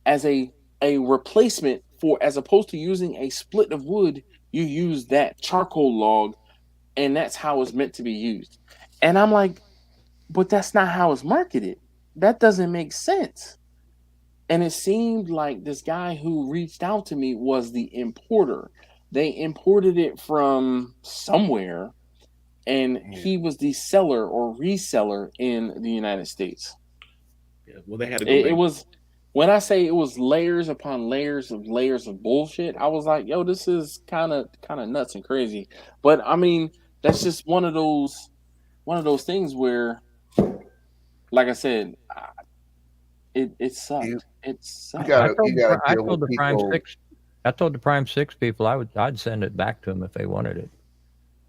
as a replacement for, as opposed to using a split of wood, you use that charcoal log, and that's how it's meant to be used. And I'm like, but that's not how it's marketed. That doesn't make sense. And it seemed like this guy who reached out to me was the importer. They imported it from somewhere, and he was the seller or reseller in the United States.
Yeah, well, they had to go
it was, when I say it was layers upon layers of bullshit, I was like, yo, this is kind of nuts and crazy. But I mean, that's just one of those things where, like I said, it sucked. It sucked.
I told the Prime 6 people I'd send it back to them if they wanted it.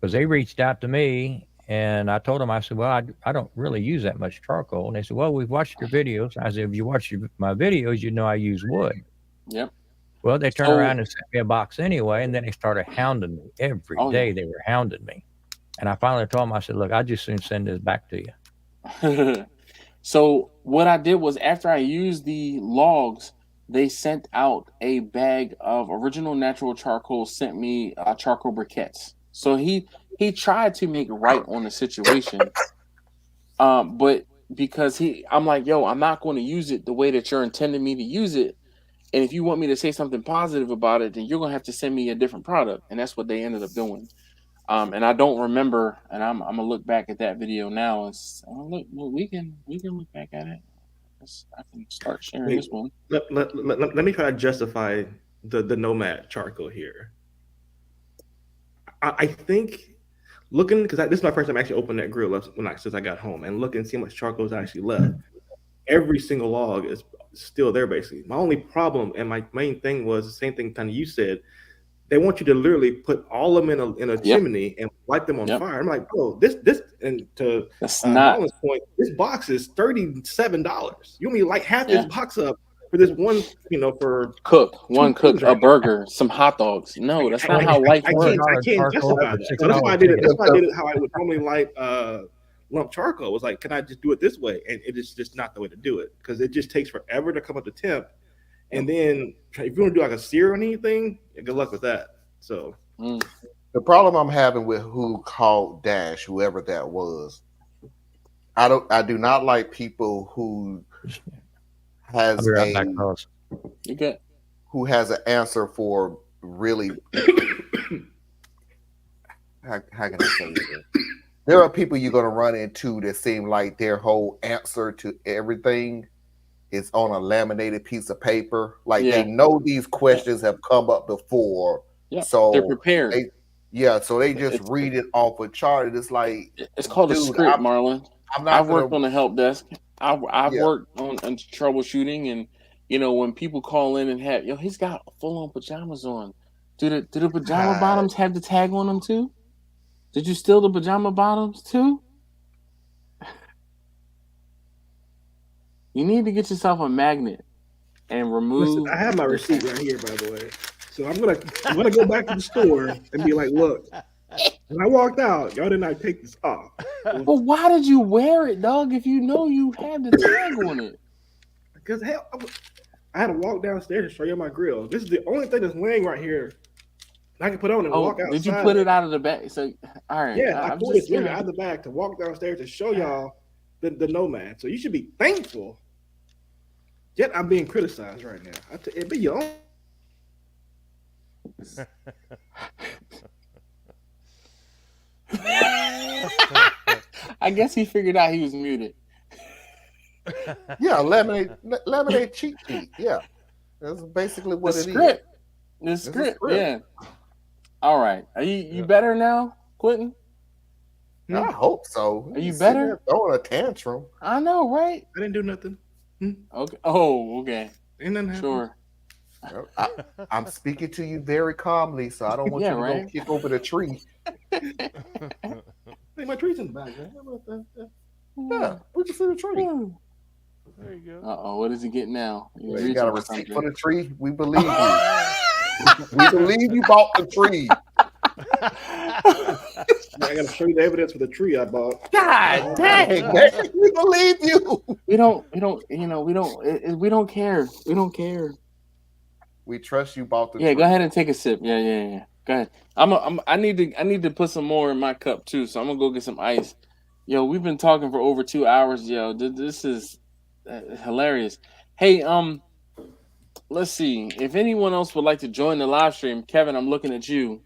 because they reached out to me and I told them, I said, well, I don't really use that much charcoal. And they said, well, we've watched your videos. I said, if you watch my videos, you know I use wood.
Yep.
Well, they turned
So-
around and sent me a box anyway, and then they started hounding me every
Oh,
day.
yeah.
They were hounding me. And I finally told them, I said, look, I just soon send this back to you.
So what I did was after I used the logs, they sent out a bag of original natural charcoal, sent me charcoal briquettes. So he tried to make right on the situation. But because I'm like, yo, I'm not going to use it the way that you're intending me to use it. And if you want me to say something positive about it, then you're going to have to send me a different product. And that's what they ended up doing. And I don't remember, and I'm gonna look back at that video now. And look, well, we can look back at it. I can start sharing this one.
Let me try to justify the Nomad charcoal here. I think looking, because this is my first time actually opening that grill since I got home, and looking and see how much charcoal is actually left. Every single log is still there basically. My only problem and my main thing was the same thing kind of you said. They want you to literally put all of them in a chimney and light them on fire. I'm like, bro, this and to Nolan's point, this box is $37. You want me to light half this box up for this one, for
cook a burger, some hot dogs. No, that's not how life works.
I can't justify that. So that's why I did it. That's why I did it how I would normally light lump charcoal. It was like, can I just do it this way? And it is just not the way to do it, because it just takes forever to come up to temp. And then if you want to do like a sear or anything, good luck with that. So
the problem I'm having with who called Dash, whoever that was, I do not like people who has who has an answer for really how can I say this? There are people you're gonna run into that seem like their whole answer to everything is on a laminated piece of paper. Like they know these questions have come up before. Yeah, so
they're prepared.
So they just read it off a chart. It's like
it's called a script, Marlon. I've worked on the help desk. I've worked on troubleshooting, and when people call in and have he's got full on pajamas on. Do the pajama bottoms have the tag on them too? Did you steal the pajama bottoms too? You need to get yourself a magnet and remove.
Listen, I have my receipt right here, by the way. So I'm gonna go back to the store and be like, look, when I walked out, y'all did not take this off.
But why did you wear it, dog? If you know you had the tag on it.
Because hell, I had to walk downstairs to show you my grill. This is the only thing that's laying right here. I can put on and walk outside.
Did you put it out of the bag? So all right.
Yeah, I pulled it out of the bag to walk downstairs to show y'all the Nomad. So you should be thankful. Yet I'm being criticized right now. It be your own.
I guess he figured out he was muted.
Yeah, laminate cheat sheet. Yeah, that's basically what it is.
The script. Yeah. All right. Are you better now, Quentin?
I hope so.
Are you better?
Throwing a tantrum.
I know, right?
I didn't do nothing.
Okay. Oh, okay.
Ain't nothing happened.
Sure.
I'm speaking to you very calmly, so I don't want you to go kick over the tree.
Hey, my tree's in the back, man. How about that?
Yeah, we can see the tree.
There you go.
What does he get now?
You got a receipt for the tree? We believe you. We believe you bought the tree.
I gotta show you the evidence for the tree I bought.
God dang, man. We believe you.
We don't care. We don't care.
We trust you bought the tree.
Yeah, go ahead and take a sip. Yeah. Go ahead. I need to put some more in my cup too, so I'm gonna go get some ice. Yo, we've been talking for over 2 hours, yo. This is hilarious. Hey, let's see. If anyone else would like to join the live stream, Kevin, I'm looking at you.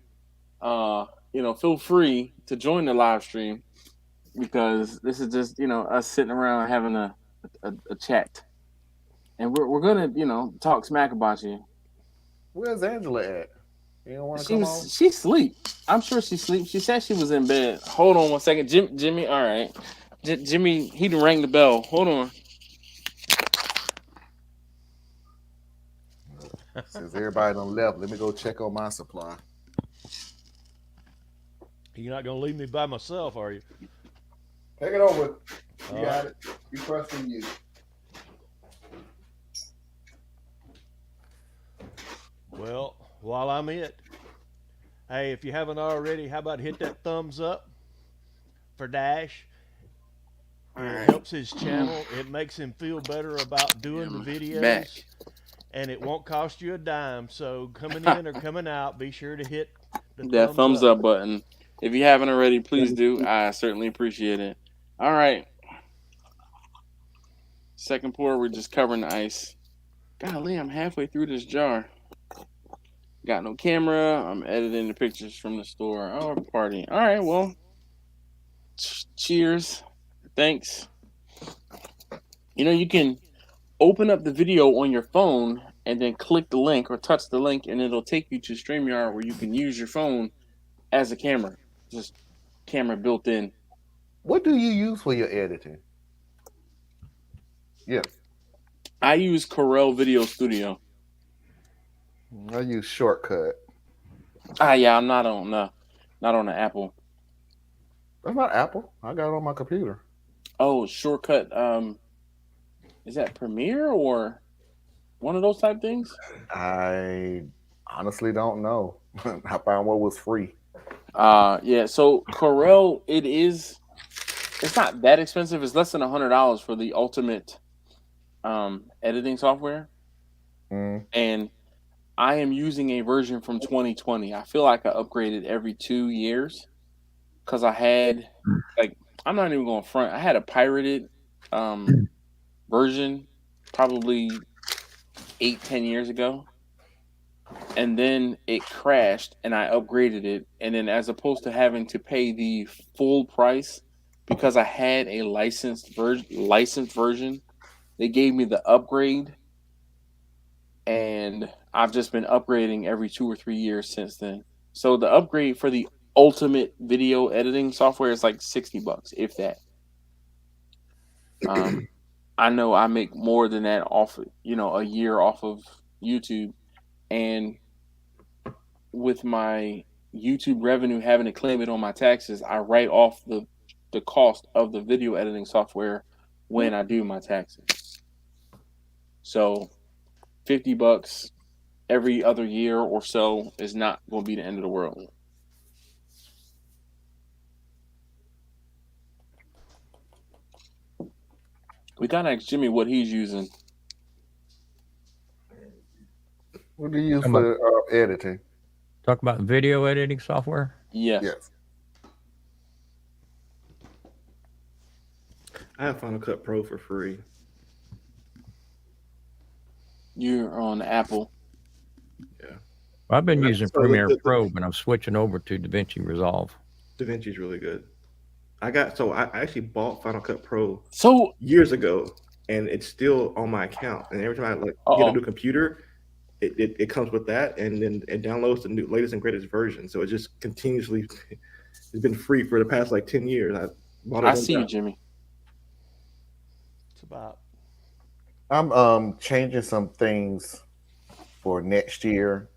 Feel free to join the live stream, because this is just us sitting around having a chat, and we're gonna talk smack about you.
Where's Angela at? You don't want to come on?
She sleep. I'm sure she sleeps. She said she was in bed. Hold on one second, Jimmy. All right, Jimmy. He done rang the bell. Hold on.
Since everybody done left, let me go check on my supply.
You're not gonna leave me by myself, are you?
Take it over. You
All
got
right.
it. We trusting you.
Well, while I'm it, hey, if you haven't already, how about hit that thumbs up for Dash? It helps his channel. It makes him feel better about doing the videos.
Back.
And it won't cost you a dime. So coming in or coming out, be sure to hit the
That thumbs up button. If you haven't already, please do. I certainly appreciate it. All right. Second pour, we're just covering the ice. Golly, I'm halfway through this jar. Got no camera. I'm editing the pictures from the store. Oh, party. All right, well, cheers. Thanks. You know, you can open up the video on your phone and then click the link or touch the link, and it'll take you to StreamYard where you can use your phone as a camera. Just camera built in.
What do you use for your editing? Yeah.
I use Corel Video Studio.
I use Shortcut.
Yeah, I'm not on the Apple.
That's not Apple. I got it on my computer.
Oh, Shortcut. Is that Premiere or one of those type things?
I honestly don't know. I found what was free.
Yeah. So Corel, it's not that expensive. It's less than $100 for the ultimate editing software. And I am using a version from 2020. I feel like I upgraded every 2 years because I had, like, I'm not even going to front. I had a pirated version probably 8-10 years ago. And then it crashed and I upgraded it. And then as opposed to having to pay the full price because I had a licensed version, they gave me the upgrade. And I've just been upgrading every 2 or 3 years since then. So the upgrade for the ultimate video editing software is like $60, if that. I know I make more than that off, a year off of YouTube. And with my YouTube revenue having to claim it on my taxes, I write off the cost of the video editing software when I do my taxes. So $50 every other year or so is not going to be the end of the world. We got to ask Jimmy what he's using.
What do you use for editing?
Talk about video editing software?
Yes.
I have Final Cut Pro for free.
You're on Apple.
Yeah.
Well, I've been using Premiere Pro, but I'm switching over to DaVinci Resolve.
DaVinci's really good. I actually bought Final Cut Pro years ago, and it's still on my account. And every time I get a new computer, it comes with that, and then it downloads the latest and greatest version. So it just continuously has been free for the past 10 years.
I see you, Jimmy.
It's about.
I'm changing some things for next year.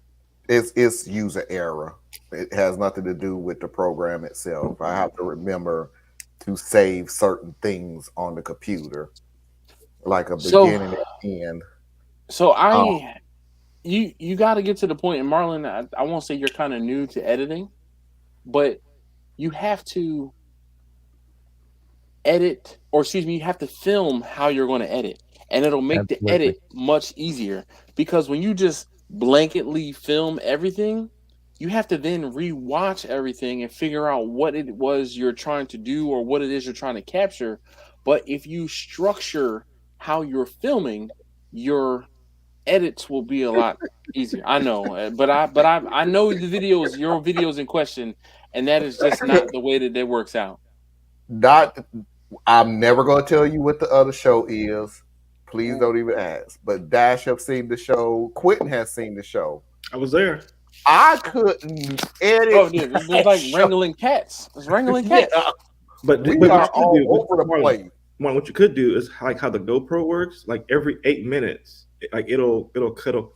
It's user error. It has nothing to do with the program itself. I have to remember to save certain things on the computer, like a beginning and end.
So you got to get to the point, and Marlon, I won't say you're kind of new to editing, but you have to edit, you have to film how you're going to edit, and it'll make the edit much easier, because when you just blanketly film everything, you have to then rewatch everything and figure out what it was you're trying to do or what it is you're trying to capture. But if you structure how you're filming, your edits will be a lot easier. I know, but I know your videos in question, and that is just not the way that works out.
I'm never going to tell you what the other show is. Please don't even ask. But Dash have seen the show. Quentin has seen the show.
I was there.
I couldn't edit.
Oh, dude, it's like wrangling cats. It's wrangling cats.
Yeah.
But
we are all over the place.
What you could do is like how the GoPro works. Like every 8 minutes, it'll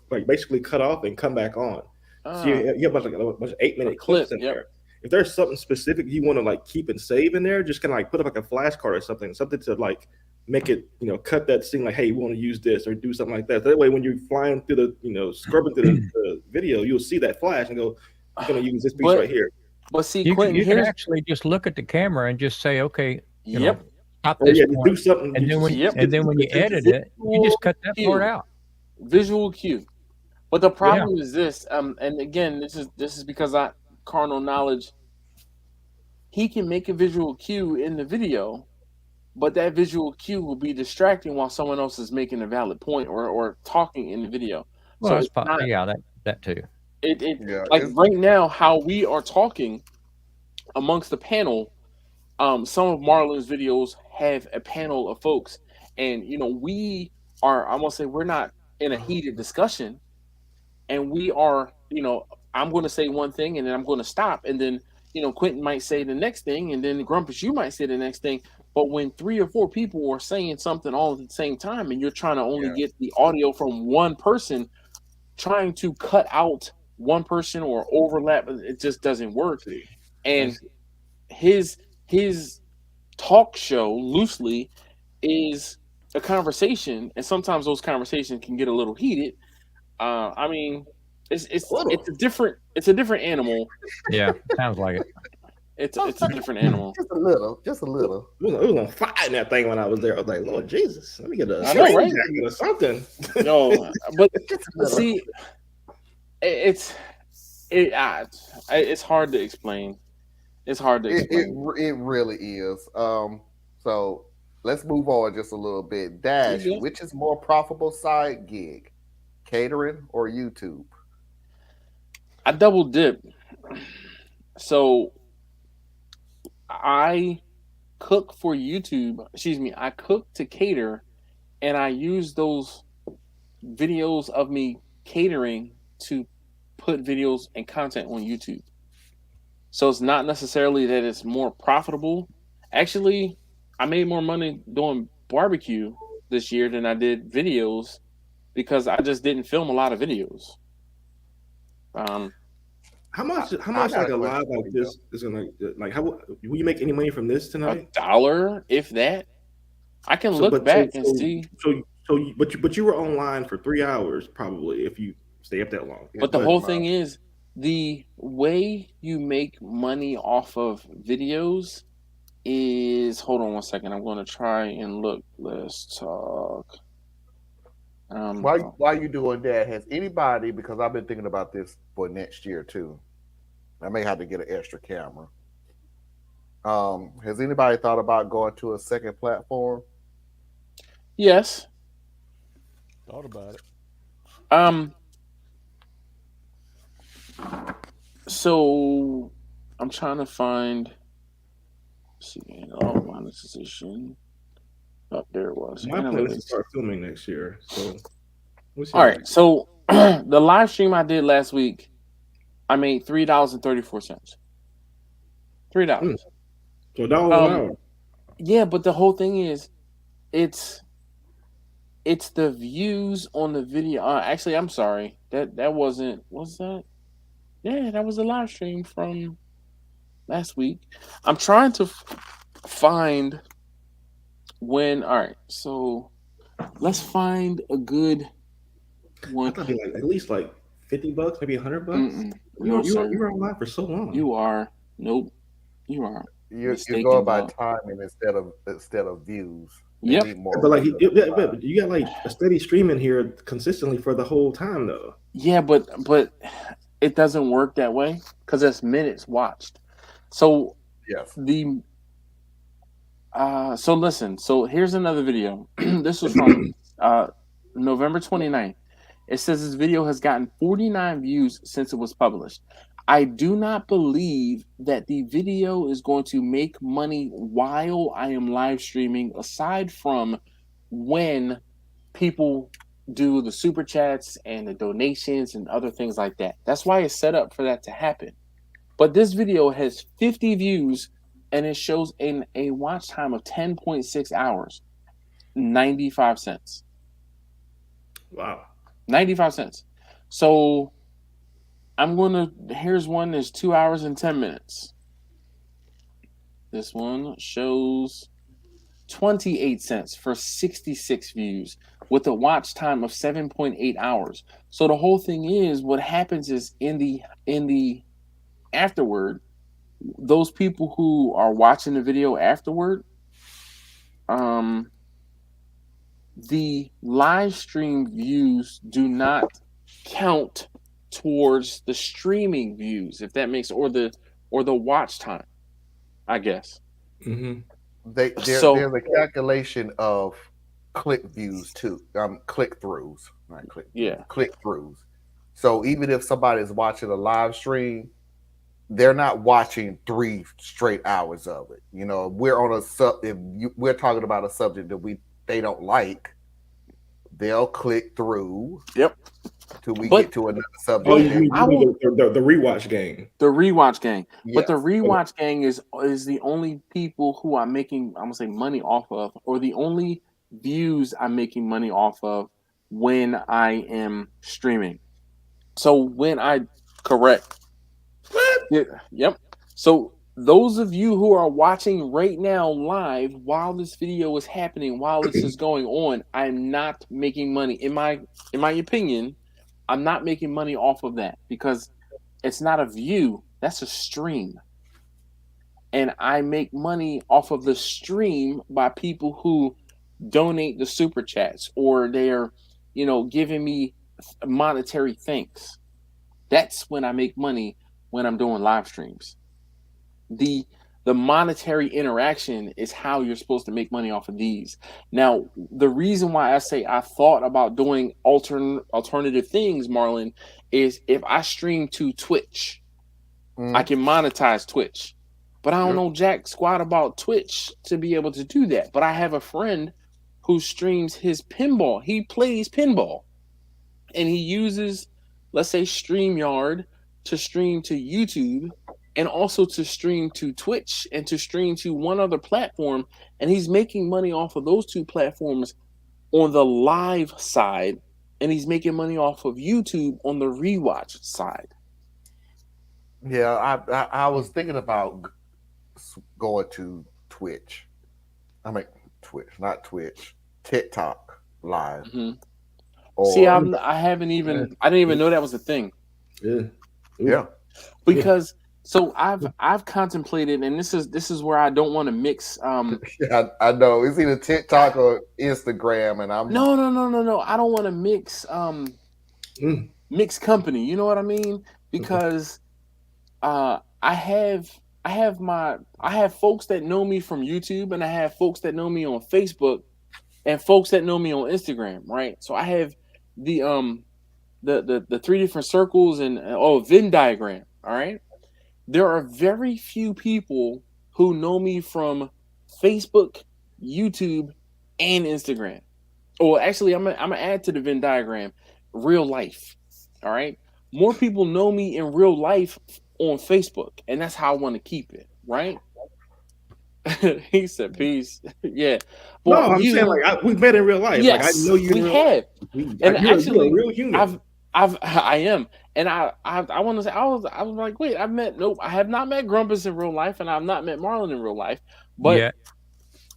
basically cut off and come back on. So you have a bunch of 8-minute clips in there. if there's something specific you want to like keep and save in there, just kind of like put up like a flashcard or something to like make it, you know, cut that scene like, hey, we want to use this or do something like that. That way, when you're flying through the, you know, scrubbing through the video, you'll see that flash and go, I'm going to use this piece right here.
But see,
You
Quentin,
can actually just look at the camera and just say, okay, you
Yep.
know, stop
Or
this
yeah,
point.
do something.
And then when
Yep.
you edit it, you just cut that part out.
Visual cue. But the problem is this, and again, this is because carnal knowledge. He can make a visual cue in the video, but that visual cue will be distracting while someone else is making a valid point or talking in the video.
Well,
So
it's
it's not,
that too.
Like right now, how we are talking amongst the panel, some of Marlon's videos have a panel of folks, and you know, we are, I'm gonna say, we're not in a heated discussion, and we are, you know, I'm gonna say one thing and then I'm gonna stop, and then, you know, Quentin might say the next thing, and then Grumpus, you might say the next thing. But when 3 or 4 people are saying something all at the same time, and you're trying to only get the audio from one person, trying to cut out one person or overlap, it just doesn't work. And his talk show, loosely, is a conversation, and sometimes those conversations can get a little heated. I mean, it's a different animal.
Yeah, sounds like it.
It's a different animal.
Just a little.
It was on fire in that thing when I was there. I was like, Lord Jesus, let me get a
I know, right?
jacket or something.
No, but see, it's hard to explain. It's hard to explain.
It really is. So let's move on just a little bit. Dash, which is more profitable side gig, catering or YouTube?
I double dip. So I cook for YouTube. Excuse me. I cook to cater, and I use those videos of me catering to put videos and content on YouTube. So it's not necessarily that it's more profitable. Actually, I made more money doing barbecue this year than I did videos because I just didn't film a lot of videos.
How much like a live like this is gonna like? How will you make any money from this tonight?
$1, if that. I can look back and see.
But you were online for 3 hours probably if you stay up that long.
But the whole thing is, the way you make money off of videos is, hold on one second. I'm going to try and look. Let's talk.
While you doing that, has anybody, because I've been thinking about this for next year too, I may have to get an extra camera. Has anybody thought about going to a second platform?
Yes.
Thought about it.
So I'm trying to find. Let's see, monetization. Oh, there it was.
My plan is to start filming next year. So
all right. So the live stream I did last week, I made $3.34. $3.
So $1 an hour.
Yeah, but the whole thing is, it's the views on the video. Actually, I'm sorry. That wasn't. Was that? Yeah, that was a live stream from last week. I'm trying to find when. All right, so let's find a good one.
I thought it'd be like at least like $50, maybe $100.
No,
you were online for so long.
You are. Nope. You are.
You're going by timing instead of views.
Yep.
But like you got like a steady stream in here consistently for the whole time though.
Yeah, but it doesn't work that way because it's minutes watched. So
yes.
So listen. So here's another video. This was from November 29th. It says this video has gotten 49 views since it was published. I do not believe that the video is going to make money while I am live streaming, aside from when people do the super chats and the donations and other things like that. That's why it's set up for that to happen. But this video has 50 views and it shows a watch time of 10.6 hours, 95 cents.
Wow.
95 cents. So Here's one that's 2 hours and 10 minutes. This one shows 28 cents for 66 views with a watch time of 7.8 hours. So the whole thing is, what happens is in the afterward, those people who are watching the video afterward, the live stream views do not count towards the streaming views, if that makes, or the watch time, I guess.
Mm-hmm.
There's a calculation of click views too. Click throughs, not click.
Yeah,
click throughs. So even if somebody is watching a live stream, they're not watching 3 straight hours of it. You know, we're on we're talking about a subject that they don't like, they'll click through.
Yep.
Till we get to another subject.
Oh, you mean the rewatch gang?
The rewatch gang.
Yes.
But the rewatch gang is the only people who I'm making, I'm gonna say, money off of, or the only views I'm making money off of when I am streaming. So correct. What? Yep. So those of you who are watching right now live while this video is happening, while this is going on, I'm not making money. In my opinion, I'm not making money off of that, because it's not a view, that's a stream. And I make money off of the stream by people who donate the super chats, or they're, giving me monetary thanks. That's when I make money, when I'm doing live streams. The monetary interaction is how you're supposed to make money off of these. Now, the reason why I say I thought about doing alternative things, Marlon, is if I stream to Twitch, I can monetize Twitch. But I don't know jack squat about Twitch to be able to do that. But I have a friend who streams his pinball. He plays pinball. And he uses, let's say, StreamYard to stream to YouTube, and also to stream to Twitch, and to stream to one other platform. And he's making money off of those 2 platforms on the live side, and he's making money off of YouTube on the rewatch side.
Yeah, I was thinking about going to Twitch. I mean, Twitch, not Twitch. TikTok live.
Mm-hmm. See, I didn't even know that was a thing.
Yeah.
Because so I've contemplated, and this is where I don't want to mix.
Yeah, I know it's either TikTok or Instagram, and I'm
no. I don't want to mix mix company. You know what I mean? Because I have folks that know me from YouTube, and I have folks that know me on Facebook, and folks that know me on Instagram, right? So I have the 3 different circles and Venn diagram, all right? There are very few people who know me from Facebook, YouTube, and Instagram. Or actually, I'm gonna add to the Venn diagram real life. All right, more people know me in real life on Facebook, and that's how I want to keep it. Right? He said, "Peace." Yeah.
Well, no, I'm saying we met in real life.
Yes,
like, I know you.
We have. And actually,
you're a real human.
I am, and I want to say I was like, wait, I have not met Grumpus in real life, and I've not met Marlon in real life, but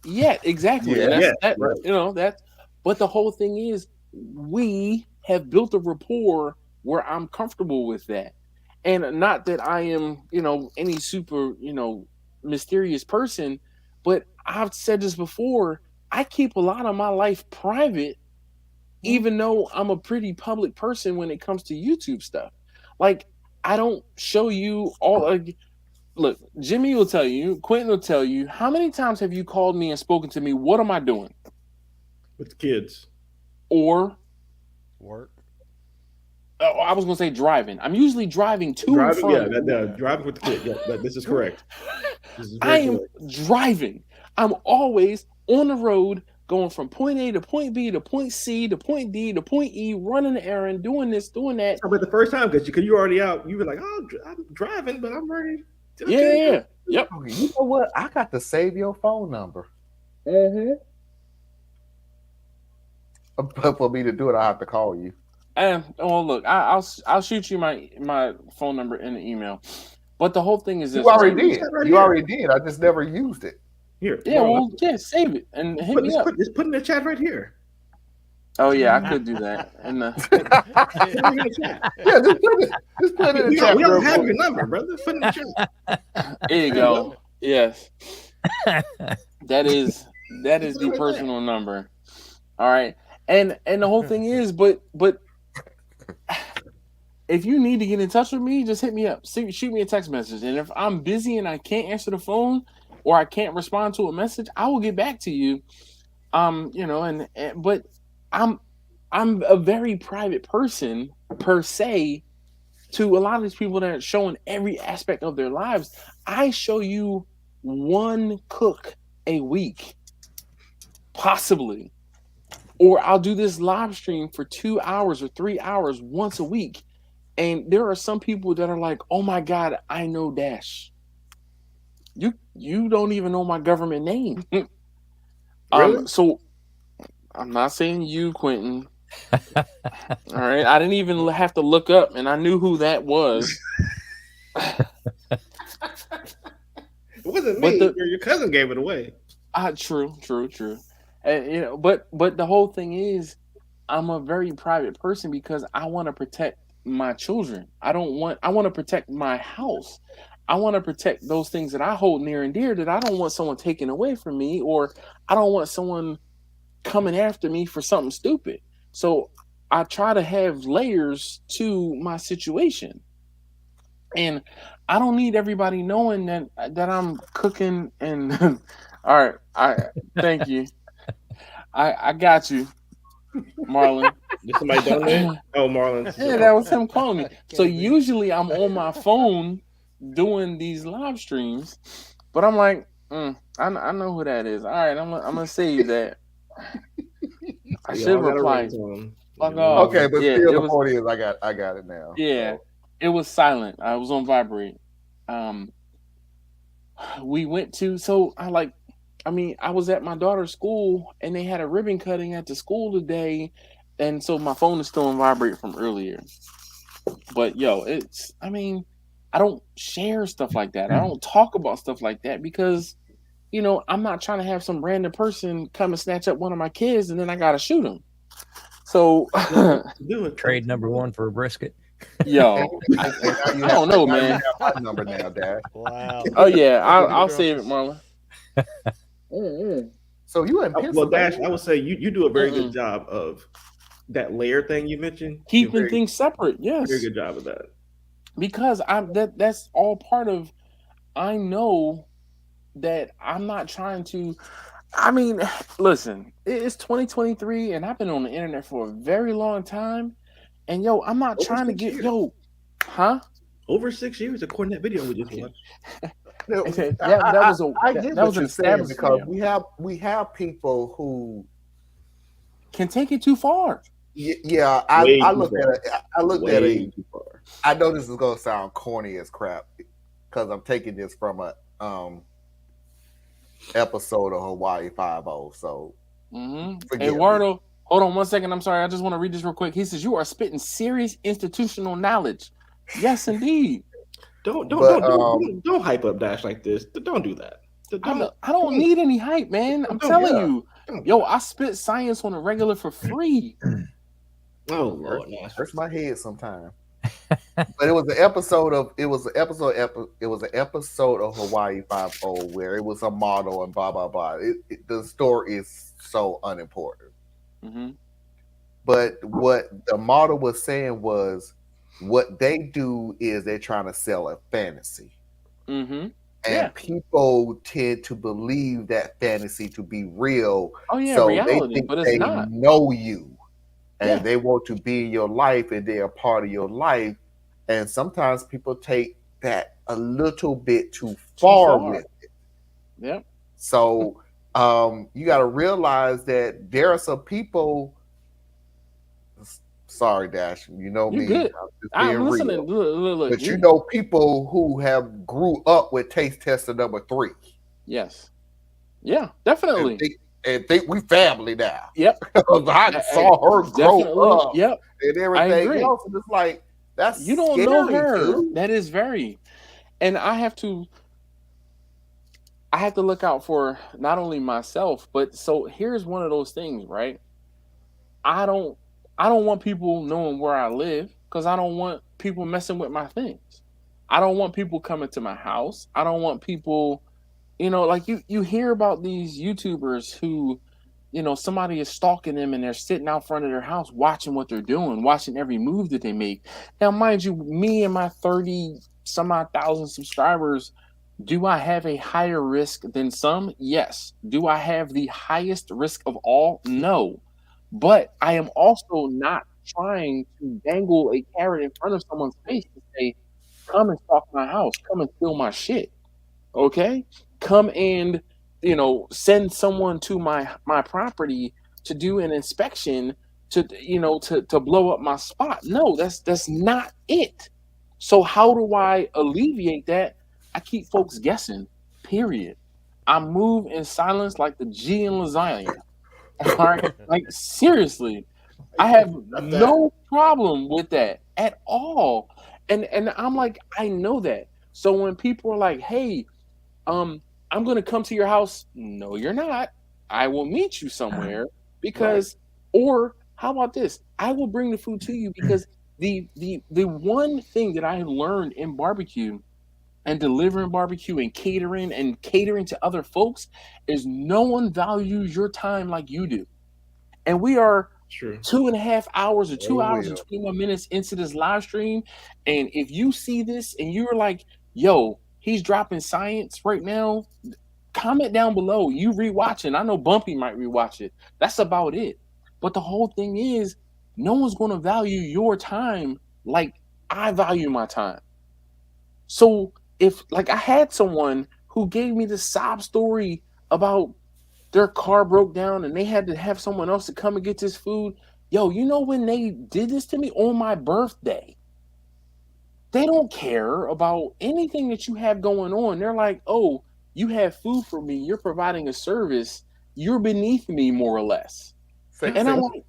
yeah, exactly.
Yeah,
and that's but the whole thing is, we have built a rapport where I'm comfortable with that, and not that I am any super mysterious person, but I've said this before, I keep a lot of my life private. Even though I'm a pretty public person when it comes to YouTube stuff. Like, I don't show you all. Look, Jimmy will tell you, Quentin will tell you, how many times have you called me and spoken to me? What am I doing?
With the kids.
Or
work.
I was going to say driving. I'm usually driving to and from.
Driving with the kids. Yeah, this is correct.
I am driving. I'm always on the road, going from point A to point B to point C to point D to point E, running the errand, doing this, doing that.
But the first time, because you're already out, you were like, "Oh, I'm driving, but I'm ready."
Yeah. Yep.
You know what? I got to save your phone number.
Mm-hmm.
But for me to do it, I have to call you.
Well, look, I'll shoot you my phone number in the email. But the whole thing is this.
You already
right?
did. You already did. I just never used it.
Here.
Yeah, well, yeah, save it and hit me up.
Just put in the chat right here.
Oh yeah, I could do that. And
Yeah, just put it in the chat.
We don't have your number, brother. Put in the chat.
There you go. Yes. That is the personal number. All right. And the whole thing is, but if you need to get in touch with me, just hit me up. Shoot me a text message. And if I'm busy and I can't answer the phone or I can't respond to a message, I will get back to you. But I'm a very private person per se to a lot of these people that are showing every aspect of their lives. I show you one cook a week, possibly. Or I'll do this live stream for 2 hours or 3 hours once a week. And there are some people that are like, oh my God, I know Dash. You don't even know my government name.
Really?
So I'm not saying you, Quentin. All right. I didn't even have to look up and I knew who that was.
It wasn't me. Your cousin gave it away.
True. And but the whole thing is I'm a very private person because I want to protect my children. I want to protect my house. I want to protect those things that I hold near and dear that I don't want someone taken away from me, or I don't want someone coming after me for something stupid. So I try to have layers to my situation. And I don't need everybody knowing that I'm cooking and all right, thank you. I got you, Marlon.
Did somebody donate? Oh, Marlon.
Yeah, that was him calling me. So usually I'm on my phone doing these live streams, but I'm like, I know who that is. All right, I'm gonna save that. I should reply. Fuck off.
Okay, but still the point is, I got it now.
Yeah, it was silent. I was on vibrate. We went to I was at my daughter's school and they had a ribbon cutting at the school today, and so my phone is still on vibrate from earlier. But I don't share stuff like that. I don't talk about stuff like that because, I'm not trying to have some random person come and snatch up one of my kids and then I gotta shoot him. So
trade number one for a brisket.
Yo, I don't know, man.
I have my number now, Dad.
Wow.
Oh yeah, I'll save it, Marlon.
So you in
Well, Dash, I would say you do a very good job of that layer thing you mentioned.
Keeping things separate, yes.
Very good job of that.
Because that's all part of. I know that I'm not trying to. I mean, listen, it's 2023, and I've been on the internet for a very long time, and I'm not trying to get
over 6 years according to that video we just watched.
That was an established because we have people who
can take it too far.
Yeah, I looked at it. I know this is gonna sound corny as crap because I'm taking this from a episode of Hawaii 5-0. So
Eduardo, hold on 1 second. I'm sorry. I just want to read this real quick. He says you are spitting serious institutional knowledge. Yes, indeed.
Don't hype up Dash like this. Don't do that.
I don't need any hype, man. I'm telling you. I spit science on a regular for free.
Oh Lord, hurts my head sometimes. But it was an episode of Hawaii 5-0 where it was a model and blah blah blah. The story is so unimportant.
Mm-hmm.
But what the model was saying was, what they do is they're trying to sell a fantasy.
Mm-hmm.
And people tend to believe that fantasy to be real.
Oh yeah,
so
reality,
they think
but it's not.
Know you. And they want to be in your life and they're a part of your life. And sometimes people take that a little bit too far with it.
Yep.
So you got to realize that there are some people. Sorry, Dash. You know me.
Good. I'm listening. Look,
but you know people who have grew up with taste tester number 3.
Yes. Yeah, definitely.
and think we family now.
Yep.
I saw her grow up
Yep.
and
I
everything
agree.
else. And it's like, that's
You don't know
scary,
her.
dude.
That is very, and I have to look out for not only myself, but so here's one of those things, right? I don't want people knowing where I live because I don't want people messing with my things. I don't want people coming to my house. I don't want people, like you hear about these YouTubers who, somebody is stalking them and they're sitting out front of their house watching what they're doing, watching every move that they make. Now, mind you, me and my 30 some odd thousand subscribers, do I have a higher risk than some? Yes. Do I have the highest risk of all? No. But I am also not trying to dangle a carrot in front of someone's face to say, come and stalk my house, come and steal my shit. Okay? Come and, send someone to my property to do an inspection to blow up my spot. No, that's not it. So how do I alleviate that? I keep folks guessing, period. I move in silence like the G in lasagna. All right? Like, seriously, I have no problem with that at all. And I'm like, I know that. So when people are like, hey, I'm going to come to your house. No, you're not. I will meet you somewhere because, or how about this? I will bring the food to you because the one thing that I have learned in barbecue and delivering barbecue and catering to other folks is no one values your time like you do. And we are 2.5 hours or 2 hours and 21 minutes into this live stream. And if you see this and you're like, yo, he's dropping science right now, comment down below. You rewatching. I know Bumpy might rewatch it. That's about it. But the whole thing is, no one's going to value your time like I value my time. So if, like, I had someone who gave me this sob story about their car broke down and they had to have someone else to come and get this food. Yo, you know when they did this to me on my birthday? They don't care about anything that you have going on. They're like, oh, you have food for me. You're providing a service. You're beneath me, more or less. I'm like,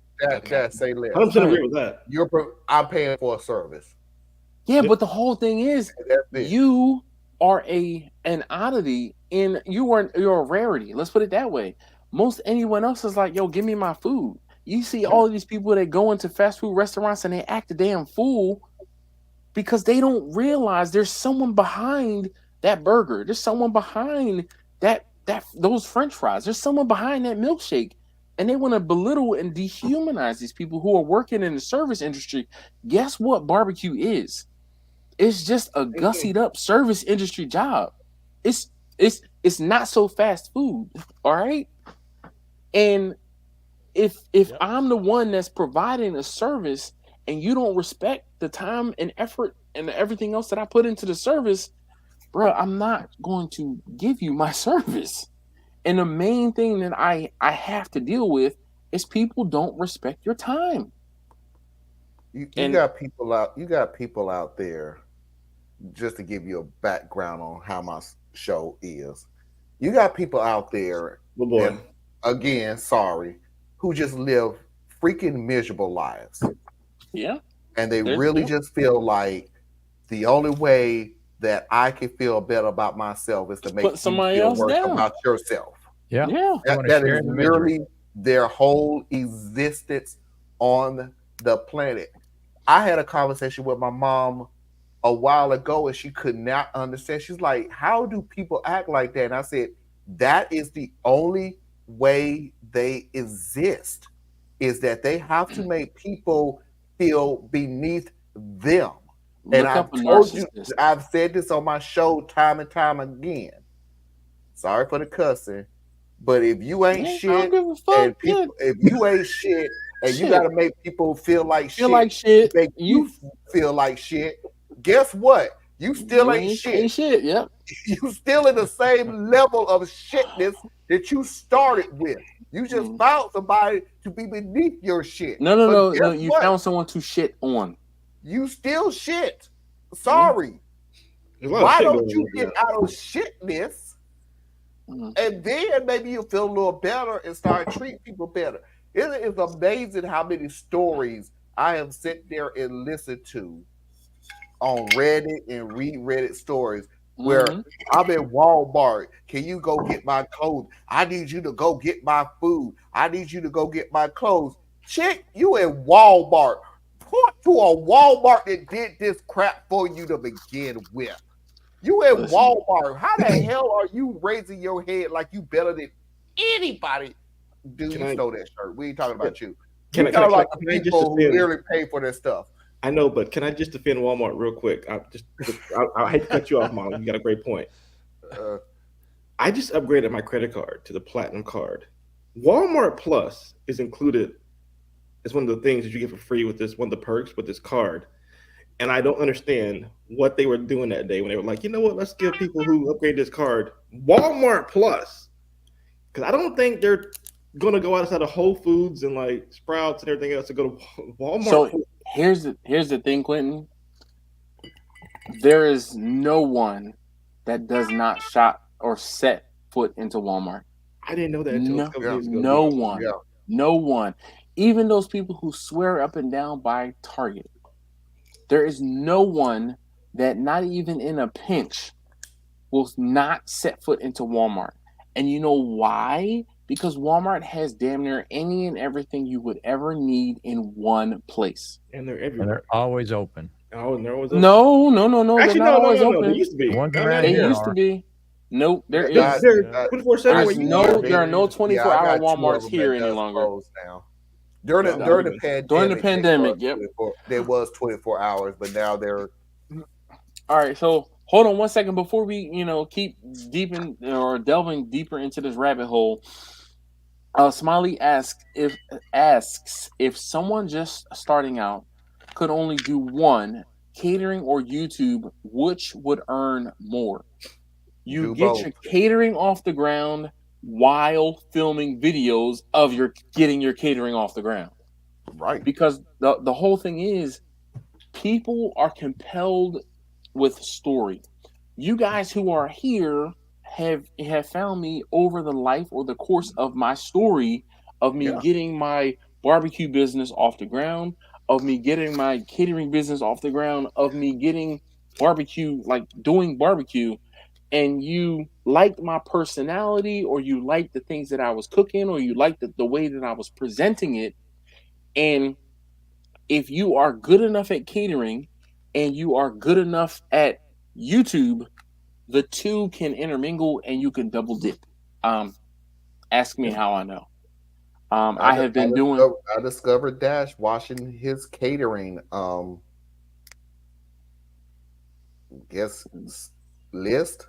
say less.
I'm agree with that.
I'm paying for a service.
Yeah, but the whole thing is, you are an oddity, and you're a rarity. Let's put it that way. Most anyone else is like, yo, give me my food. You see all of these people that go into fast food restaurants and they act a damn fool because they don't realize there's someone behind that burger. There's someone behind those French fries. There's someone behind that milkshake. And they want to belittle and dehumanize these people who are working in the service industry. Guess what barbecue is? It's just a gussied up service industry job. It's not so fast food. All right. And if I'm the one that's providing a service and you don't respect the time and effort and everything else that I put into the service, bro, I'm not going to give you my service. And the main thing that I have to deal with is people don't respect your time.
You got people out there, just to give you a background on how my show is. You got people out there, again, sorry, who just live freaking miserable lives.
Yeah.
And they really just feel like the only way that I can feel better about myself is to make
put somebody else
worse
down
about yourself.
Yeah.
That is merely their whole existence on the planet. I had a conversation with my mom a while ago and she could not understand. She's like, how do people act like that? And I said, that is the only way they exist, is that they have to make people feel beneath them. And I've told you, I've said this on my show time and time again. Sorry for the cussing, but if you ain't shit, and people, if you ain't shit, and you gotta make people feel like shit, make you feel like shit. Guess what? You still ain't shit.
Yeah,
you still in the same level of shitness that you started with. You just found somebody to be beneath your shit.
No. You found someone to shit on.
You still shit. Sorry. Why don't you get out of shitness And then maybe you'll feel a little better and start treating people better. It is amazing how many stories I have sit there and listened to on Reddit and read Reddit stories where I'm in Walmart. Can you go get my clothes? I need you to go get my food. I need you to go get my clothes. Chick, you in Walmart. Point to a Walmart that did this crap for you to begin with. You in Walmart. How the hell are you raising your head like you better than anybody? Dude, you stole that shirt. We ain't talking about you. We're talking about the people who literally pay for their stuff.
I know, but can I just defend Walmart real quick? I hate to cut you off, Mom. You got a great point. I just upgraded my credit card to the Platinum card. Walmart Plus is included as one of the things that you get for free with this, one of the perks with this card. And I don't understand what they were doing that day when they were like, you know what, let's give people who upgrade this card Walmart Plus. Because I don't think they're going to go outside of Whole Foods and like Sprouts and everything else to go to Walmart.
So here's the thing, Quentin. There is no one that does not shop or set foot into Walmart.
I didn't know that until a couple years ago.
No one. Yeah. No one. Even those people who swear up and down by Target. There is no one that not even in a pinch will not set foot into Walmart. And you know why? Because Walmart has damn near any and everything you would ever need in one place.
And they're everywhere.
And they're always open.
Oh, and they're always open?
No.
Actually,
they're not always
no.
open.
They used to be.
They used to be. Nope, there is.
There are no
24-hour Walmarts here any longer.
Now. During the pandemic,
yep.
There was 24 hours, but now they're.
All right, so hold on one second before we, keep delving deeper into this rabbit hole. Smiley asks if someone just starting out could only do one, catering or YouTube, which would earn more? You get your catering off the ground while filming videos of getting your catering off the ground.
Right.
Because the whole thing is people are compelled with story. You guys who are here have found me over the life or the course of my story of me getting my barbecue business off the ground, of me getting my catering business off the ground, of me getting barbecue, like doing barbecue. And you liked my personality, or you liked the things that I was cooking, or you liked the way that I was presenting it. And if you are good enough at catering and you are good enough at YouTube, the two can intermingle and you can double dip. Ask me how I know. I
discovered Dash watching his catering list.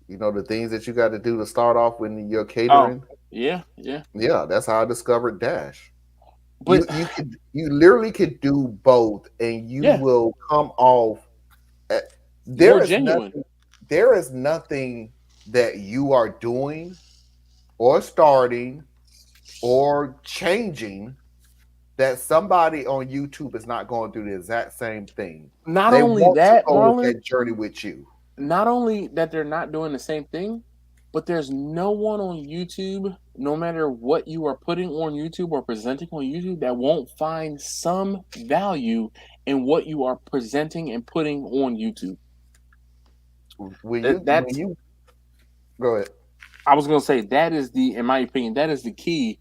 You know, the things that you got to do to start off when you're catering.
Yeah.
That's how I discovered Dash. But you literally could do both, and you will come off. There is nothing that you are doing, or starting, or changing that somebody on YouTube is not going to do the exact same thing.
Not only that, Marlon,
that journey with you.
Not only that they're not doing the same thing, but there's no one on YouTube, no matter what you are putting on YouTube or presenting on YouTube, that won't find some value in what you are presenting and putting on YouTube.
Go ahead.
I was going to say that is in my opinion, that is the key.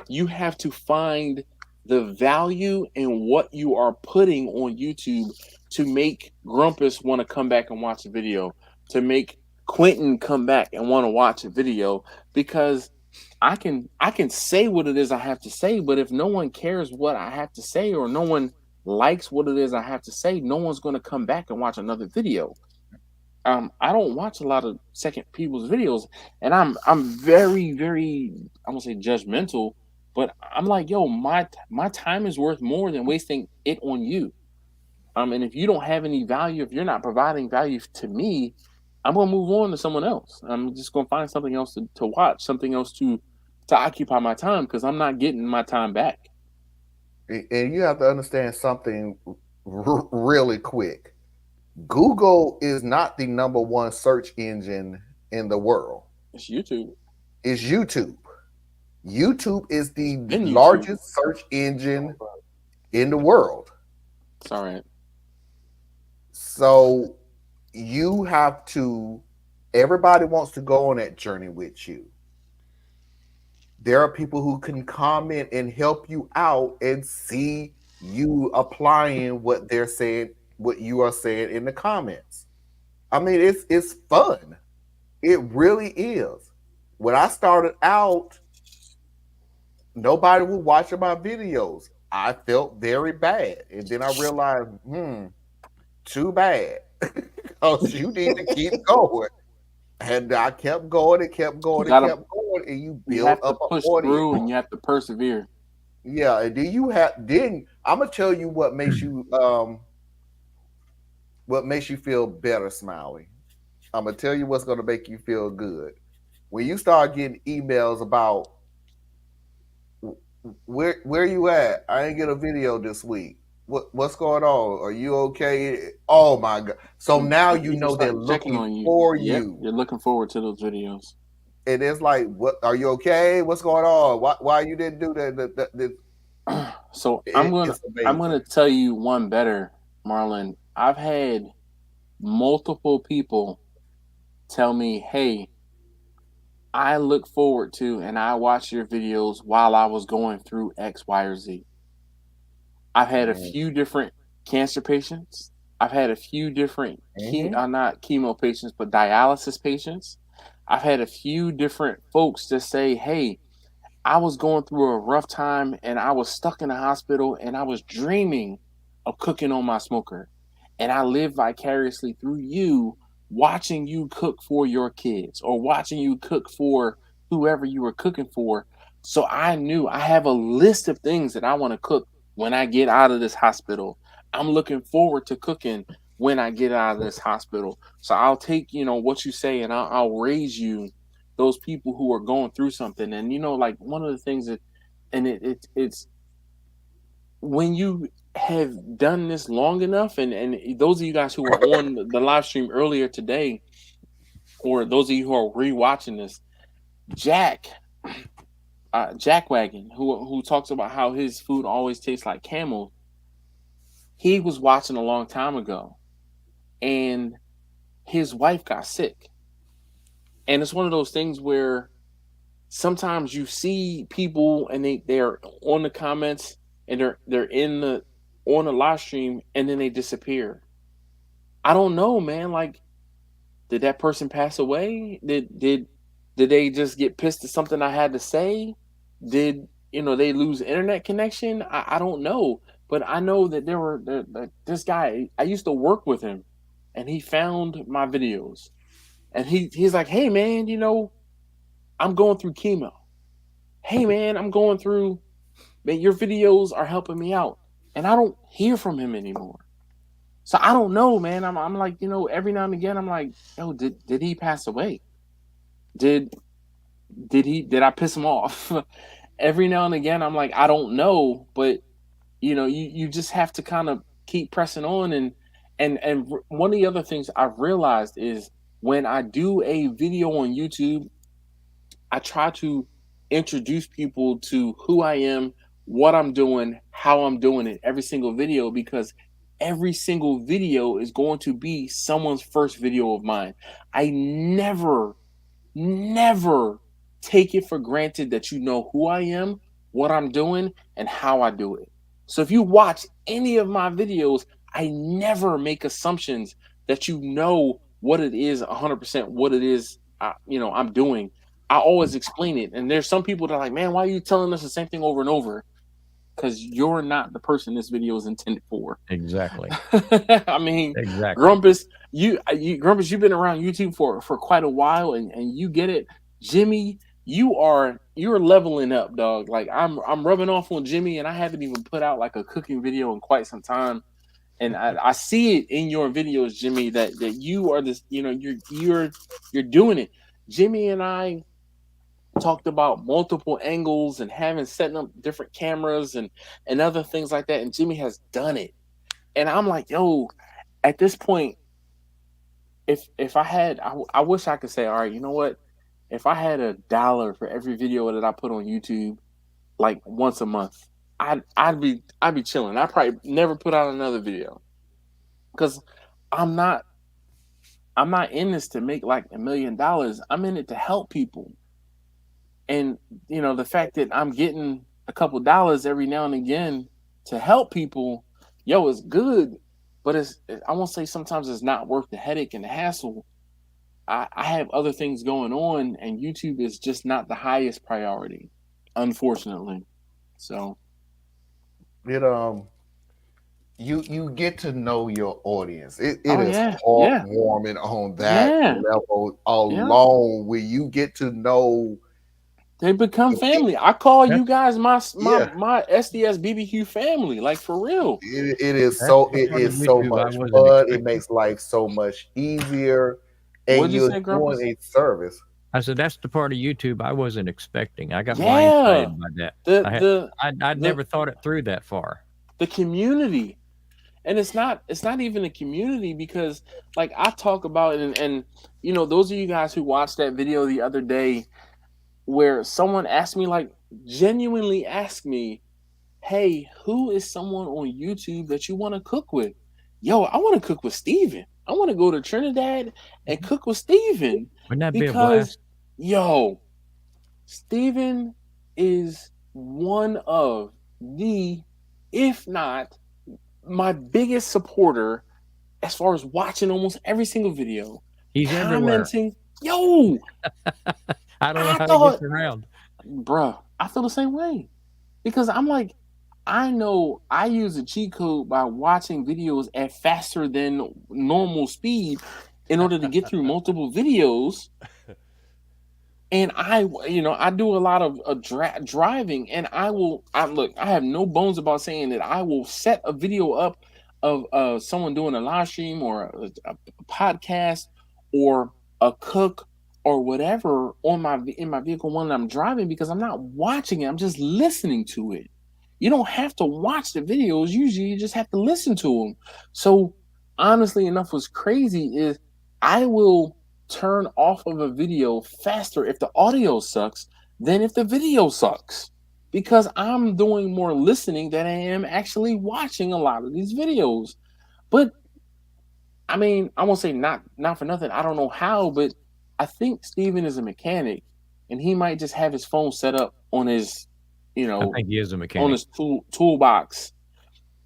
You have to find the value in what you are putting on YouTube to make Grumpus want to come back and watch a video, to make Quentin come back and want to watch a video, because I can say what it is I have to say, but if no one cares what I have to say, or no one likes what it is I have to say, no one's going to come back and watch another video. I don't watch a lot of second people's videos, and I'm very, very, I won't say judgmental, but I'm like, yo, my time is worth more than wasting it on you. And if you don't have any value, if you're not providing value to me, I'm going to move on to someone else. I'm just going to find something else to watch, something else to occupy my time, because I'm not getting my time back.
And you have to understand something really quick. Google is not the number one search engine in the world.
It's YouTube.
It's YouTube. YouTube is the
Been YouTube.
largest search engine in the world.
It's all right.
So you have to, everybody wants to go on that journey with you. There are people who can comment and help you out and see you applying what they're saying, what you are saying in the comments. I mean, it's fun. It really is. When I started out, nobody was watching my videos. I felt very bad. And then I realized, too bad. Because you need to keep going. And I kept going and kept going and kept going. And you build up
to push
an audience.
through and you have to persevere.
Yeah, and then I'm gonna tell you what makes you feel better, Smiley. I'm gonna tell you what's gonna make you feel good. When you start getting emails about where you at? I ain't get a video this week. What's going on? Are you okay? Oh my God. So now you know they're looking for you.
You're looking forward to those videos.
And it's like, what are you okay? What's going on? Why you didn't do that?
So I'm gonna tell you one better, Marlon. I've had multiple people tell me, hey, I look forward to and I watch your videos while I was going through X, Y, or Z. I've had a few different cancer patients. I've had a few different not chemo patients, but dialysis patients. I've had a few different folks that say, hey, I was going through a rough time and I was stuck in the hospital and I was dreaming of cooking on my smoker. And I live vicariously through you, watching you cook for your kids or watching you cook for whoever you were cooking for. So I knew I have a list of things that I want to cook when I get out of this hospital. I'm looking forward to cooking when I get out of this hospital. So I'll take, what you say and I'll raise you those people who are going through something. And, like one of the things that, and it's when you have done this long enough, and those of you guys who were on the live stream earlier today, or those of you who are rewatching this, Jackwagon, who talks about how his food always tastes like camel, he was watching a long time ago, and his wife got sick. And it's one of those things where sometimes you see people and they're on the comments and they're on the live stream and then they disappear. I don't know, man. Like, did that person pass away? Did they just get pissed at something I had to say? Did they lose internet connection? I don't know, but I know that this guy, I used to work with him, and he found my videos, and he's like, hey man, I'm going through chemo. Hey man, I'm going through. Man, your videos are helping me out, and I don't hear from him anymore. So I don't know, man. I'm like, every now and again, I'm like, yo, did he pass away? Did I piss him off? Every now and again, I'm like, I don't know, but you just have to kind of keep pressing on. And one of the other things I've realized is when I do a video on YouTube, I try to introduce people to who I am, what I'm doing, how I'm doing it, every single video, because every single video is going to be someone's first video of mine. I never take it for granted that you know who I am, what I'm doing, and how I do it. So if you watch any of my videos, I never make assumptions that you know what it is 100%, what it is I'm doing. I always explain it. And there's some people that are like, man, why are you telling us the same thing over and over? Because you're not the person this video is intended for.
Exactly.
I mean,
exactly.
Grumpus, Grumpus, you've been around YouTube for quite a while, and you get it. Jimmy, you're leveling up, dog. Like I'm rubbing off on Jimmy, and I haven't even put out like a cooking video in quite some time. And I see it in your videos, Jimmy, that you are this, you're doing it. Jimmy and I talked about multiple angles and setting up different cameras and other things like that. And Jimmy has done it. And I'm like, yo, at this point, if I had, I wish I could say, all right, you know what? if I had $1 for every video that I put on YouTube, like once a month, I'd be chilling. I'd probably never put out another video because I'm not in this to make like $1 million. I'm in it to help people. And the fact that I'm getting a couple dollars every now and again to help people, it's good. But I won't say sometimes it's not worth the headache and the hassle. I have other things going on, and YouTube is just not the highest priority, unfortunately. So
you get to know your audience. It
Oh,
is
yeah,
heartwarming on that
Yeah.
level alone, where you get to know.
They become family. I call you guys my
Yeah.
SDSBBQ family, like for real.
It is
That's
so
the part of
so
YouTube I
much
wasn't
fun. It
expecting.
makes life so much easier, and
What'd you
you're
say, Grumpus?
doing a service.
I said that's the part of YouTube I wasn't expecting. I got
Yeah.
blindsided by that.
The
I'd never thought it through that far.
the community. And it's not even a community, because like I talk about it, and those of you guys who watched that video the other day where someone asked me, like genuinely asked me, hey, who is someone on YouTube that you want to cook with? Yo, I want to cook with Steven. I want to go to Trinidad and cook with Steven.
Wouldn't that be a
Because
blast?
Steven is one of the, if not my biggest supporter as far as watching almost every single video.
He's everywhere.
commenting.
I don't know how he gets around.
Bruh, I feel the same way. Because I'm like, I know I use a cheat code by watching videos at faster than normal speed in order to get through multiple videos. And I do a lot of driving, and I have no bones about saying that I will set a video up of someone doing a live stream or a podcast or a cook or whatever in my vehicle when I'm driving, because I'm not watching it. I'm just listening to it. You don't have to watch the videos. Usually you just have to listen to them. So honestly enough, what's crazy is I will turn off of a video faster if the audio sucks than if the video sucks, because I'm doing more listening than I am actually watching a lot of these videos. But I mean, I won't say not for nothing. I don't know how, but I think Steven is a mechanic, and he might just have his phone set up on his,
I think he is a mechanic.
on his toolbox,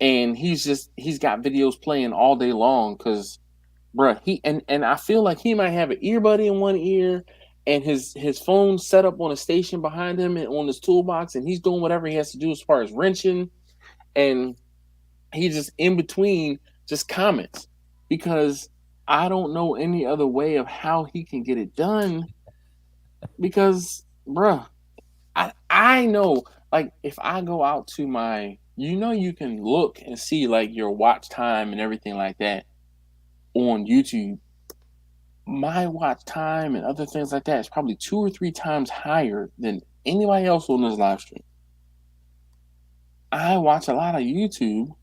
and he's got videos playing all day long. Because bruh, and I feel like he might have an earbud in one ear and his phone set up on a station behind him and on his toolbox, and he's doing whatever he has to do as far as wrenching, and he's just in between just comments, because I don't know any other way of how he can get it done. Because bruh, I know, like, if I go out to my, you can look and see like your watch time and everything like that on YouTube. My watch time and other things like that is probably 2 or 3 times higher than anybody else on this live stream. I watch a lot of YouTube.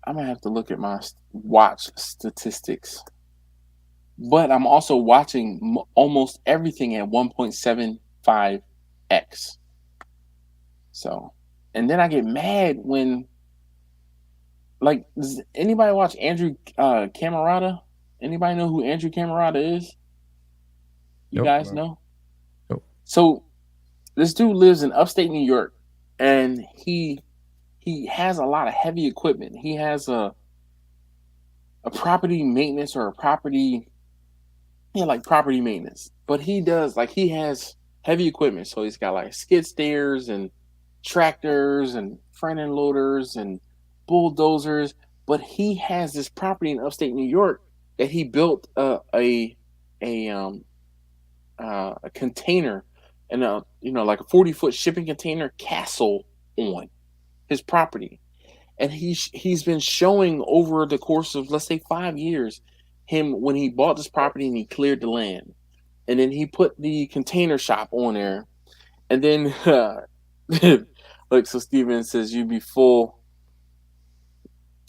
I'm gonna have to look at my watch statistics, but I'm also watching almost everything at 1.75x. So, and then I get mad when, like, does anybody watch Andrew Camerata? Anybody know who Andrew Camerata is? You guys know?
Nope.
So this dude lives in upstate New York, and he has a lot of heavy equipment. He has a property maintenance or property maintenance. But he has heavy equipment. So he's got like skid steers and tractors and front end loaders and bulldozers. But he has this property in upstate New York that he built a container and like a 40-foot shipping container castle on his property. And he's been showing over the course of, let's say, 5 years, him when he bought this property and he cleared the land, and then he put the container shop on there, and then look, so Steven says you'd be full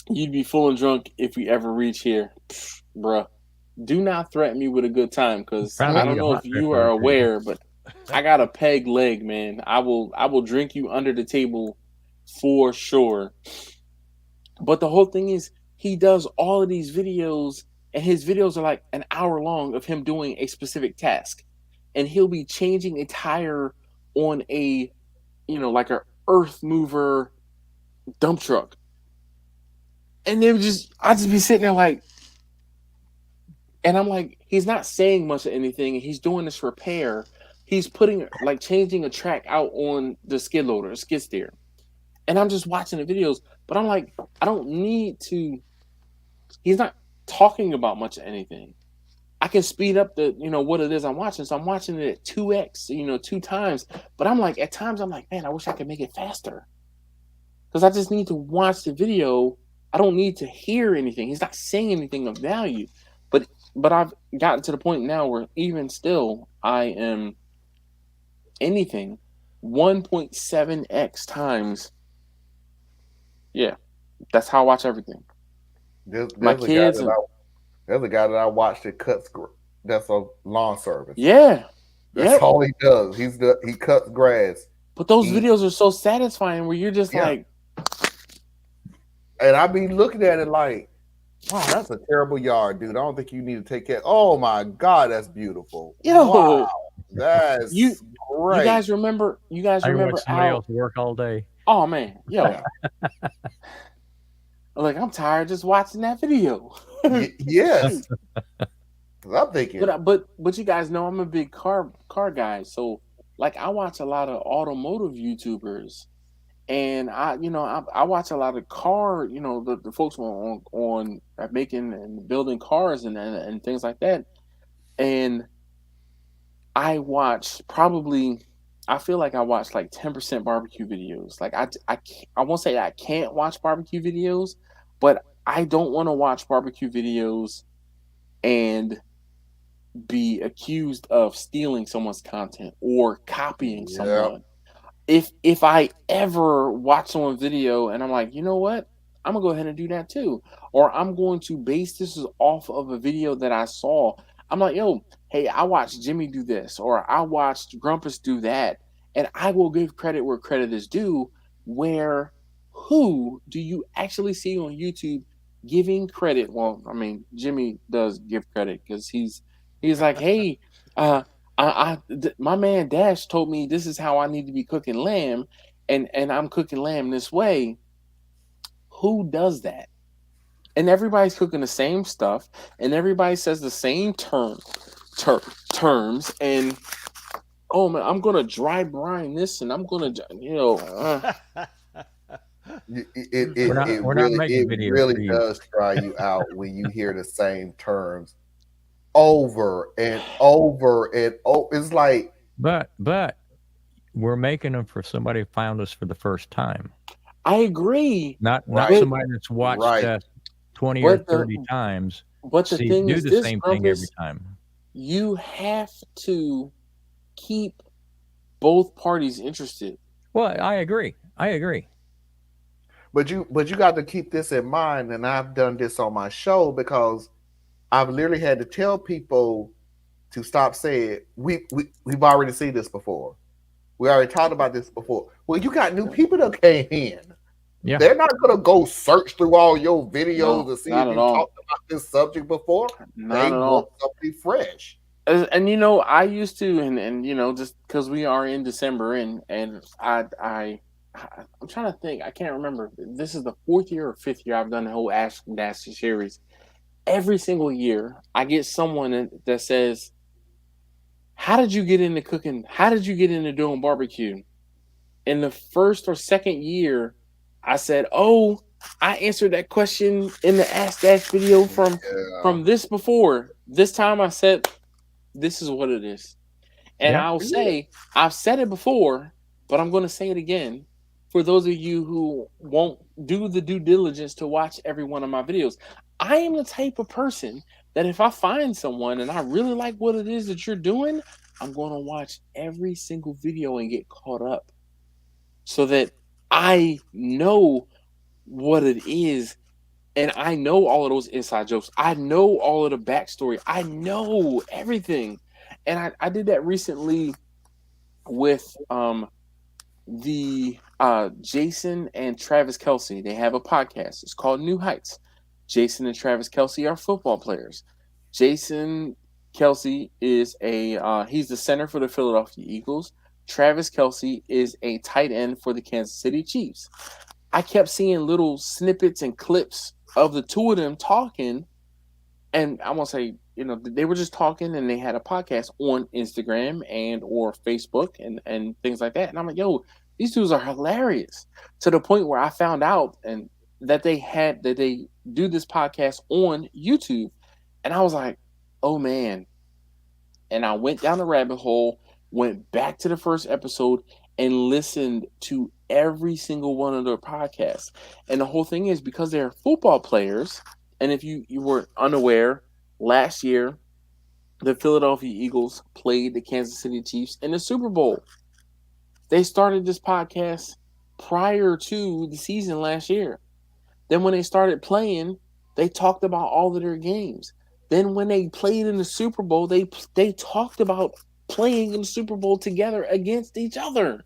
and drunk if we ever reach here. Pfft, bruh. do not threaten me with a good time, because
Trying to
I don't
eat a
know
hot
if you
pepper
are
or two.
aware, but I got a peg leg, man. I will drink you under the table for sure. But the whole thing is, he does all of these videos, and his videos are like an hour long of him doing a specific task, and he'll be changing a tire on a, like a earth mover dump truck, and I just be sitting there like, and I'm like, he's not saying much of anything, and he's doing this repair. He's changing a track out on the skid loader, skid steer, and I'm just watching the videos. But I'm like, I don't need to. He's not talking about much of anything. I can speed up the, what it is I'm watching. So I'm watching it at 2x, 2 times. But I'm like, at times I'm like, man, I wish I could make it faster, because I just need to watch the video. I don't need to hear anything. He's not saying anything of value. But I've gotten to the point now where even still, I am anything 1.7x times. Yeah, that's how I watch everything.
There's
My
a
kids
there's a guy that I watched that cuts. That's a lawn service.
Yeah,
that's all he does. He cuts grass.
But those videos are so satisfying, where you're just like,
and I be looking at it like, wow, that's a terrible yard, dude. I don't think you need to take care. Oh my God, that's beautiful.
Yo,
wow, that's great.
You guys remember?
I watch somebody else work all day.
Oh man, yo. Like, I'm tired just watching that video.
Yes. I'm thinking.
But you guys know I'm a big car guy. So like, I watch a lot of automotive YouTubers, and I watch a lot of car, the folks on making and building cars and things like that. And I feel like I watch like 10% barbecue videos. Like, I won't say I can't watch barbecue videos, but I don't want to watch barbecue videos and be accused of stealing someone's content or copying someone. If I ever watch someone's video and I'm like, you know what, I'm gonna go ahead and do that too, or I'm going to base this off of a video that I saw. I'm like, yo, hey, I watched Jimmy do this, or I watched Grumpus do that, and I will give credit where credit is due. Who do you actually see on YouTube giving credit? Well, I mean, Jimmy does give credit, because he's like, hey, my man Dash told me this is how I need to be cooking lamb, and I'm cooking lamb this way. Who does that? And everybody's cooking the same stuff, and everybody says the same terms, and oh man, I'm gonna dry brine this, and I'm gonna,
It really does try you out when you hear the same terms over and over and over. It's like,
but we're making them for somebody who found us for the first time.
I agree.
Not somebody that's watched us 20 or 30 times.
But the thing is,
do the same thing every time.
You have to keep both parties interested.
Well, I agree.
But you got to keep this in mind, and I've done this on my show, because I've literally had to tell people to stop saying we've already seen this before. We already talked about this before. Well, you got new people that came in.
Yeah.
They're not gonna go search through all your videos to see if you talked about this subject before. They want something fresh.
And I used to, and just because we are in December, and I'm trying to think. I can't remember. This is the 4th year or 5th year I've done the whole Ask Nasty series. Every single year, I get someone that says, how did you get into cooking? How did you get into doing barbecue? In the first or second year, I said, oh, I answered that question in the Ask Dash video from this before. This time I said, this is what it is. And I'll say, I've said it before, but I'm going to say it again for those of you who won't do the due diligence to watch every one of my videos. I am the type of person that if I find someone and I really like what it is that you're doing, I'm going to watch every single video and get caught up, so that I know what it is And I know all of those inside jokes. I know all of the backstory. I know everything. And I did that recently with the Jason and Travis Kelce. They have a podcast. It's called New Heights. Jason and Travis Kelce are football players. Jason Kelce is he's the center for the Philadelphia Eagles. Travis Kelce is a tight end for the Kansas City Chiefs. I kept seeing little snippets and clips of the two of them talking, and I want to say, they were just talking, and they had a podcast on Instagram and or Facebook and things like that. And I'm like, yo, these dudes are hilarious, to the point where I found out and that they do this podcast on YouTube, and I was like, oh man. And I went down the rabbit hole, went back to the first episode, and listened to every single one of their podcasts. And the whole thing is because they're football players, and if you were unaware, last year, the Philadelphia Eagles played the Kansas City Chiefs in the Super Bowl. They started this podcast prior to the season last year. Then when they started playing, they talked about all of their games. Then when they played in the Super Bowl, they talked about playing in the Super Bowl together against each other.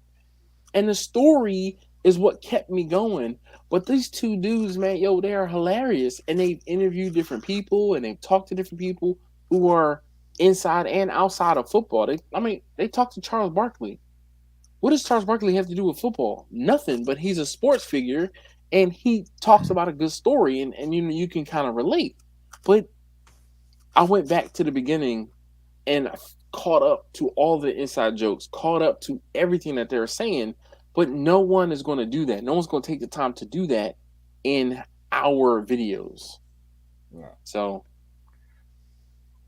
And the story is what kept me going. But these two dudes, man, they are hilarious. And they've interviewed different people, and they've talked to different people who are inside and outside of football. They talked to Charles Barkley. What does Charles Barkley have to do with football? Nothing, but he's a sports figure, and he talks about a good story, and you can kind of relate. But I went back to the beginning and caught up to all the inside jokes, caught up to everything that they're saying, but no one is going to do that. No one's going to take the time to do that in our videos.
Yeah.
So,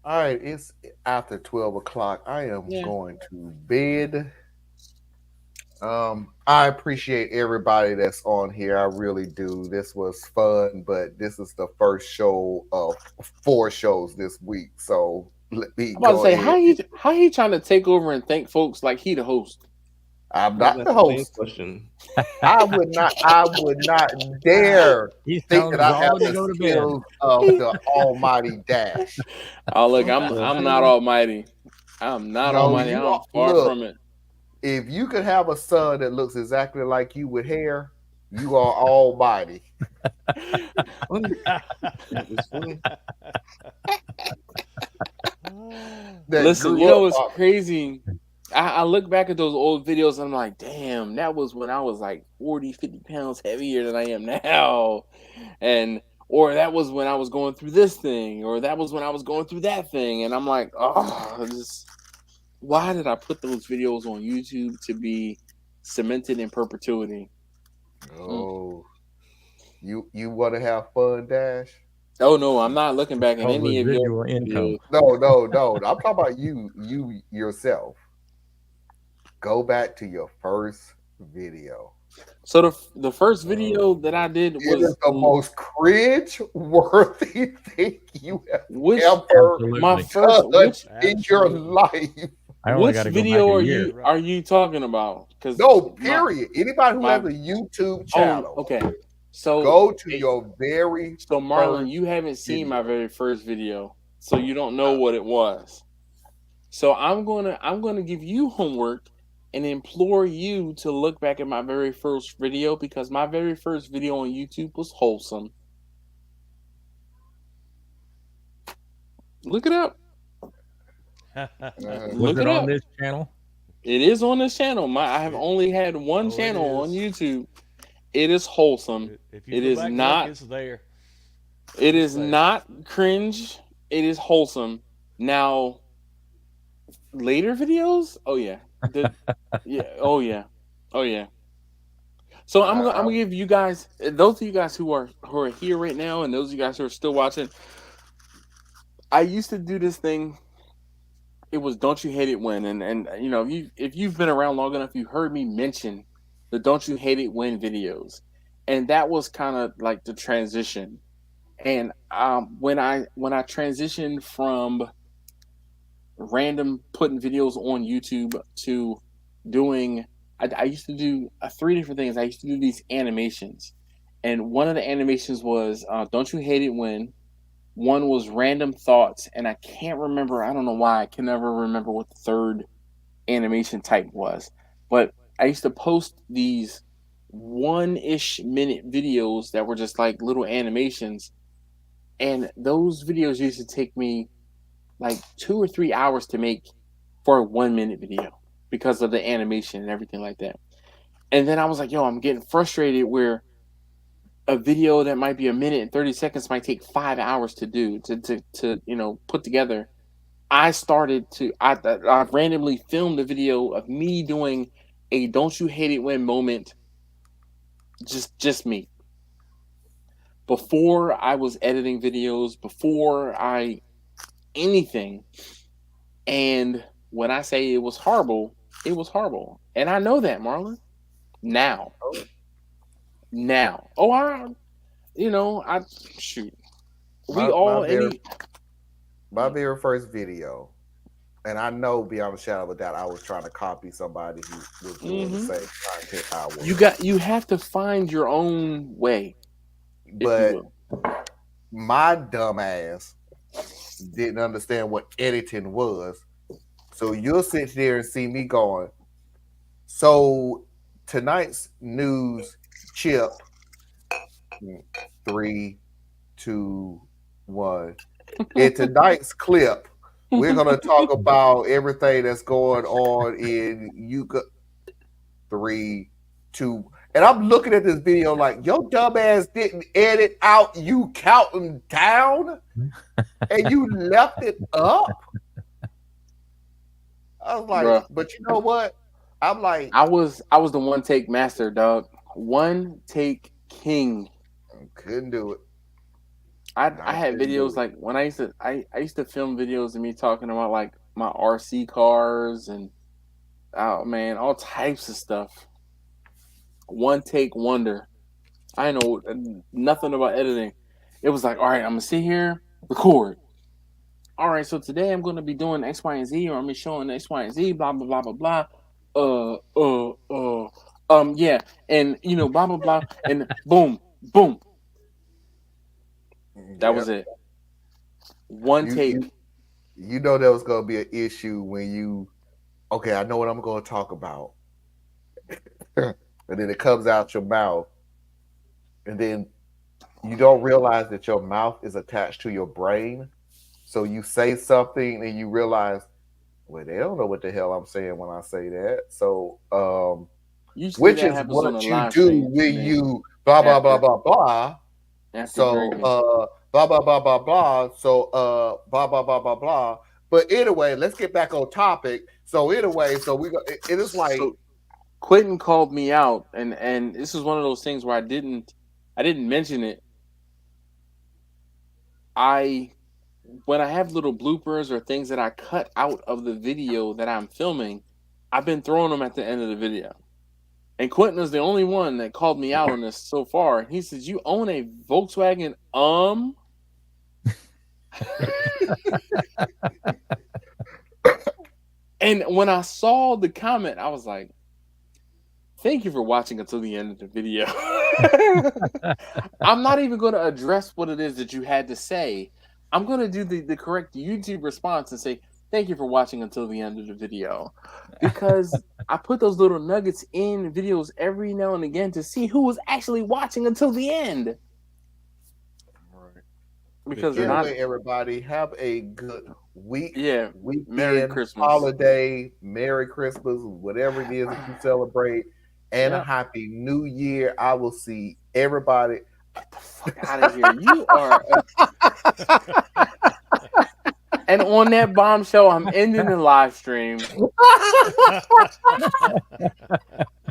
all right, it's after 12 o'clock. I am going to bed. I appreciate everybody that's on here. I really do. This was fun, but this is the first show of 4 shows this week. So let me
I'm about to say, how he trying to take over and thank folks like he the host?
I'm not the host. I would not dare think that I have the skills of the almighty Dash.
Oh, look, I'm not almighty. I'm not almighty. I'm far from it.
If you could have a son that looks exactly like you with hair, you are almighty.
Listen, you know what's crazy? I look back at those old videos and I'm like, damn, that was when I was like 40, 50 pounds heavier than I am now. Or that was when I was going through this thing, or that was when I was going through that thing. And I'm like, why did I put those videos on YouTube to be cemented in perpetuity?
Oh, you want to have fun, Dash?
Oh no, I'm not looking back at any of your videos.
No. I'm talking about you yourself. Go back to your first video.
So the first video that I did was
the most cringe-worthy thing you have ever done in your life.
Which video are you talking about?
No, period. Anybody who has a YouTube channel.
Oh, okay. So
go to your very
So Marlon, you haven't seen my very first video, so you don't know what it was. So I'm gonna give you homework and implore you to look back at my very first video, because my very first video on YouTube was wholesome. Look it up.
Was it on this channel?
It is on this channel. I have only had one channel on YouTube. It is wholesome. It is not.
It's there.
It is not cringe. It is wholesome. Now, later videos, oh yeah, oh yeah. So I'm gonna give you guys, those of you guys who are here right now, and those of you guys who are still watching. I used to do this thing. It was "Don't You Hate It When," and you know, if you've been around long enough, you heard me mention the "Don't You Hate It When" videos, and that was kind of like the transition. And when I transitioned from random putting videos on YouTube to doing, I used to do 3 different things. I used to do these animations, And one of the animations was Don't You Hate It When? One was Random Thoughts, and I can't remember. I don't know why. I can never remember what the third animation type was. But I used to post these 1-ish minute videos that were just like little animations. And those videos used to take me like 2 or 3 hours to make for a 1-minute video because of the animation and everything like that. And then I was like, yo, I'm getting frustrated where a video that might be a minute and 30 seconds might take 5 hours to do to put together. I randomly filmed a video of me doing a Don't You Hate It When moment, just me. Before I was editing videos, before anything. And when I say it was horrible, it was horrible. And I know that, Marlon. Now. Oh, shoot.
My very first video, and I know beyond a shadow of a doubt, I was trying to copy somebody who was doing the same content I was.
You have to find your own way.
But my dumb ass didn't understand what editing was. So you'll sit there and see me going, so tonight's news chip, 3, 2, 1. In tonight's clip, we're going to talk about everything that's going on in Yucca. 3, 2. And I'm looking at this video like, your dumb ass didn't edit out you counting down and you left it up. I was like, bruh. But you know what? I'm like,
I was the one take master, dog. One take king.
Couldn't do it.
I had videos like when I used to film videos of me talking about like my RC cars and all types of stuff. One take wonder. I know nothing about editing. It was like, all right, I'm gonna sit here, record. All right, so today I'm gonna be doing X, Y, and Z, or I'm gonna be showing X, Y, and Z, blah blah blah blah blah. Yeah, and blah blah blah, and boom, boom. That was it. One take.
You know there was gonna be an issue when okay, I know what I'm gonna talk about. And then it comes out your mouth. And then you don't realize that your mouth is attached to your brain. So you say something and you realize, well, they don't know what the hell I'm saying when I say that. So which is what you do when you blah blah blah blah blah. So blah blah blah blah blah. So blah blah blah blah blah. But anyway, let's get back on topic. So anyway, it is like
Quentin called me out, and this is one of those things where I didn't mention it. When I have little bloopers or things that I cut out of the video that I'm filming, I've been throwing them at the end of the video. And Quentin is the only one that called me out on this so far. He says, "You own a Volkswagen, And when I saw the comment, I was like, thank you for watching until the end of the video. I'm not even going to address what it is that you had to say. I'm going to do the correct YouTube response and say, thank you for watching until the end of the video. Because I put those little nuggets in videos every now and again to see who was actually watching until the end.
Right.
Because
anyway, everybody, have a good week.
Yeah.
Weekend,
Merry Christmas.
holiday, Merry Christmas, whatever it is that you celebrate. And a happy new year. I will see everybody.
Get the fuck out of here. You are. And on that bombshell, I'm ending the live stream.